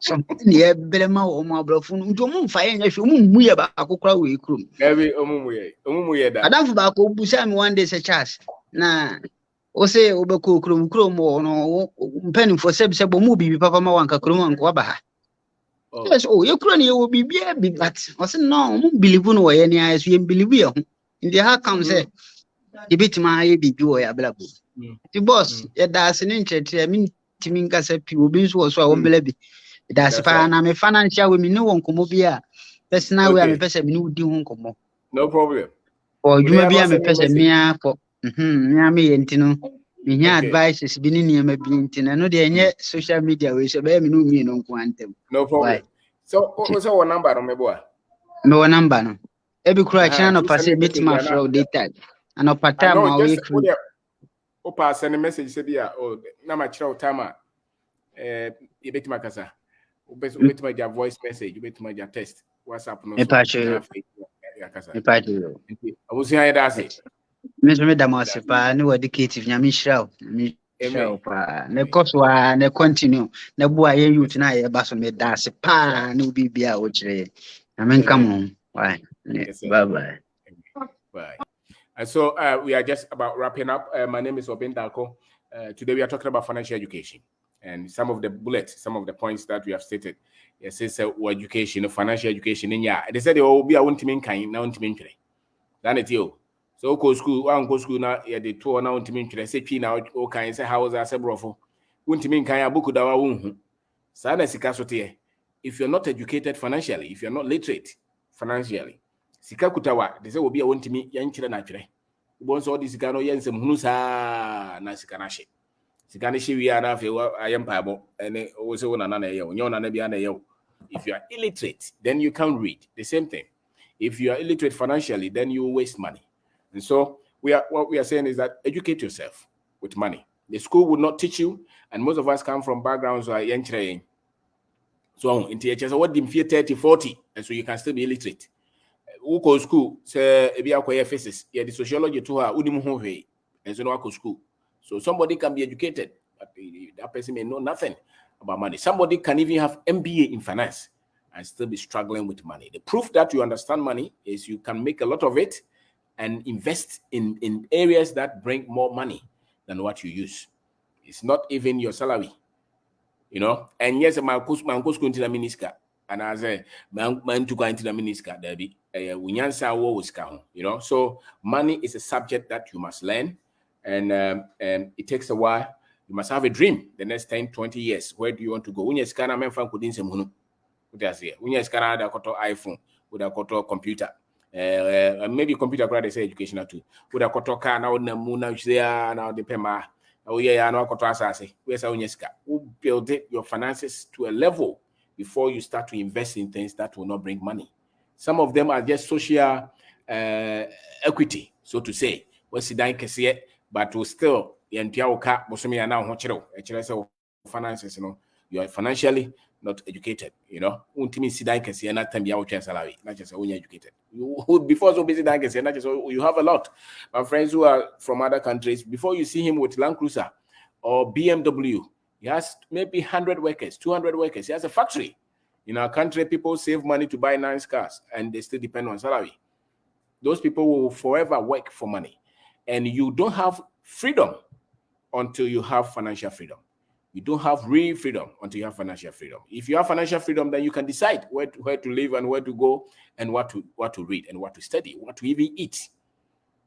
something ye belema wo mo abrofo nto mo mfa ye nya hwe mo mu ye ba akokora we krum ebi omumu ye da adamfo ba ko busa me one day say Charles na o se obeko krum no mpeni for se bo mu bibi papa ma wanka krum anko aba ha yes ye kro ne ye wo bibi e bi but o se no mo believe no ye ne ayeso ye believe ye ho ndi ha come say the bit ma ye bibi wo ya blabo the boss ye da se ne nchetre mi timi nkasa pi obi so so a wo belabi da se pa na me financial we mi ne won komo bi a personal we a me pese mi ne udi ho komo no problem o juma bi a me pese mi a ko mi a me ye ntino mi nya advices bi ni niam bi ntino no de enye social media we so be mi no mi no nko antem no problem so what number no me boa me wo number no e bi kura china no pass meet my flow data and opata ma we kru o pass any message say bia o na ma kira o time e betima kasa o betima dia voice message o betima dia text WhatsApp no so ya kasa e pa che abusi ha da say me da mo se pa ni educative nya mi shraw mi shraw pa ne koswa ne continue na bua ye youth na ye ba so me da se pa ni bibia o kire na men come why bye and so we are just about wrapping up. My name is Obeng Darko. Today we are talking about financial education and some of the bullets, some of the points that we have stated. Yes, it's education, financial education. They said they will be a one-team kind, now one-team trade. Then it's you. So go school, one go school now. Yeah, they two now one-team trade. Say P now, okay, say how was I say brofo? One-team kind, a book dawa wun. Sada sikasote. If you're not educated financially, if you're not literate financially, sika kutawa they say will be a one-team yanchira na chire. Bonso all this gano yense munusa na sikanashi. Sikanashi we are na fe ayempabo ene o se wona na ye onyo na bia na ye. If you are illiterate, then you can't read. The same thing. If you are illiterate financially, then you waste money. And so what we are saying is that educate yourself with money. The school would not teach you, and most of us come from backgrounds where yenchire. So in THS what dim 30, 40, and so you can still be illiterate. Who go school say ebi akoye physics yeah the sociology to her unim ho hwe and so no go school so somebody can be educated but that person may know nothing about money. Somebody can even have MBA in finance and still be struggling with money. The proof that you understand money is you can make a lot of it and invest in areas that bring more money than what you use. It's not even your salary, you know. And yes, my course into the miniska. And as a man to go into the miniska, there be you know. So money is a subject that you must learn, and it takes a while. You must have a dream the next 10, 20 years. Where do you want to go? When you scan a man from Kudin Semunu, when you scan a iPhone with a koto computer, maybe computer grade they say educational too. With a koto car now the moon now the pema. Oh yeah, I know koto asase. Where's our Unyeska? Who build your finances to a level before you start to invest in things that will not bring money. Some of them are just social equity, so to say. But will still finances, you know, you are financially not educated, you know. Salary, not just only educated. Before so busy, not just you have a lot. My friends who are from other countries, before you see him with Land Cruiser or BMW, he has maybe 100 workers, 200 workers. He has a factory. In our country, people save money to buy nice cars and they still depend on salary. Those people will forever work for money. And you don't have freedom until you have financial freedom. You don't have real freedom until you have financial freedom. If you have financial freedom, then you can decide where to live and where to go and what to read and what to study, what to even eat.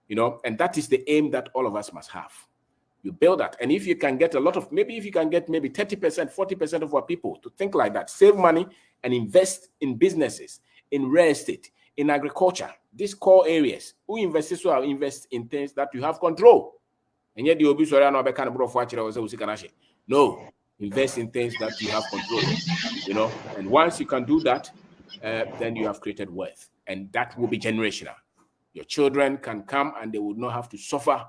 You know, and that is the aim that all of us must have. You build that. And if you can get maybe 30%, 40% of our people to think like that, save money and invest in businesses, in real estate, in agriculture, these core areas, who invest in things that you have control. And yet the obituary no be kind of watch it. No, invest in things that you have control. You know, and once you can do that, then you have created wealth, and that will be generational. Your children can come and they would not have to suffer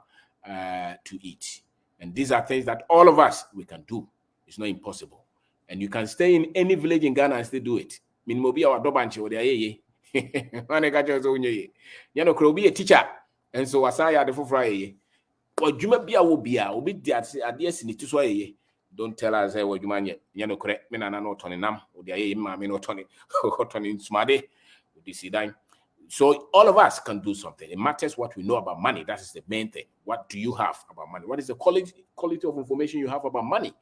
to eat. And these are things that all of us we can do. It's not impossible. And you can stay in any village in Ghana and still do it. Minimobi our dobanchi or the you know, could be a teacher, and so asaya the Friday. But you may be a will be at yes in it to way. Don't tell us what you man yet. You know, correct me and not on nam or the mammy not on it or in smade. This is dying. So all of us can do something. It matters what we know about money. That is the main thing. What do you have about money? What is the quality of information you have about money?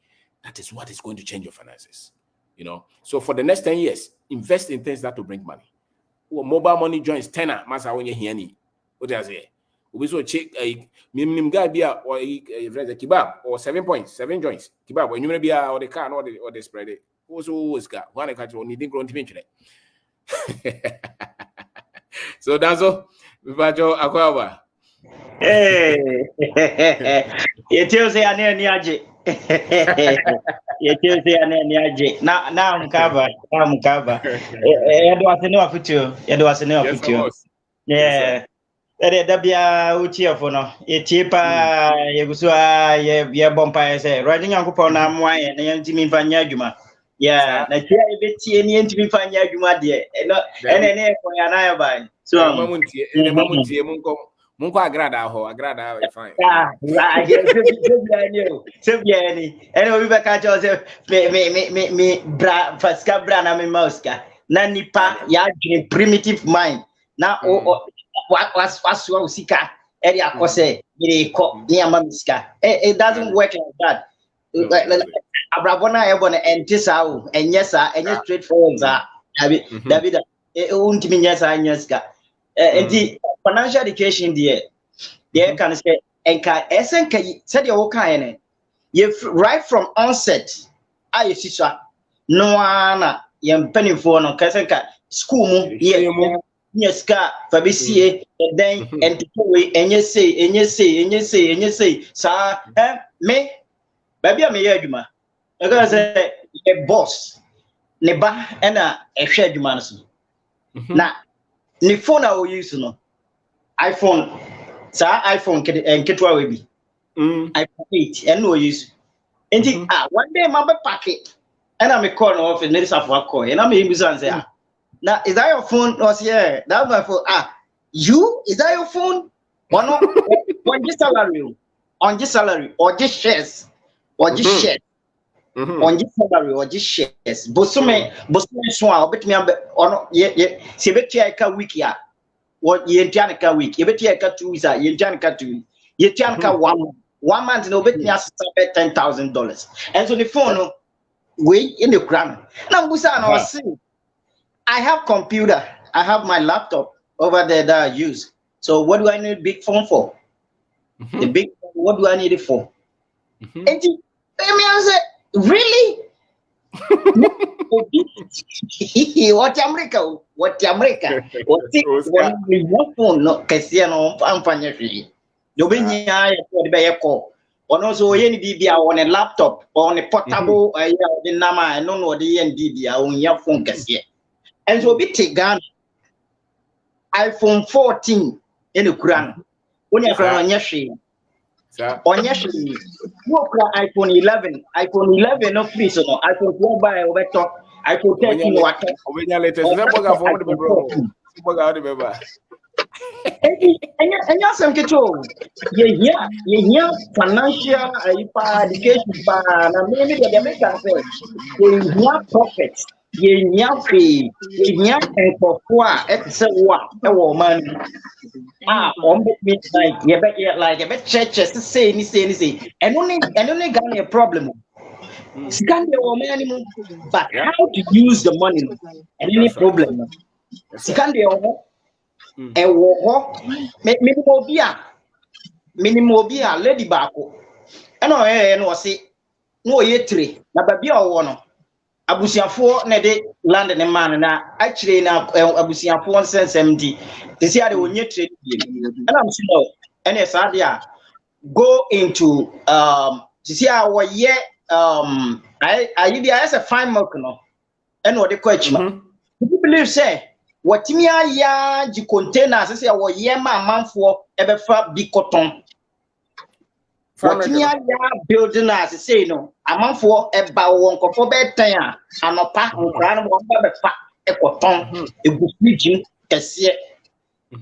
That is what is going to change your finances. You know. So for the next 10 years, invest in things that will bring money. Mobile money joins tenor. Masa when you hear any. What does it? We so check a minimum guy be or a kebab or 7 points, 7 joints. Kebab when you may be or the car or the spread it. Also, got one catch on needing grown to mention it. So that's all. Vivajo Akwawa. Hey, you tell say I need niaje. You tell say I need niaje. Now I'm covered. You do as no afutu. You do as no afutu. Yeah. That be a uchi for no. You cheaper. You go so you bompa say. Riding on coupon na moi and you timi fanya juma. Yeah. Na kia ibeti ni timi fanya juma die. No. Ene ko ya na ba. So Munko agrada fine. Right. Sebiani. Anyway, we back at Joseph. Me bra faska bra na me mauska. Na nipa ya primitive mind. Na was usika. Area kose mire ko niamba miska. It doesn't work like that. Abrabona ebona entisau enyesa enye straightforward za. David untimi nyesa enyeska. And the financial education there can say enka SNK said your kind you right from onset I see no one yam penny for no kasenka school mu yes ka fabisie then and to way and you say sa me baby am here adwuma I say a boss ne ba na e hwe adwuma no so na ni phone I will use no iPhone iPhone and ketwa we be iPhone 8 and no use and one day my pack it and I'm a call off and this after call and I'm him say now is that your phone was yeah that's my phone you is that your phone or no on this salary or just shares on this salary or just shares bosume so a bit me on se betia ka week ya what yentian ka week e betia ka 2 weeks yentian ka 2 weeks yentian ka 1 month no bit me $10,000 and so the phone we in the ground now busa na was I have computer I have my laptop over there that I use so what do I need big phone for the big what do I need it for and me answer really what America what phone no kesi no amfanya fi do be nya e be yeko ono so ye ni bibia on a laptop on a portable the nama no the bibia on your phone kesi and so be Ghana iPhone 14 in the Quran when you from nya onye shi no iPhone 11 no free so no iPhone 12 buy obeto iPhone 13 wato obenya latest ze boga for the bro boga how the beba enya sem keto ye here financial education pa na me dey make am say ye here profit ye here free ye here for it's what e wo man on me like you bet churches say and only got a problem scan the woman but how to use the money and any problem scan the e wo minimum bia lady bako and no say no ye three na babia wo no abusiafo na de land ne man na actually na abusiafo nsensem they say they onye trade and I'm saying and yes go into see our year I as a fine milk no and what the question people believe say what timia ya ji containers say our year man for ebefa bi cotton what timia ya building as say no amount for eba won kofo be tan a anopa nkra no won be fa e cotton e gufiji kese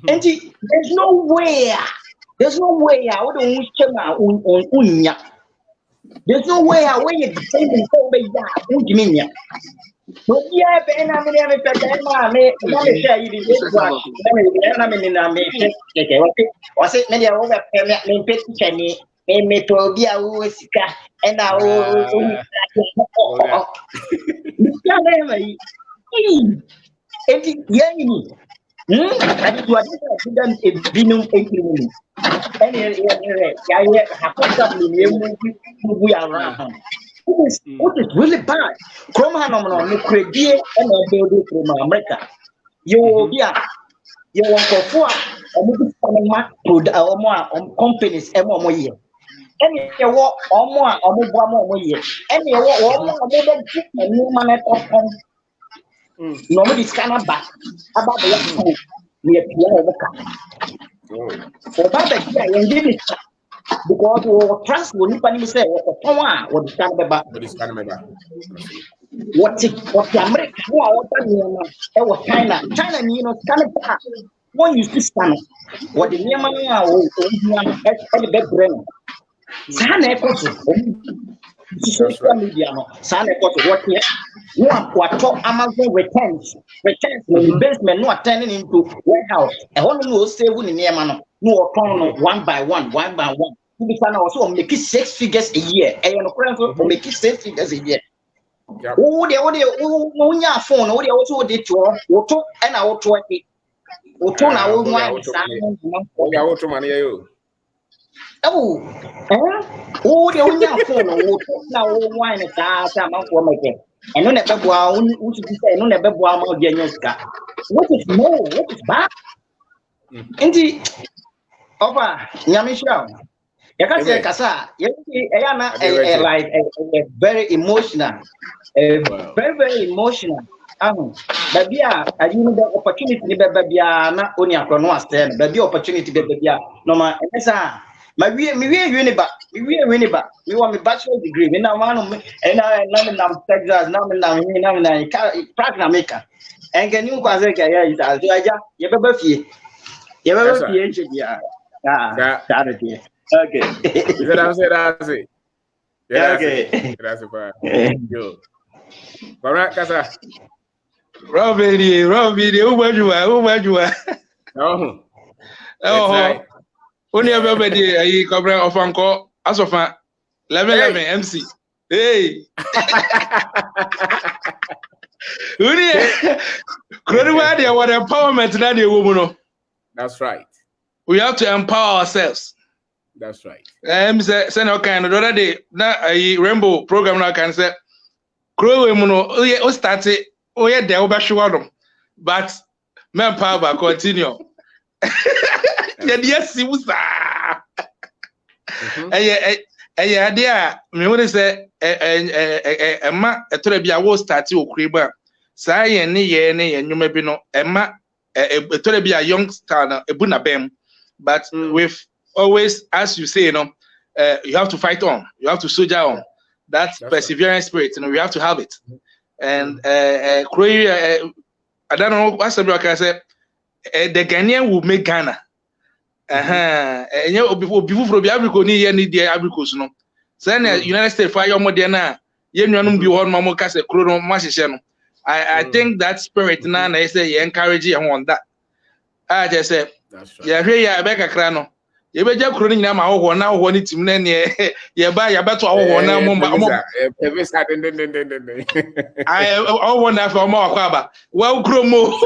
and there's no way I wouldn't unya. There's no way I when you defend and go by that. Who do you mean? But yeah, Ben, I mean, let me tell you this. Was it many over me pet me to be a woodsika and I will. I did what didn't binum we are around. What is really bad? Chromanomon, no credit and a building from America. You will be you want for our companies and more year. Any walk or more year. Any walk and new money of normally scanner back about the near because we trust when you say what is what the American China you know scanner when you see scanner what the brain social media no sana what here what Amazon returns in the basement no turning into warehouse e hono no save ni niema no turn one by one we can also make 6 figures a year e no currently make 6 figures a year oh they nya phone oh they also dey to auto and auto auto na wo nwa ya auto man yo oh the only phone auto na wo wine ta man for make and no never boa who should say no never boa ma dey nyoska what is bad enti over nyamisha yakase kasa yana like a very emotional very emotional babia you know the opportunity babia na oni akrono asten babia opportunity babia no ma esa my we uni ba we want me bachelor degree me na one and na Texas na program maker and can you kwase ka ya isa so aja ye baba fie enche dia charity okay that's it yeah okay that's it yo Kwabena kasa Robin umajua Only everybody I Kwabena ofanko asofa 11 MC. Hey. Only credibility what empowerment na the woman. That's right. We have to empower ourselves. That's right. Say no kind of other day na rainbow program na can say grow women o start it o ye there obehwe but manpower continue. Yes, he was idea. Me want to say Emma a Torabia was starting o Kriba. Say any you may be no Emma a Torabia young star a bunabem, but with always, as you say, you know, you have to fight on, you have to soldier on. That's perseverance spirit, and we have to have it. And I don't know what's the block I said. The Ghanaian will make Ghana. And you before from the Africa ni ye ni the Africans no. So United States fire more than na ye nwanum bi ho no mo kase kro no ma hye no. I think that spirit na say you encourage you on that. I just say ya hwe ya be kakra no. Ye be ja kro ni nyina ma ho na ho ni tim na ne ye ba ya beto ho na mo I wonder for more kwaba. Well gromo.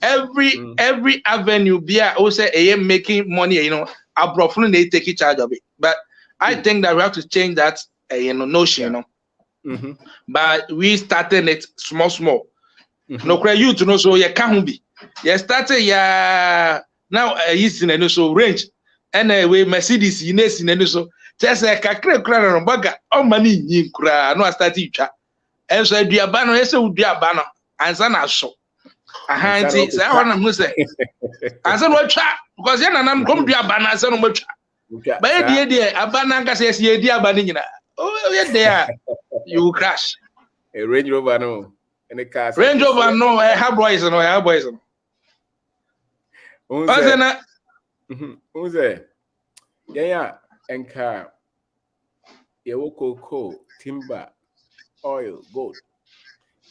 Every avenue bia o say making money, you know, abroad they take charge of it. But I think that we have to change that notion, you know. But we started it small. No cry you to know so you can't be. You started now is in so range and we Mercedes in so just like a crack baga all money in cry no start each. And so do a banner, yes, would be a banner and son I saw. A hand say I want to say. I said what chat because then I'm come to a banner son much. But dear a banner says ye dear banana. Oh yeah there you crash. A Range Rover no. And a car. Range Rover no, I have boys and I have boys. Who's there? Yeah, and car. Coal, timber, oil, gold.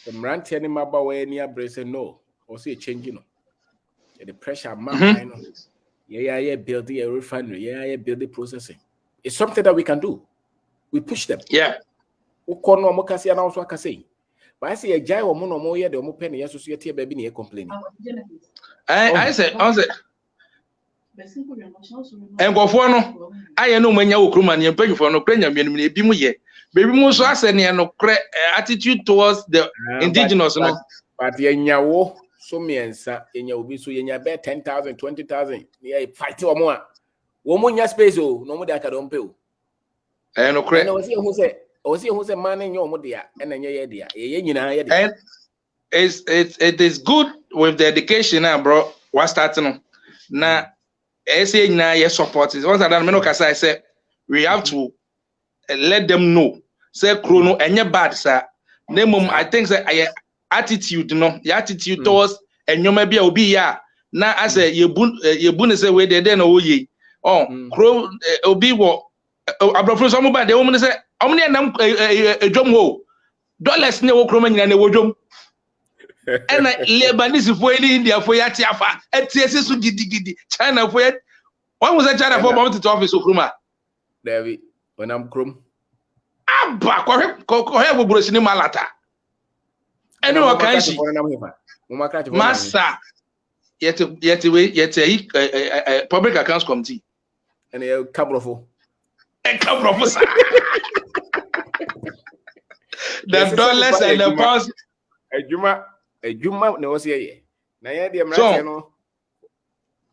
The man telling my boy near brace no, or see a change, The pressure, man, yeah, building a refinery, yeah, building processing. It's something that we can do. We push them. Yeah. Ukono mokasi ana also akase. But I see a jai or mono moya the omo penny society baby near complaining. I said, and go for no. I know when you Ukruman and pay for no cranium, be mu ye. Baby Muso no attitude towards the indigenous. But yenyawo, so me and sa, in your be so yenya bet 10,000, 20,000. Yeah, fight or more. Woman, ya space, no more that I don't pay. I know, credit. I was here who's a man in your modia, and then yeah, and it is good with the education now, bro. What's starting now? I say now, yes, support is once I done. I said we have to let them know. Say chrono and your bad, sir. Name I think that I attitude, the attitude towards and you may be ya. Now I say you boon say where they then oh ye. Oh, crow obi what. Abrafo so mobile the woman say omni nam edwom ho dollars ne wo kroma nyina ne wodwom ena Lebanese fo ni India fo ya tiafa etiese so gidi China fo ya one was a China for about to office kroma David when I'm krom aba ko he bo brosi ni malata ene o kan shi massa yet public accounts committee and a cabrofo the dollars and the pounds. A Juma no was here. Naya de Americano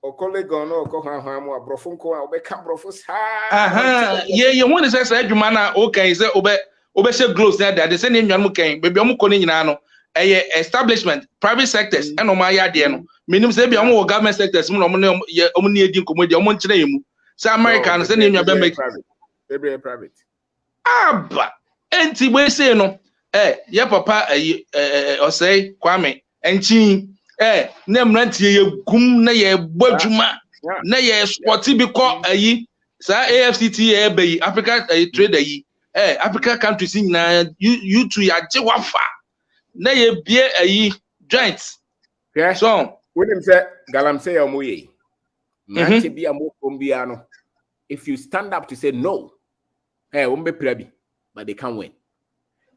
or colleague or no, Coham, Brofunco, or Beckham Brofus. Yeah, you want to say, Jumana, okay, say, Obesha Glows that the same young came, baby, I'm calling Nano, a establishment, private sectors, and on my idea. Minimum say, I'm government sectors, only a comedy, I'm on Say Americans, and in your private. Private. But enti we say no ya papa or say Kwame enchi na mrantie ye gum na ye bodwuma na ye sporty bi ko sa AFCT be Africa trade Africa countries na you to ya je wafa na ye bie joints so when him say galam say omoye mrantie bi amokombia no if you stand up to say no hey, won't be prebi, but they can't win.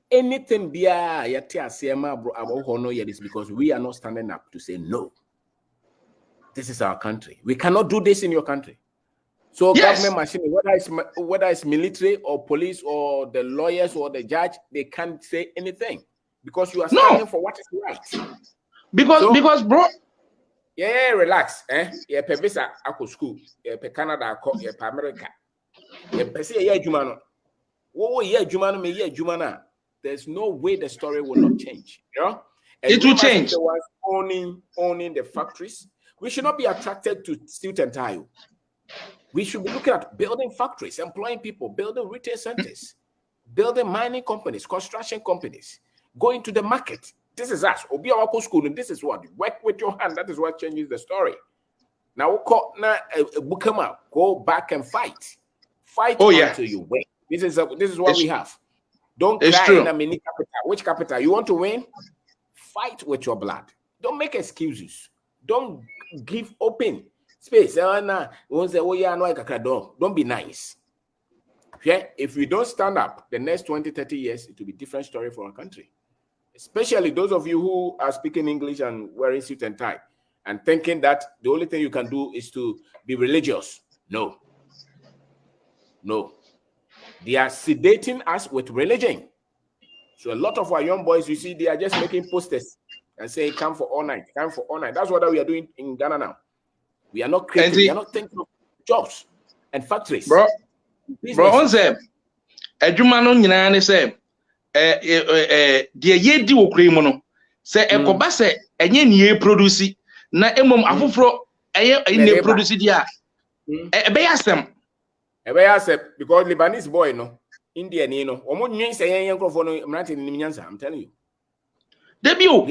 Anything bia yatia sema bro abohono yet is because we are not standing up to say no. This is our country. We cannot do this in your country. So government machine, whether it's military or police or the lawyers or the judge, they can't say anything because you are standing for what is right. Because bro. Yeah, relax. Yeah, per visa ako school. Yeah, per Canada, yeah, per America. There's no way the story will not change. You know? It will change. Owning the factories. We should not be attracted to suit and tie. We should be looking at building factories, employing people, building retail centers, building mining companies, construction companies, going to the market. This is us. Obi Awako school, and this is what work with your hand. That is what changes the story. Now, go back and fight. Fight until you win. This is what we have. Don't cry in a mini capital. Which capital? You want to win? Fight with your blood. Don't make excuses. Don't give open space. Don't be nice. Yeah? If we don't stand up, the next 20, 30 years, it will be a different story for our country. Especially those of you who are speaking English and wearing suit and tie and thinking that the only thing you can do is to be religious. No. They are sedating us with religion. So a lot of our young boys, you see, they are just making posters and saying, come for all night, come for all night. That's what we are doing in Ghana now. We are not creating, we are not thinking of jobs and factories. Bro, on say, adwuma no nyina ne say, de ye di okure mu no, say ekoba say enye ne produce na emom afoforo eye ne produce dia. Ebe yasem. Because Lebanese boy no, Indian no, omo nwen say yen krofo no mrante ni nyansa, I'm telling you. Debut.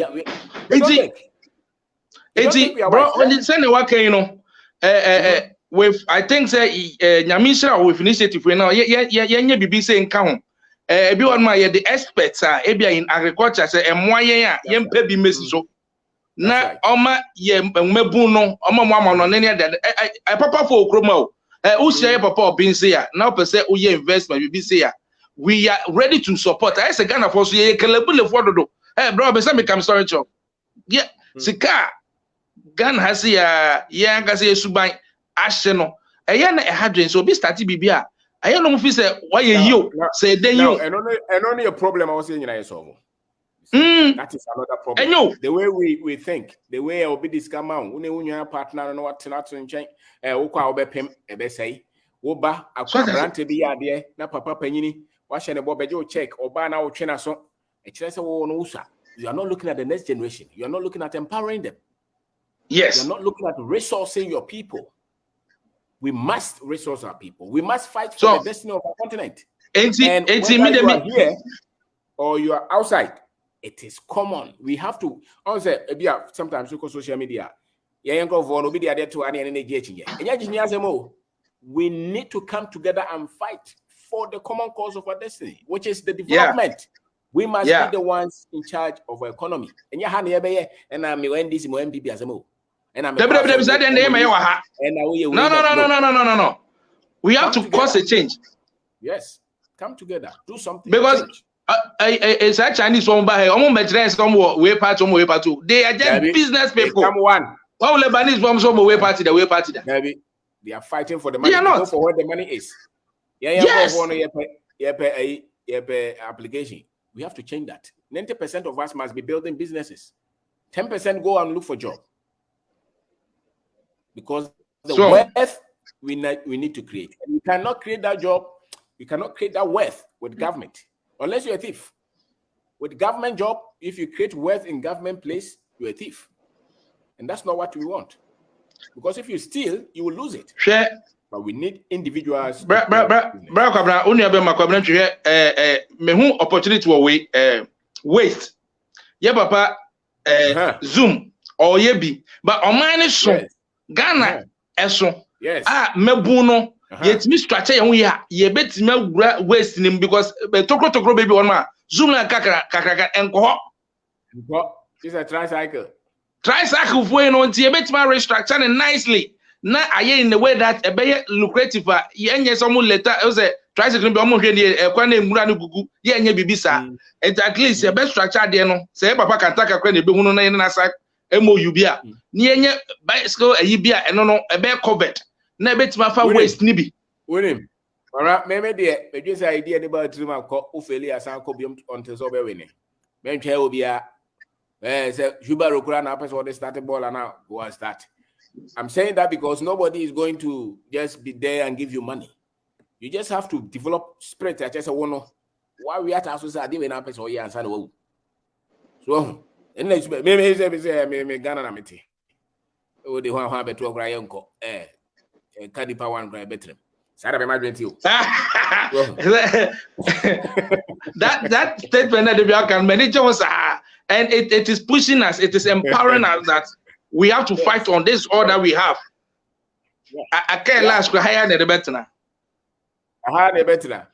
Eti bro, on the send work no. With I think say Nyamisha with initiative we now ye bibi say nka ho. Ebi one ma ye the experts are ebia in agriculture say emwayen a ye mpa bi mesi so. Na oma ye mebu no, oma mo ama no ne de papa for okroma o. Who share papa obin say ya, now per se uye investment bibi say ya. We are ready to support. I say Ghana for so ye kelebule for do. Bro, be say me come storage shop. Yeah, sika Ghana has ya nga say suban ahye no. Eya na ehadwen so be start bibia. Eya no mo fi say why you say then you. And only a problem I was saying you solve. That is another problem. The way we think, the way I will be this come out. Une partner no what not to change. Ukwa obepem ebe say. Oba akwa brante bi ade na papa panyini. Wa hye ne bo beje check oba na wo twe na so. You are not looking at the next generation. You are not looking at empowering them. Yes. You are not looking at resourcing your people. We must resource our people. We must fight for the destiny of our continent. And whether you are here or you are outside, it is common. We have to. Sometimes we call social media. We need to come together and fight for the common cause of our destiny, which is the development. Yeah. We must be the ones in charge of our economy. And you have and I'm when this MPP as a move. And I'm no. We have to cause a change. Yes, come together, do something. Because it's a Chinese one by some way part, some way part two. They are just business people. Come one. All Lebanese from some way party, the way party. They are fighting for the money. They are not for where the money is. Yes. Application. We have to change that. 90% of us must be building businesses. 10% go and look for job. Because the wealth we need to create. And you cannot create that job, you cannot create that wealth with government. Unless you're a thief. With government job, if you create wealth in government place, you're a thief. And that's not what we want. Because if you steal, you will lose it. Sure. But we need individuals. Kwabena, only about Kwabena to opportunity to waste. Yeah, papa, Zoom or yebi, but on mine so Ghana, eso. Yes. Mebuno. Yet me structure ye bet me waste him because tokro baby one ma Zoom na kakra enko. It's a tricycle. Tricycle for no ye bet me restructure nicely. Na aye in the way that a be lucrative yenye some later say tricycle be omo hwe ne ekwa na emura no gugu yenye bibisa and at least the best structure there no say papa can take akwa na be hunu na na sa MOU bia ne yenye bicycle ayi bia eno no e be covered na e betima fa waste ni bi wonim ora me de me say idea de ba trim akọ ofeli asan akọ biom until so be winning me ntwe obi a say Jubaro kura na person what start ball and now go and start. I'm saying that because nobody is going to just be there and give you money. You just have to develop spirit. I just want to why we are to say I didn't have person here and say so and let's me Ghana na meti o de ho ha beto okra yenko kadipa one cry better sada be madwen ti o that statement that we can manage us and it is pushing us, it is empowering us that we have to fight on this order we have. I can't last higher than the better now. Aha the better now.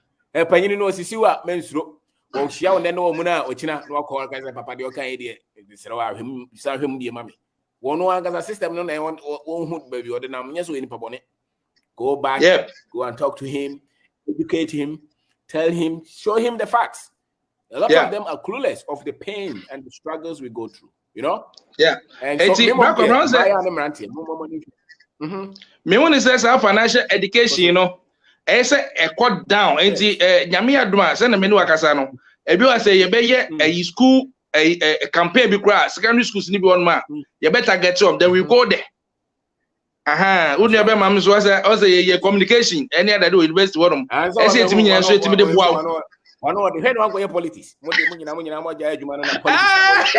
Panyini no sisiwa mensuro. O hia won no muna ochina no call guys papa de okan ide serewa hwem bisa hwem die mame. Wono angaza system no na won hu baby ode na mnyeso eni pabone. Go back, go and talk to him, educate him, tell him, show him the facts. A lot of them are clueless of the pain and the struggles we go through, you know? Yeah. And so me want to say financial education, you know, I say a cut down. And nyame aduma say na me no akasa no. Ebi wa say you be a school a campaign be secondary schools ni be on ma. You better get them. Then we go there. Unu ebe mam so say ye communication any other do university wonum. Ese timi nyina so timi de boa. One of the head one go politics. Mo nyina mo ja adwuma na politics.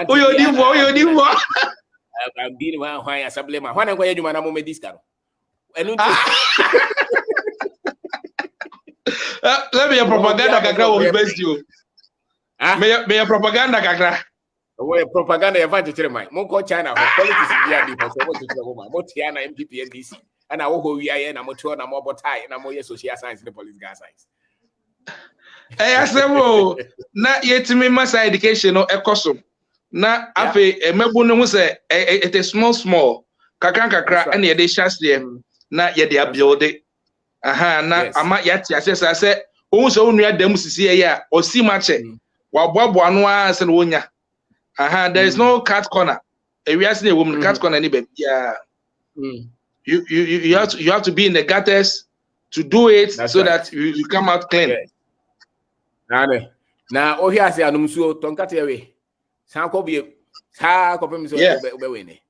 Oyo divo. I'm being one why assembly man. When I go adwuma na mo me disca. Enu let me a propaganda kakra wo university o. Me propaganda kakra. We propaganda event to my mo ko China politics dia di for so to go ma mo tia na MPP NDC ana wo ho wi aye na mo to na mo botai na mo ye social science and political science asemo na yetimi masa education no ekoso na afi emebu no hu se it is small kakra na ye dey share them na ye dey build na ama yati asesa se ohun so onu adam sisi ye ya osi mache wa boabo anu ase no wonya there is no cat corner. We are seeing a woman cat corner anyway. Yeah. You have to be in the gutters to do it. That's so right. That you come out clean. Now, oh here say anumsuo tonkate we. San ko bi sa ko pem so be we ni.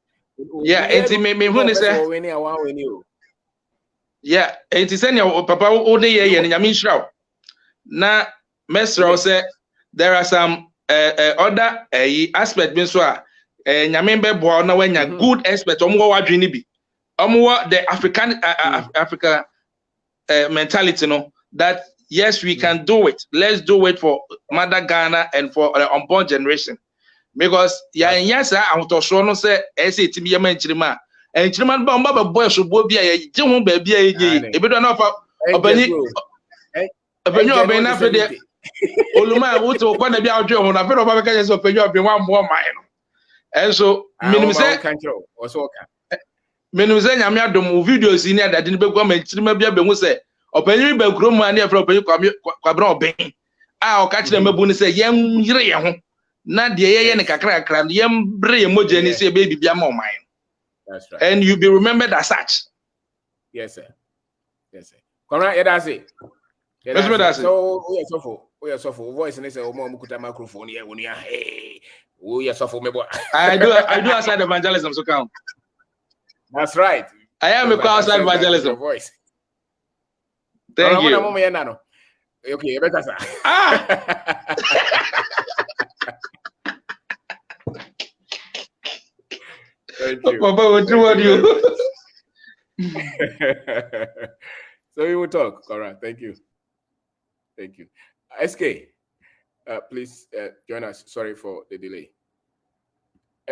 Yeah, enti me hu ni say. Yeah, enti say papa o dey here ni nyame nhiraw. Na mesraw say there are some other aspect bin so nyame be boa na wanya good aspect omwo wadwe ni bi omwo the Africa mentality no that yes we can do it, let's do it for mother Ghana and for the unborn generation because yes ahotoso no say ese timi yema nchirima nchirima ba mba boy so bo bia ye je ho ba bia ye e be do na fa obani obani na fe de oluma wuto kwa na bia odwe ho na fe do ba ka je so openyo obi wan mo man no and so minimum say control also ka minimum say nyame adom videos ni adade ni be gwa manchirima bia be hu say openyo be kuro mu ani e fe openyo Kwabena Obeng o ka kire mabu ni say yem yire ye ho na de ye ne kakra yem bre ye moje ni say be bibia ma man. That's right. And you be remembered as such. Yes sir. Yes sir. Kora ye da say. So we are so for voice and say o mo mukuta microphone here woni hey we are so for me boy. I do outside evangelism so count. That's right. I am a outside evangelism voice. Thank you. Okay, you better say. Thank you. Papa, what you? So we will talk. All right. Thank you. Thank you. SK, please join us. Sorry for the delay.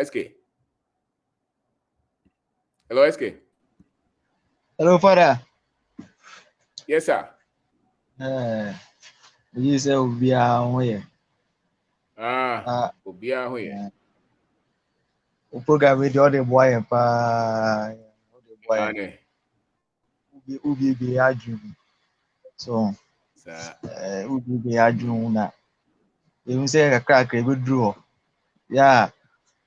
SK. Hello, SK. Hello, Father. Yes, sir. You say Ubia Hoye. Ubia Hoye. O program with all the boy and pa. Ubi be aju. So, Ubi be aju na. You say a crack a good draw. Yeah.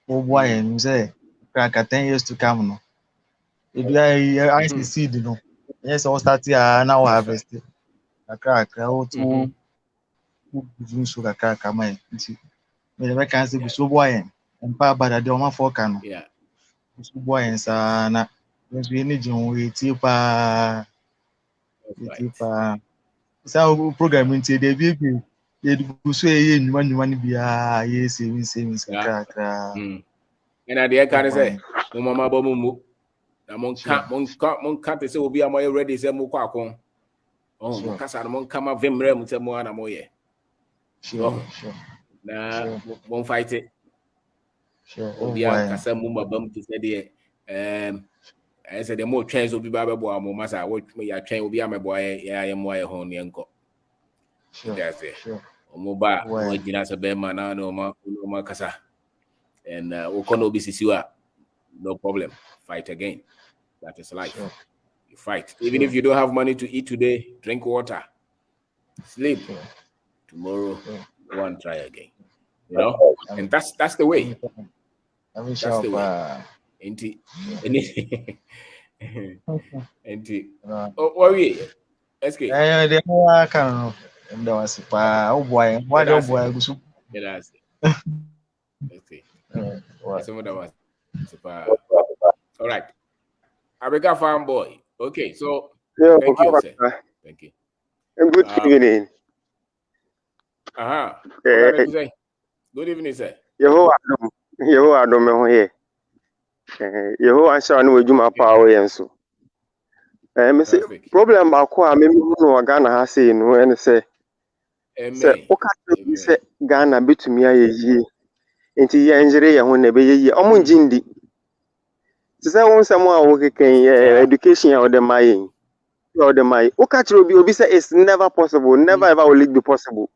Oh boy, and you say crack 10 years to come. No. If you are ice seed, you know. Yes, I'll start here now harvest. A crack, oh, to sugar crack. I might. Me can say so boy and pa bad the one for can. Yeah. So boy and sana. We need you with tipa. So program into the baby. They do say you money be savings crack. And at the can say, Mama Bomu. Mon can't say will be a more ready as a mukakon. Oh, Casamon come up vimrem to Moana Moye. Sure. Nah, won't fight it. Sure. Oh, yeah, Casamuma bump to say, I said the more trains will be Baba Massa, which may I train will be my boy, I am wire honey uncle. That's it. Omoba, Ginas a Bemana, no Macasa. And Okono Bissua, no problem. Fight again. That is life. Sure. You fight. Even if you don't have money to eat today, drink water, sleep. Tomorrow, go and try again. You know, and that's the way. That's the way. Oh, what we? SK. They are kind of That was oh boy, what oh boy, go so. Yeah, that's okay. Some of that was all right. Abeka farm boy. Okay, so thank you, sir. Thank you. Good evening. Good evening, sir. Yehovah adom me ho ye. Yehovah sha no adwuma pa wo yen so. Me say problem ba ko a me hu no Ghana ha sei no ene say. Say o ka say Ghana betumi ayeye. Enti ye njire ye ho na be yeye. Omo njindi. Say won say mo a wo keken education ya o de mayin. O de mayin. O ka tro obi say it's never possible. Never ever will it be possible.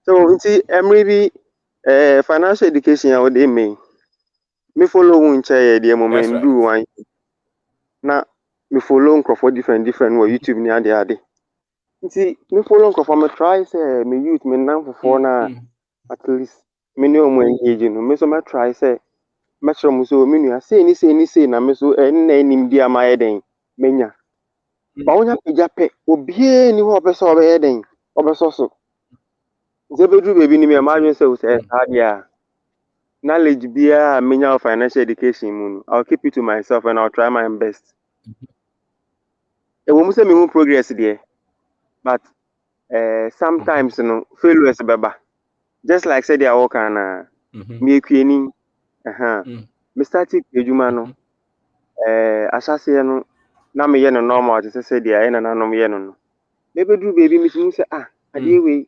So nti emri bi financial education ya o de me follow one chair the moment do one na me follow for different where YouTube ni ade nti me follow for me try say me youth me nan for na at least me no mo engage no me so me try say me try mo so me nua say ni na me so na enim di amaye den menya ba wonya pija pe obie ni ho obeso obe den obeso so zebedu baby ni me imagine say o say dia knowledge bia menya financial education I'll keep it to myself and I'll try my best. It will say me progress there, but sometimes failures baba. Just like said they are work and me queening me started ejuma no asase no na me ye no normal to say they na no me ye no. Maybe do baby me say ade we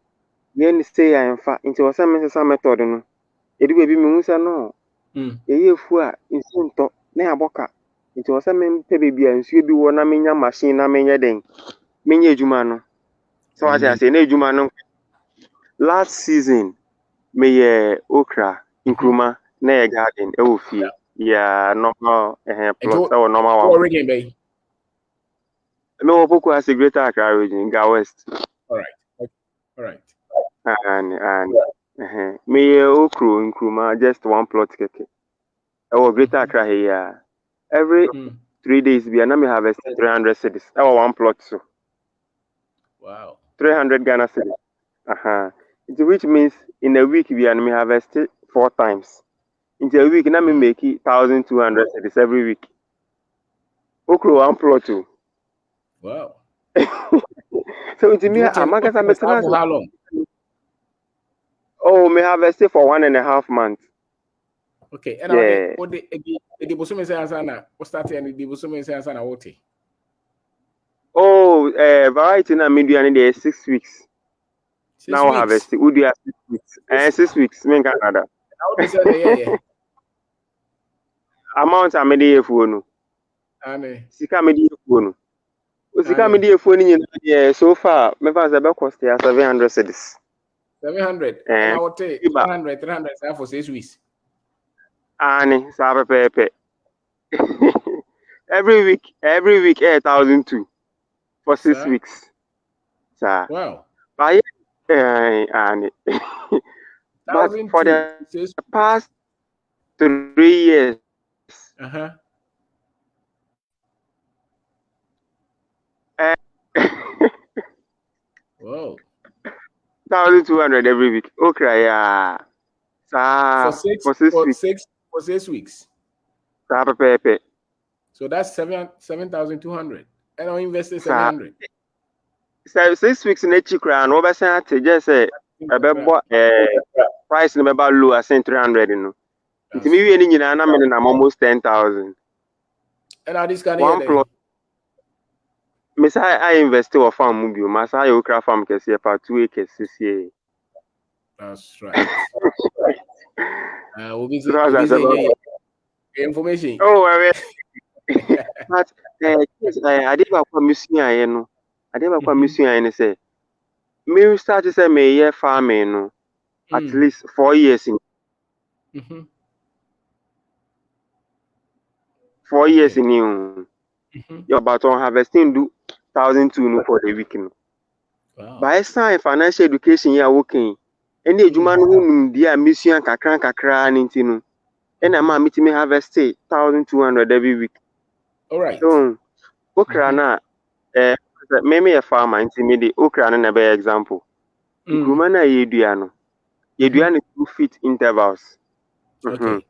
ye say I am fa into was some method no. Edi baby me say no. Eye fu a nsu nto na aboka nti o se me pe bebia nsu bi wo na menya machine na menya den menya ejuma no so I say na ejuma no last season me ye okra nkruma na ye garden e wo fie ya normal plot or normal one me wo poku as a greater Accra region ga west. All right and me ye okro nkruma just one plot keke. Oh, greater Accra here. Every 3 days, we are now harvest 300 cities. Our one plot so. Wow. 300 Ghana cities. Which means in a week we are now harvest 4 times. In a week now we make 1,200 cities every week. Okro one plot too. Wow. So it's me. I'm not gonna how long? Oh, me harvest for 1.5 months. Okay, and yeah. What the bosume say ansana? What start and the bosume say ansana what? Oh, variety na median there 6 weeks. 6 now weeks. Harvest. Would you have 6 weeks? 6 weeks. Me Canada. How do you say yeah? Amount I made here for no. Ane. Sika made here for no. Sika made here for no. So far, me pass the cost here 700 cedis. 700. And I would take 300 for 6 weeks. Ane, sabe pepe. Every week 8,002 for 6 weeks. Sir. Wow. But ane. But for the past 3 years. Whoa. 1,200 every week. Okay, yeah. For 6 weeks. Pepe. So that's 7,200. And I invested 700. 6 weeks in each crown. Over Saturday, just say price no about low as 300. You know. It's me in I'm almost 10,000. And how this can one plot. Miss I invested or farm movie. Masa Okra farm can see about 2 acres this year. That's right. We'll be information. Oh, but I did about missing. I know. I did about missing. I say. Me start to say me year farming. No, at least 4 years in. 4 years in you. You're about on harvesting do 1,200 for the weekend. Wow. By sign financial education you are working. Any human who dear mission kakra nintino. And a man meeting me harvest 1,200 every week. All right. So okra na maybe a farmer intimidate okra no be example. Nkruma na yedua no. Yedua no 2 feet intervals. Okay.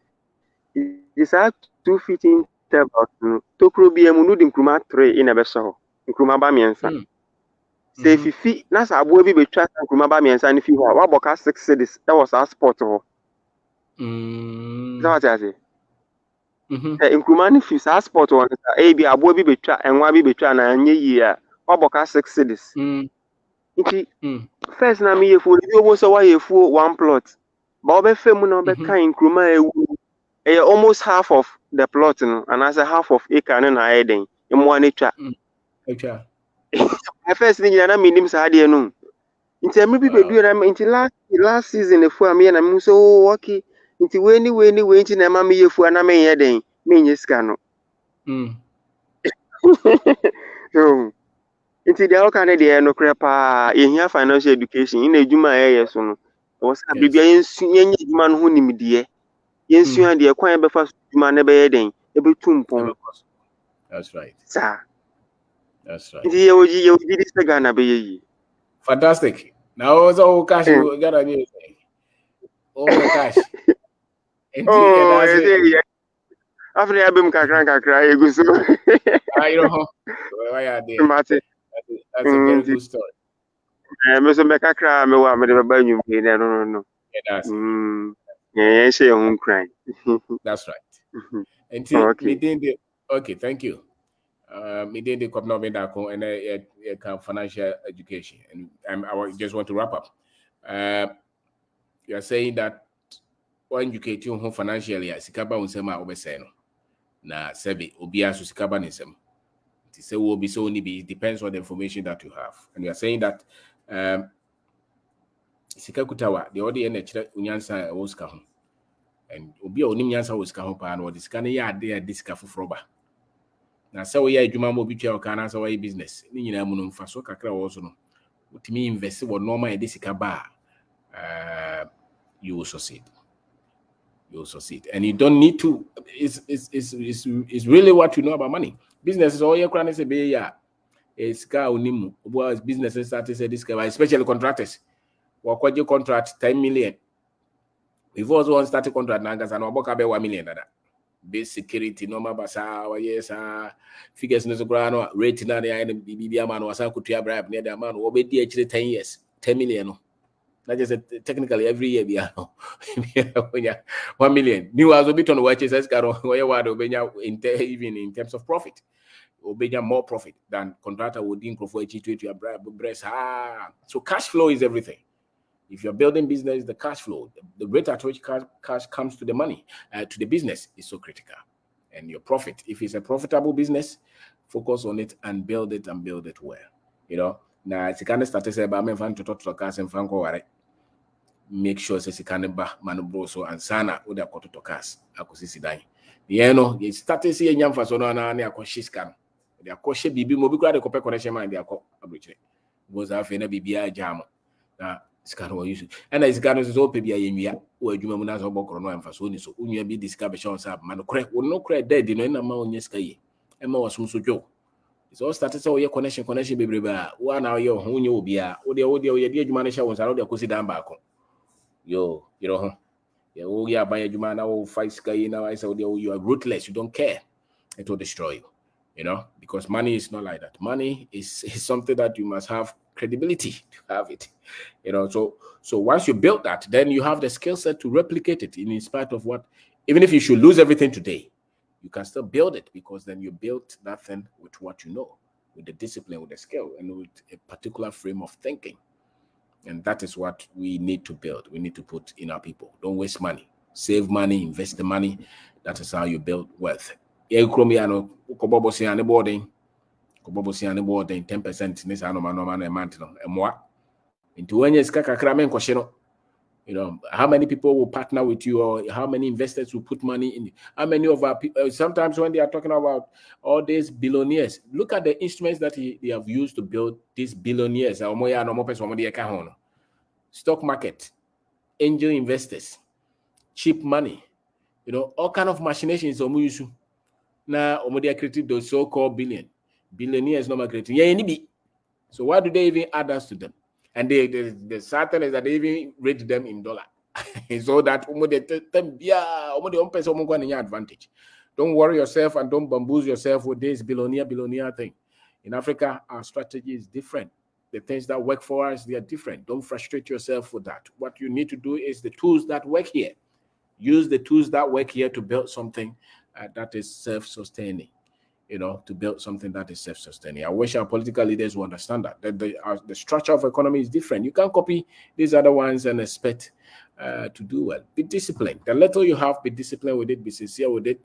It's at 2 feet intervals. Tokro bi emu no di nkruma 3 in a beso. Nkruma ba miensa. Say fifi na sa abo bi betwa nkruma ba miensa ni fi ho. Wa boka 6 cities. That was our spot ho. That what I say. Nkruma ni fi sa spot ho. Bi abo bi betwa enwa bi betwa na anye yi a. Wa boka 6 cities. Nti first na me yefu bi obo so wa yefu one plot. Ba obefem na obeka nkruma ewu. Almost half of the plot, and as a half of acre and I den in one nature. My first thing I mean him sad no. Into maybe do into last season if me and I'm so okay. Into way into na mammy if we na me heading me scano. So into the all kind of no crapa in here financial education in a juma yes no. Was a baby man who nim dear. Yes, you and the acquire before man ever den, able to That's right. Sir. That's right. You did this Ghana be. Fantastic. Now also all cash you got a new thing. All cash. Oh, yeah. After I've been cry, you go so. I know. Why are they? That's a very good story. Mr. Becca, me wa me de ba you no. Yeah, say on cry. That's right. And okay, thank you. Me did the Kwabena Obeng Darko and financial education, and I just want to wrap up. You are saying that when educate you home financially, sikaba unsema obeseno na sebi obia so sikaba nisem. It say will be so only be depends on the information that you have, and you are saying that sikakutawa the audio na chira unyansa woska ho, and obia onim nyansa woska ho pa na odiska na ya ade diska fofroba. Na say we adwuma mo bitwa o kana say we business ni nyina mu no mfa so kakra wo so no utimi invest wo normal e desika ba you will succeed. You will succeed, and you don't need to. It's really what you know about money. Business is all your crown is a be ya. It's car unimu. Was businesses start to say this guy, especially contractors. What your contract 10 million. We've also one started contract nangas and about 1 million. Base security normal basa yes figures no grano rating na the BBB man was could to bribe near the man will be actually 10 years 10 million. Not just technically every year we are 1 million. New as a bit on watches as even in terms of profit. Obenya more profit than contractor would increase for to bribe breast. So cash flow is everything. If you're building business, the cash flow, the rate at which cash comes to the money, to the business is so critical. And your profit, if it's a profitable business, focus on it and build it well. You know, now it's kind of started say, but I'm fan to talk to cars and Franco, make sure it's kind of manubroso and sana or the quarter to cars. I could see dying. You know, you started seeing young for so now, and they are cautious can. They are cautious, BB, Mobica, the copper connection, and they are average. Was half in a BBI jam. Now, and as Ganos is open, be a or Jumanas or Bocrono and Fasoni, so when you be discovered, Sean Sab, man, correct, will no credit dead in an amount in Sky. Emma was so Joe. It's all started so your connection, baby. 1 hour, your who you be a audio, your dear Jumanisha was out of Cosi down back. Yo, you know, yeah, by a Jumana, 5 Sky now. I said, you are ruthless, you don't care. It will destroy you, you know, because money is not like that. Money is something that you must have credibility to have it, you know. So once you build that, then you have the skill set to replicate it in spite of what, even if you should lose everything today, you can still build it because then you built that thing with what you know, with the discipline, with the skill, and with a particular frame of thinking. And that is what we need to build. We need to put in our people. Don't waste money. Save money, invest the money. That is how you build wealth. 10% this normal a month and more. Into when you know, how many people will partner with you, or how many investors will put money in? How many of our people, sometimes when they are talking about all these billionaires, look at the instruments that they have used to build these billionaires. Stock market, angel investors, cheap money, you know, all kind of machinations. Now, they are creating those so-called billionaires, not creating. Yeah, So why do they even add us to them? And the sad thing is that they even rate them in dollar. So that advantage. Don't worry yourself and don't bamboozle yourself with this billionaire thing. In Africa, our strategy is different. The things that work for us, they are different. Don't frustrate yourself with that. What you need to do is the tools that work here. Use the tools that work here to build something that is self-sustaining. To build something that is self-sustaining. I wish our political leaders would understand that the structure of economy is different. You can't copy these other ones and expect to do well. Be disciplined. The little you have, be disciplined with it, be sincere with it,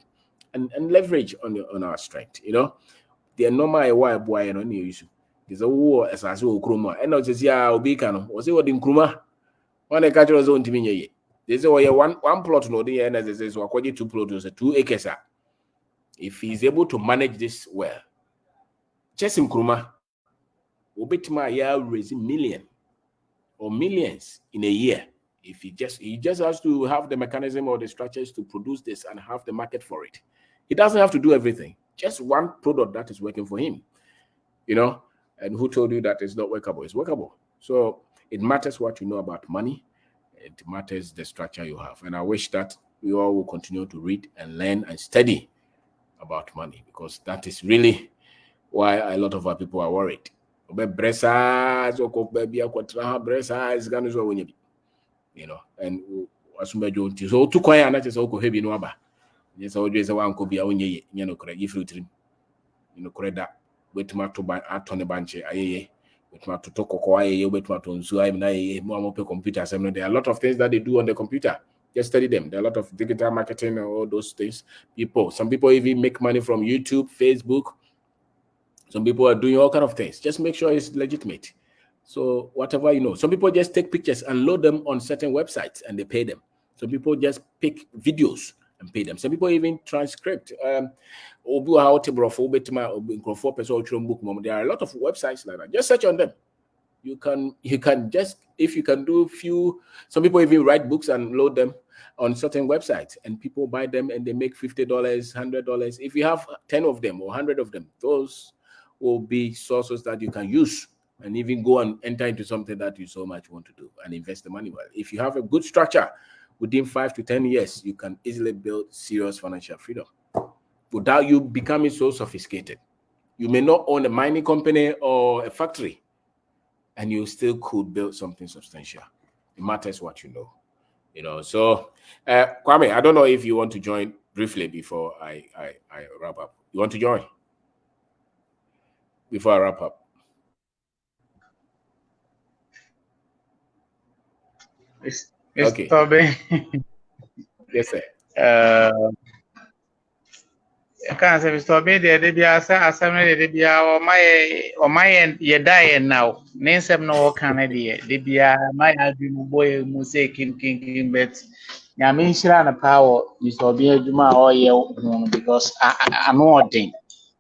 and leverage on our strength. The normal boy no new issue. There's a war as I saw Kruma. And not just Obikano, was it what in Kruma? One a catcher zone to me. There's one plot no the end as it says, or 2 plots, 2 acres. If he's able to manage this well, just in Kruma, Obitima raising million or millions in a year. If he just has to have the mechanism or the structures to produce this and have the market for it. He doesn't have to do everything. Just one product that is working for him. And who told you that it's not workable? It's workable. So it matters what you know about money. It matters the structure you have. And I wish that we all will continue to read and learn and study about money, because that is really why a lot of our people are worried. And so to quiet and that's also heavy no aba. Yes, always a one could be a onye, correct if you correct that with my to buy at on the bench, with my to talk or with my to so I'm more computer. There are a lot of things that they do on the computer. Just study them. There are a lot of digital marketing and all those things. Some people even make money from YouTube, Facebook. Some people are doing all kind of things. Just make sure it's legitimate. So whatever some people just take pictures and load them on certain websites and they pay them. Some people just pick videos and pay them. Some people even transcript. There are a lot of websites like that. Just search on them. You can just, if you can do some people even write books and load them on certain websites and people buy them and they make $50, $100. If you have 10 of them or 100 of them, those will be sources that you can use and even go and enter into something that you so much want to do and invest the money well. If you have a good structure, within 5 to 10 years, you can easily build serious financial freedom without you becoming so sophisticated. You may not own a mining company or a factory, and you still could build something substantial. It matters what you know. So Kwame, I don't know if you want to join briefly before I wrap up. You want to join before I wrap up? Okay. Yes, sir. I can't say Mr. Obeng de bia assembly de bia o my ye die now. Nensem no can de bia my adwin boy mu say king bet. Ya me nshira na power Mr. Obeng adwuma o ye because I know den.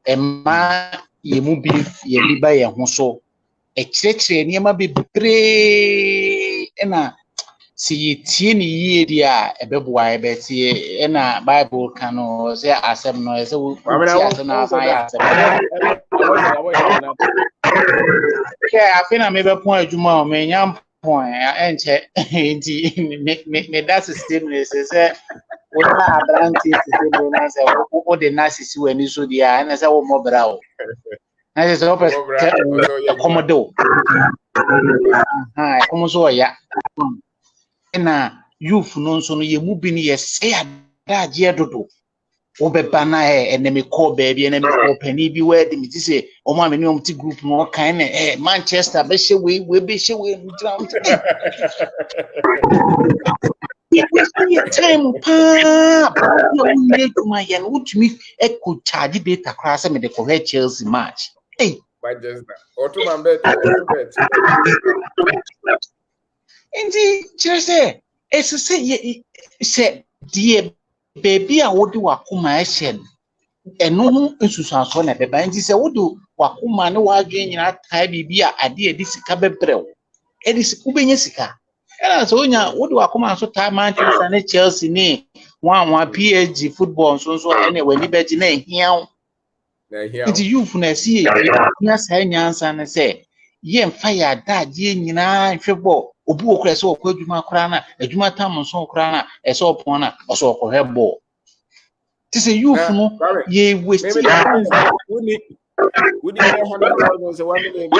E ma ye mu beef ye bi ba ye ho so. E kirekire niam bebre na see tini yedia a bebwa betty and a Bible can say asem no so I think I made a point to more me young point and me that's a stimulus say what the nice when you so the and as I will more brow. I just hope a commodore. Come so ya. Na youth no so no ye mu bi ni ye say adaje dodo obeba na enemy call baby enemy call penny bi where the me say o ma me ni omti group no kan na Manchester be she we be she we drum time pa no need to my yan would me e could charge data class me the correct Chelsea match hey Manchester auto man bet Indeed, just say, it's a say, dear baby, I would do Wakuma action. And no, it's Susan at the band. Is a would do Wakuma no again in that time be a dear this cababrel. It is Ubenyesica. And so, would Wakuma so time Manchester and Chelsea name one PSG football so anyway, liberty name here. It's you from a see, yes, hang and say. yen fire dad ye nyina hwebo obu okra so okwa adwuma kra na adwuma tam so kra na eso opon na oso okohwebo ti say youth no ye waste we need 100,000 so 1 million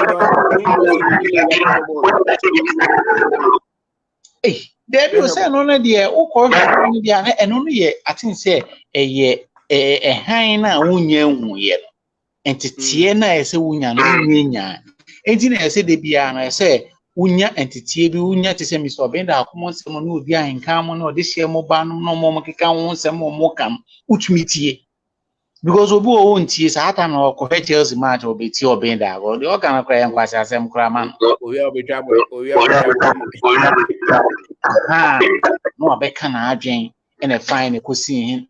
there be say no na de ukọ no de ana eno no ye atin say eye han na wunya hu ye no entity na ese wunya no wunya enti na ese de bia na ese wunya entity bi wunya te say Mr. Obeng Darko mo nsem no obi ahenka mo na ode hye mo ba no no mo keka ho nsem mo kam utumitie because obi o ntie sa ata na okọ Chelsea match obeti Obeng Darko de o kan kra yankwase asem kra man oya obetwa ha no abeka na adwen ene fine kosi hin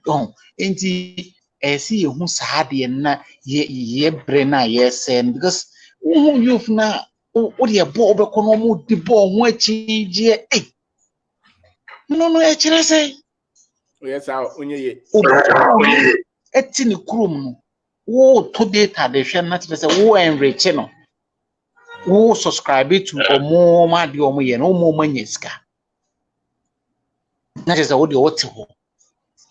enti esi ehu saade na ye bre na yes because youth na o de ball be kono mu di ball ho achi je no e kire say yes onye ye eti ni krum no wo to data de hwe na te say wo enrich no wo subscribe to omo ma de omo ye no omo manyeska na te say wo de wote ho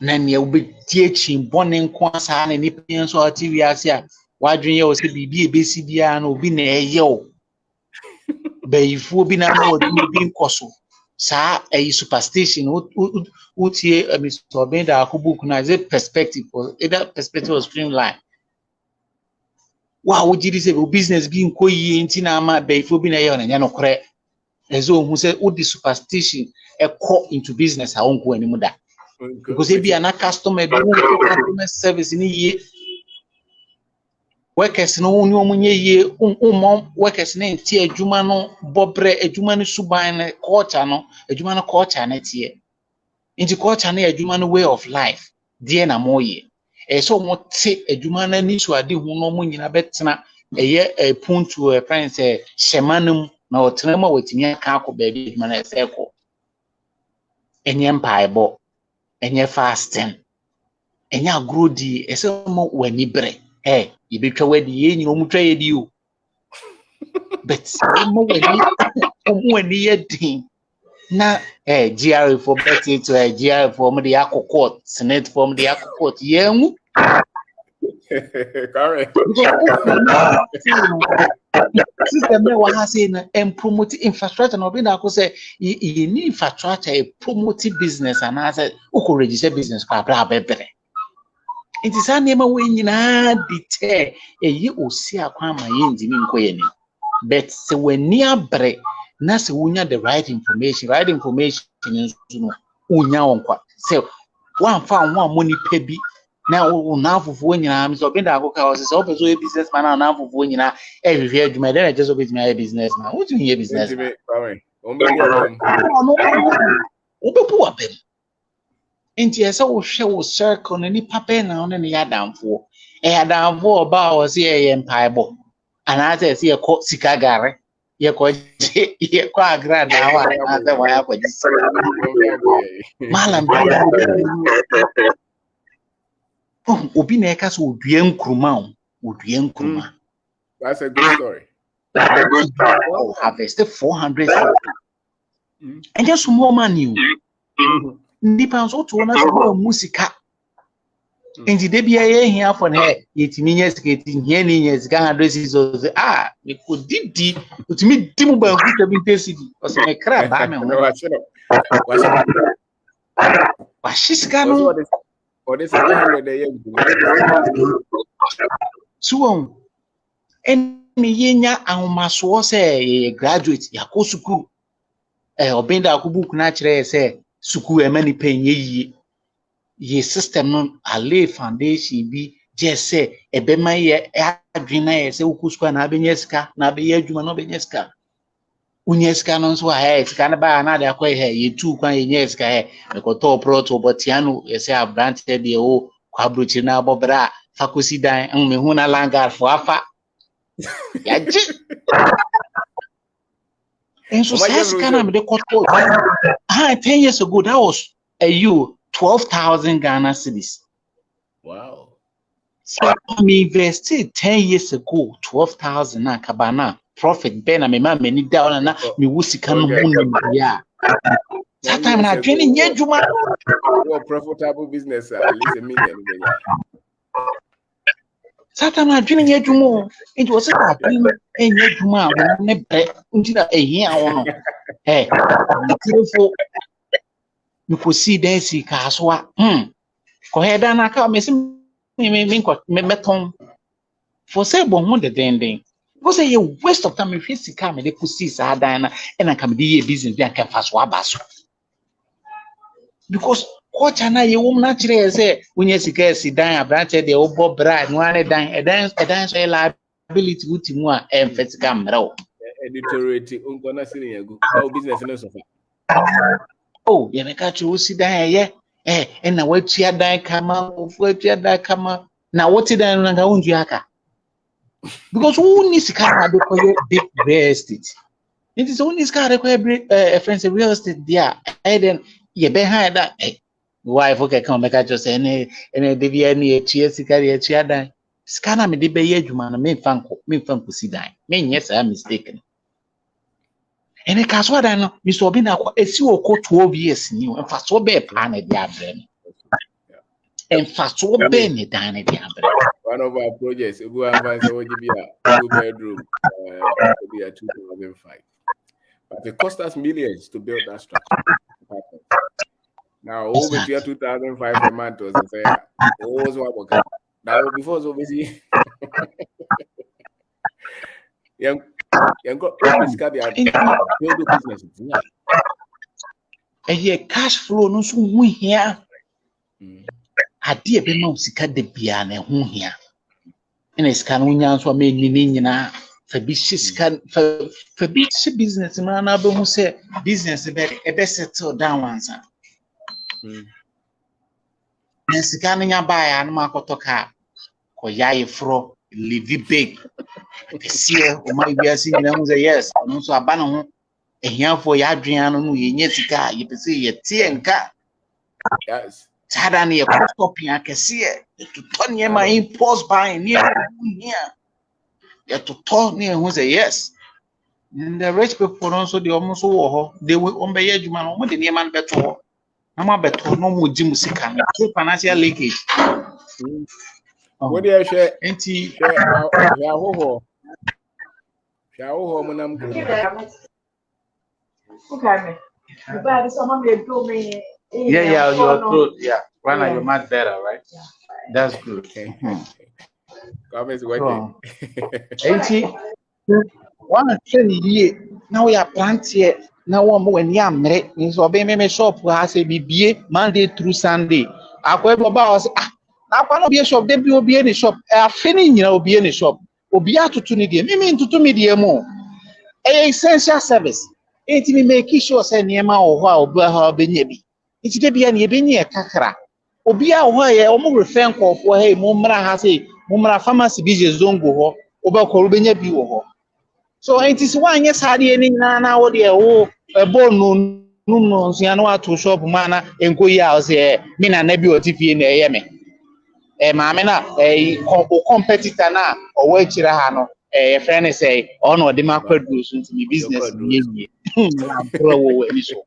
na ne obedi echi bone nko asa na nipa nso ati wi ase a wadwen ye o se bibi ebesi bia na obi na eye o bayifo bi na mo bi nkoso sa superstation utie Mr. Obeng Darko book na ze perspective or either perspective or Streamline wow jiri se business bi nko yi nti na ama bayifo bi na eye na nya no kore ezo hu se udi superstation into business a wonko ani muda because if you are customer service ni ye workers no oni omunye ye workers na nti adwuma no bobre adwuma no suban na culture no adwuma no culture na tie nti culture na adwuma no way of life die na moye so mo te adwuma na ni so ade hu no mo nyina betena eye puntu friends shemanum na otena ma watimi aka akọ ba bi adwuma na eseko enye mpaebo enye fasting enya agrodi ese mo wani bre you betwa wadi ye nyina omutwa ye di o but mo wani ye din na GR for betting to GR for me the akokot senate for the akokot yengu correct system me wa ha say na promote infrastructure na Obeng Darko say you need infrastructure promote business and as uko register business kwa bra bebre it is an name we nyina detail eyi osi akwa ma ye ndimi nkoye ni but se wani abre na se wunya the right information no unya wonkwa se wan fa ho amoni pebi na una afufu nyina Mr. Obeng Darko ka o se opeso e business man na afufu nyina ehwehwe adwuma dey na just obet my business man what do you business man obepu abem enti ese wo hwe wo circle na ni papa na one ne yadamfo oba o se ye mpaebo ana ase se ye ko sikagare ye ko agra da wa na se wa ya ko malam obi na eka so odua nkruma that's a good story harvest 400 and just more money nipa so to na so musika enti de bia ye hia for na yetimi nya sketi hia ni nya sika 100 so me ko didi utimi dimu ba ku 70 cedi o se me kra ba me ho wa shiska no or this 100 a year so en me yenya ahomaso se graduate yakosu school Obeng Darko book na kire se suku emani penye ye system no ale foundation bi je se ebema ye adwena ye se ukuskwa na abenyeska na be adwuma no benyeska unyeska no so sika na ba na de akwa ye tu kwan ye nyeska me ko to proto botiano ye se abrante de o kwabruchi na bobra fakosi dan me hu na langar fo afa ya ji and so says Ghana me de koto 10 years ago that was 12,000 Ghana cedis. Wow. So I invested 10 years ago 12,000 na Kwabena profit ben na me ma mani down na me wusika no mu ya that time na dwene nye dwuma what profitable business at least $1 million that time na dwene nye dwuma it was a dream nye dwuma ne bre ndina ehia wono ntirefo me ko see den si ka so a ko heda na ka me se me meton for say bon ho de den because a waste of time if you see come they see sadana and I can be a business they can fast wabaso because what na you won naturally say when you see guys dan branch dey obo bride no ane dan so liability wuti mu a fit camera editorate unkona sini yagu how business no so oh you make a choose dan and na watua dan kama na woti dan na unju aka because who needs to carry a big real estate? It is only carry a friend's real estate there. And then you behind that. Wife okay come make a just any any cheers carry a chair die. Scanner me de be man me fan see die. Me yes I am mistaken. And a caswa dan no Mr. Obina esi oko 12 years new and fast so be plan e dia brem. And fast so be ne dan e dia brem. One of our projects, we have a 2-bedroom, be a 2005. But it cost us millions to build that structure. Now, over here 2005 a month was always one. Now, before so busy, young got build business. And here cash flow no so we here. Ade be ma sika de bia na ho hia ina sika no nya so ma ni nyina fa bi sika fa bi business man na be hu say business be settle down once na sika no nya ba ya na makoto ka ko yae fro live big see o ma bi asi nyina hu say yes no so aba no ho ehia fo ya adwen no ye nya sika ye be say ye tie nka yes Sadani a copy I can see it to turn near my impulse buying near here. Yeah, to turn near who say yes. And the rich people also the almost war, they will obey you man, what the near man better. I'm a better no more Jim Musica, financial leakage. What do you share? Anti yeah, your throat, yeah. Right now you're much better, right? Yeah. That's good. Comments working. One year now we are planting now one more when yamre means obey me shop has a BBA Monday through Sunday. I go about now one be a shop, they will be any shop. I finish you know be any shop. Obia to 2 media, me to 2 media more. Essential service. Ain't me make sure say Niema or how be it's de bia na be nye kakra obi a ho ye o mo refer nkofo hey mo mra ha say mo mra pharmacy bi je zongo ho obekọ benya bi wo ho so it is one yes hade ni na wo de wo ebo no nsia na wato shop mana enkoyi a o say me na bi otifie na eye me ma me na competitor na o wa chira ha no friend say o no de makwaduru so nti business ni yie na bro wo ni so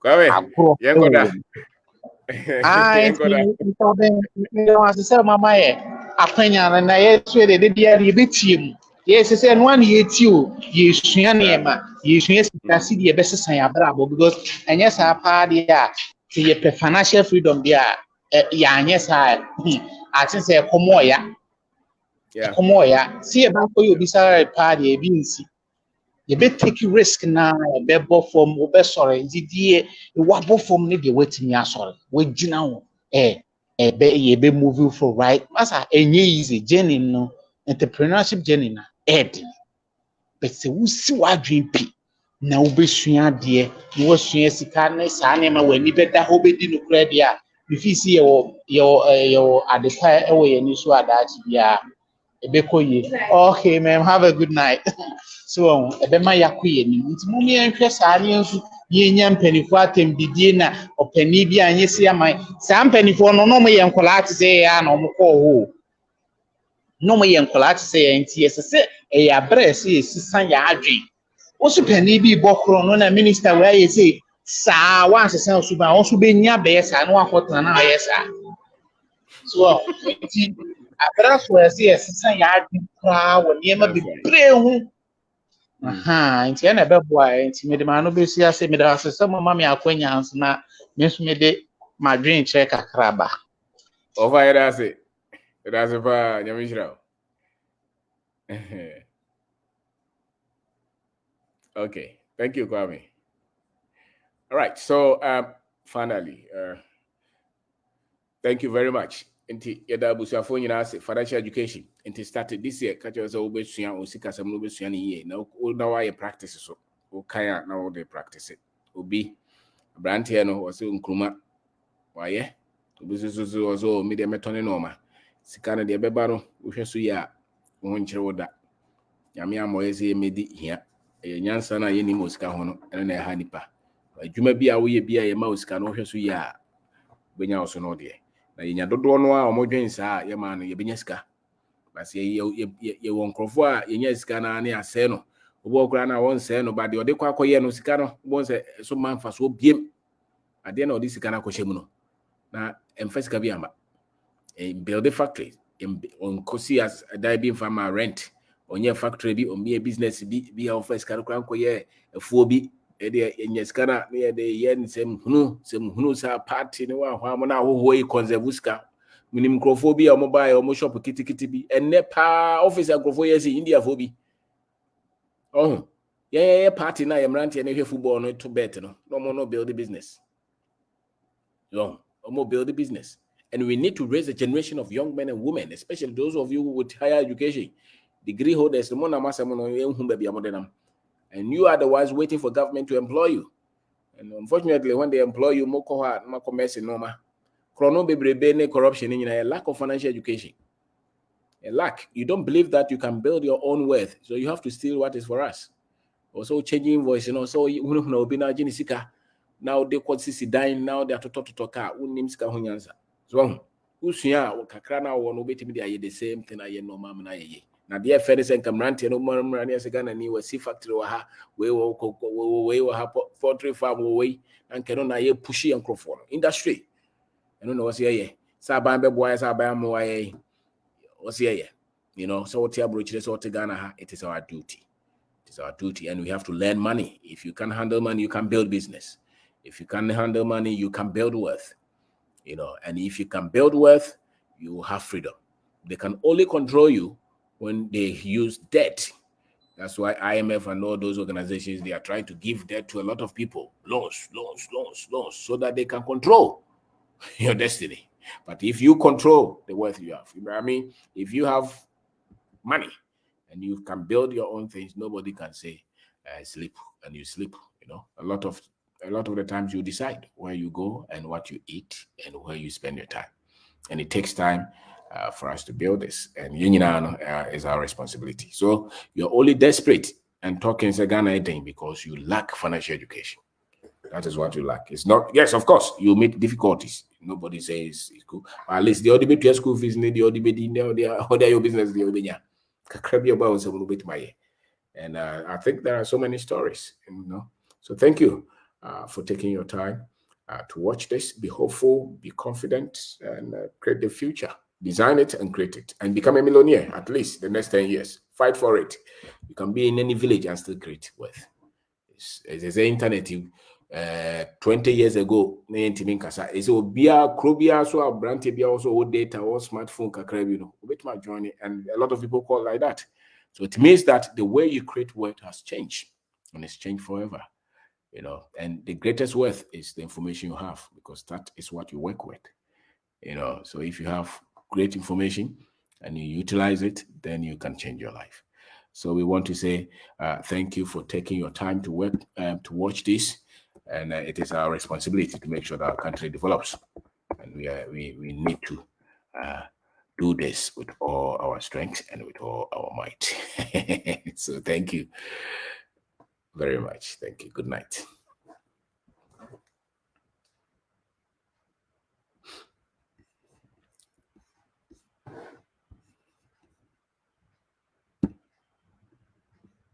Kwame, yengoda. I say mama apanya na ye swede de dia de betim. Yes say no one ye tiu, ye sua niema, ye sua sika de be sesan abrabo because anya sa pa de a ye financial freedom dia ya anya sa I think say komo ya. Yeah. Komo ya. See e ba ko you be sa pa de bi nsi. You be take risk now, be bo form, be sorry, die what bo form need the waiting ya sorry. We gina be moving for right. Masa enye easy journey no entrepreneurship journey na ed. But say we see what dream p. Na we be sua de, no sua sika na sa na ma wani beta ho be di no kra dia. If you see your adepa e we ni so adachi bia okay, ma'am. Have a good night. So, ebema yakuye ni. Nti mumi enhwe saari ensu ye nya mpanifo atem didie na opani bi anye si amai. Sa mpanifo no no mo ye nkola ate se ya na omko ho. no mo yɛ nkwalaa te sɛ yɛn nti yɛsɛ sɛ ɛyɛ abrɛ sɛ yɛsisa yɛ adwen woso panyin bi bɔ koro no na minister wɔ ayɛ sɛ saa wansesa so ba wɔso bɛnya bɛyɛ saa na wakɔtena na ɔyɛ saa so nti abrɛ so yɛsɛ yɛsisa yɛ adwen koraa wɔ nneɛma bebree ho nti ɛna ɛbɛboa nti mede maa no bɛsi ase mede asesɛ mo ma me akwanya nso na me nso mede madwen kyerɛ kakra ba Over here, that's it. That's it. Okay, thank you, Kwame. All right, so finally, thank you very much. Inti yada busuafo nyina ase financial education. Inti started this year. Kacha wasa obesua osika sam no besua ni ye. Na why practice so. O kaya na wo dey practice it. Obi brand here no wase nkruma. Why? Obususu also media metone no ma. Sika na de beba no wo hweso ya wo nkyere wo da. Nyame amoyeze medi hia. Nyansa na ye ni mosika ho no ene na ha nipa. Adwuma bi a wo ye bi a ye ma osika no hweso ya benya oso no de. Na yenya dodo no a omodwen saa ye ma no ye benya sika. Bas ye won krofo a yenya sika na na ase no. Obo okura na won se no ba de ode kwa akoye no sika no won se so manfa so biem. Ade na ode sika na akohye mu no. Na emfasika bi amba. Build a factory on kosi as daibin farmer rent onye factory bi on be business bi a office kan kran koye afuo bi e de enyeska na ne de yen sem hunu sa party ne wa hwa mo na hoho yi conserve ska minim krofo bi a mo buy o mo shop kitikiti bi enne pa office krofo yesi India fo bi yeah party na yemrante na hwe football no to bet no mo no build a business mo build a business. And we need to raise a generation of young men and women, especially those of you with higher education, degree holders. And you are the ones waiting for government to employ you. And unfortunately, when they employ you, corruption, a lack of financial education. A lack. You don't believe that you can build your own wealth, so you have to steal what is for us. Also changing voice, so now they call CC dying, now they are to talk. So usua kakra na wo no betimi de aye the same thing aye no mam na aye na de afere sen kamrante no mamra ne se Ghana ni wasi factory wa ha we wo ha poultry farm wo we anke no na aye pushi enkrofo no industry eno no wasi aye sa ban be boy sa ban mo aye wasi aye so what abro chire so what Ghana ha it is our duty. It is our duty, and we have to learn money. If you can handle money, you can build business. If you can handle money, you can build wealth. And if you can build wealth, you have freedom. They can only control you when they use debt. That's why IMF and all those organizations, they are trying to give debt to a lot of people. Loans, so that they can control your destiny. But if you control the wealth you have, if you have money and you can build your own things, nobody can say, sleep, and you sleep. A lot of the times you decide where you go and what you eat and where you spend your time. And it takes time for us to build this. And is our responsibility. So you're only desperate and talking Ghana because you lack financial education. That is what you lack. It's not, yes, of course, you meet difficulties. Nobody says it's cool. At least the only your school fees, the only your business, and I think there are so many stories, So thank you for taking your time to watch this. Be hopeful, be confident, and create the future. Design it and create it, and become a millionaire at least the next 10 years. Fight for it. You can be in any village and still create wealth. It's the internet. 20 years ago, it's Krobia, so a brand also old data or smartphone, with my journey, and a lot of people call like that. So it means that the way you create wealth has changed, and it's changed forever. And the greatest wealth is the information you have, because that is what you work with. So if you have great information and you utilize it, then you can change your life. So we want to say thank you for taking your time to work to watch this, and it is our responsibility to make sure that our country develops, and we need to do this with all our strength and with all our might. So thank you very much. Thank you. Good night.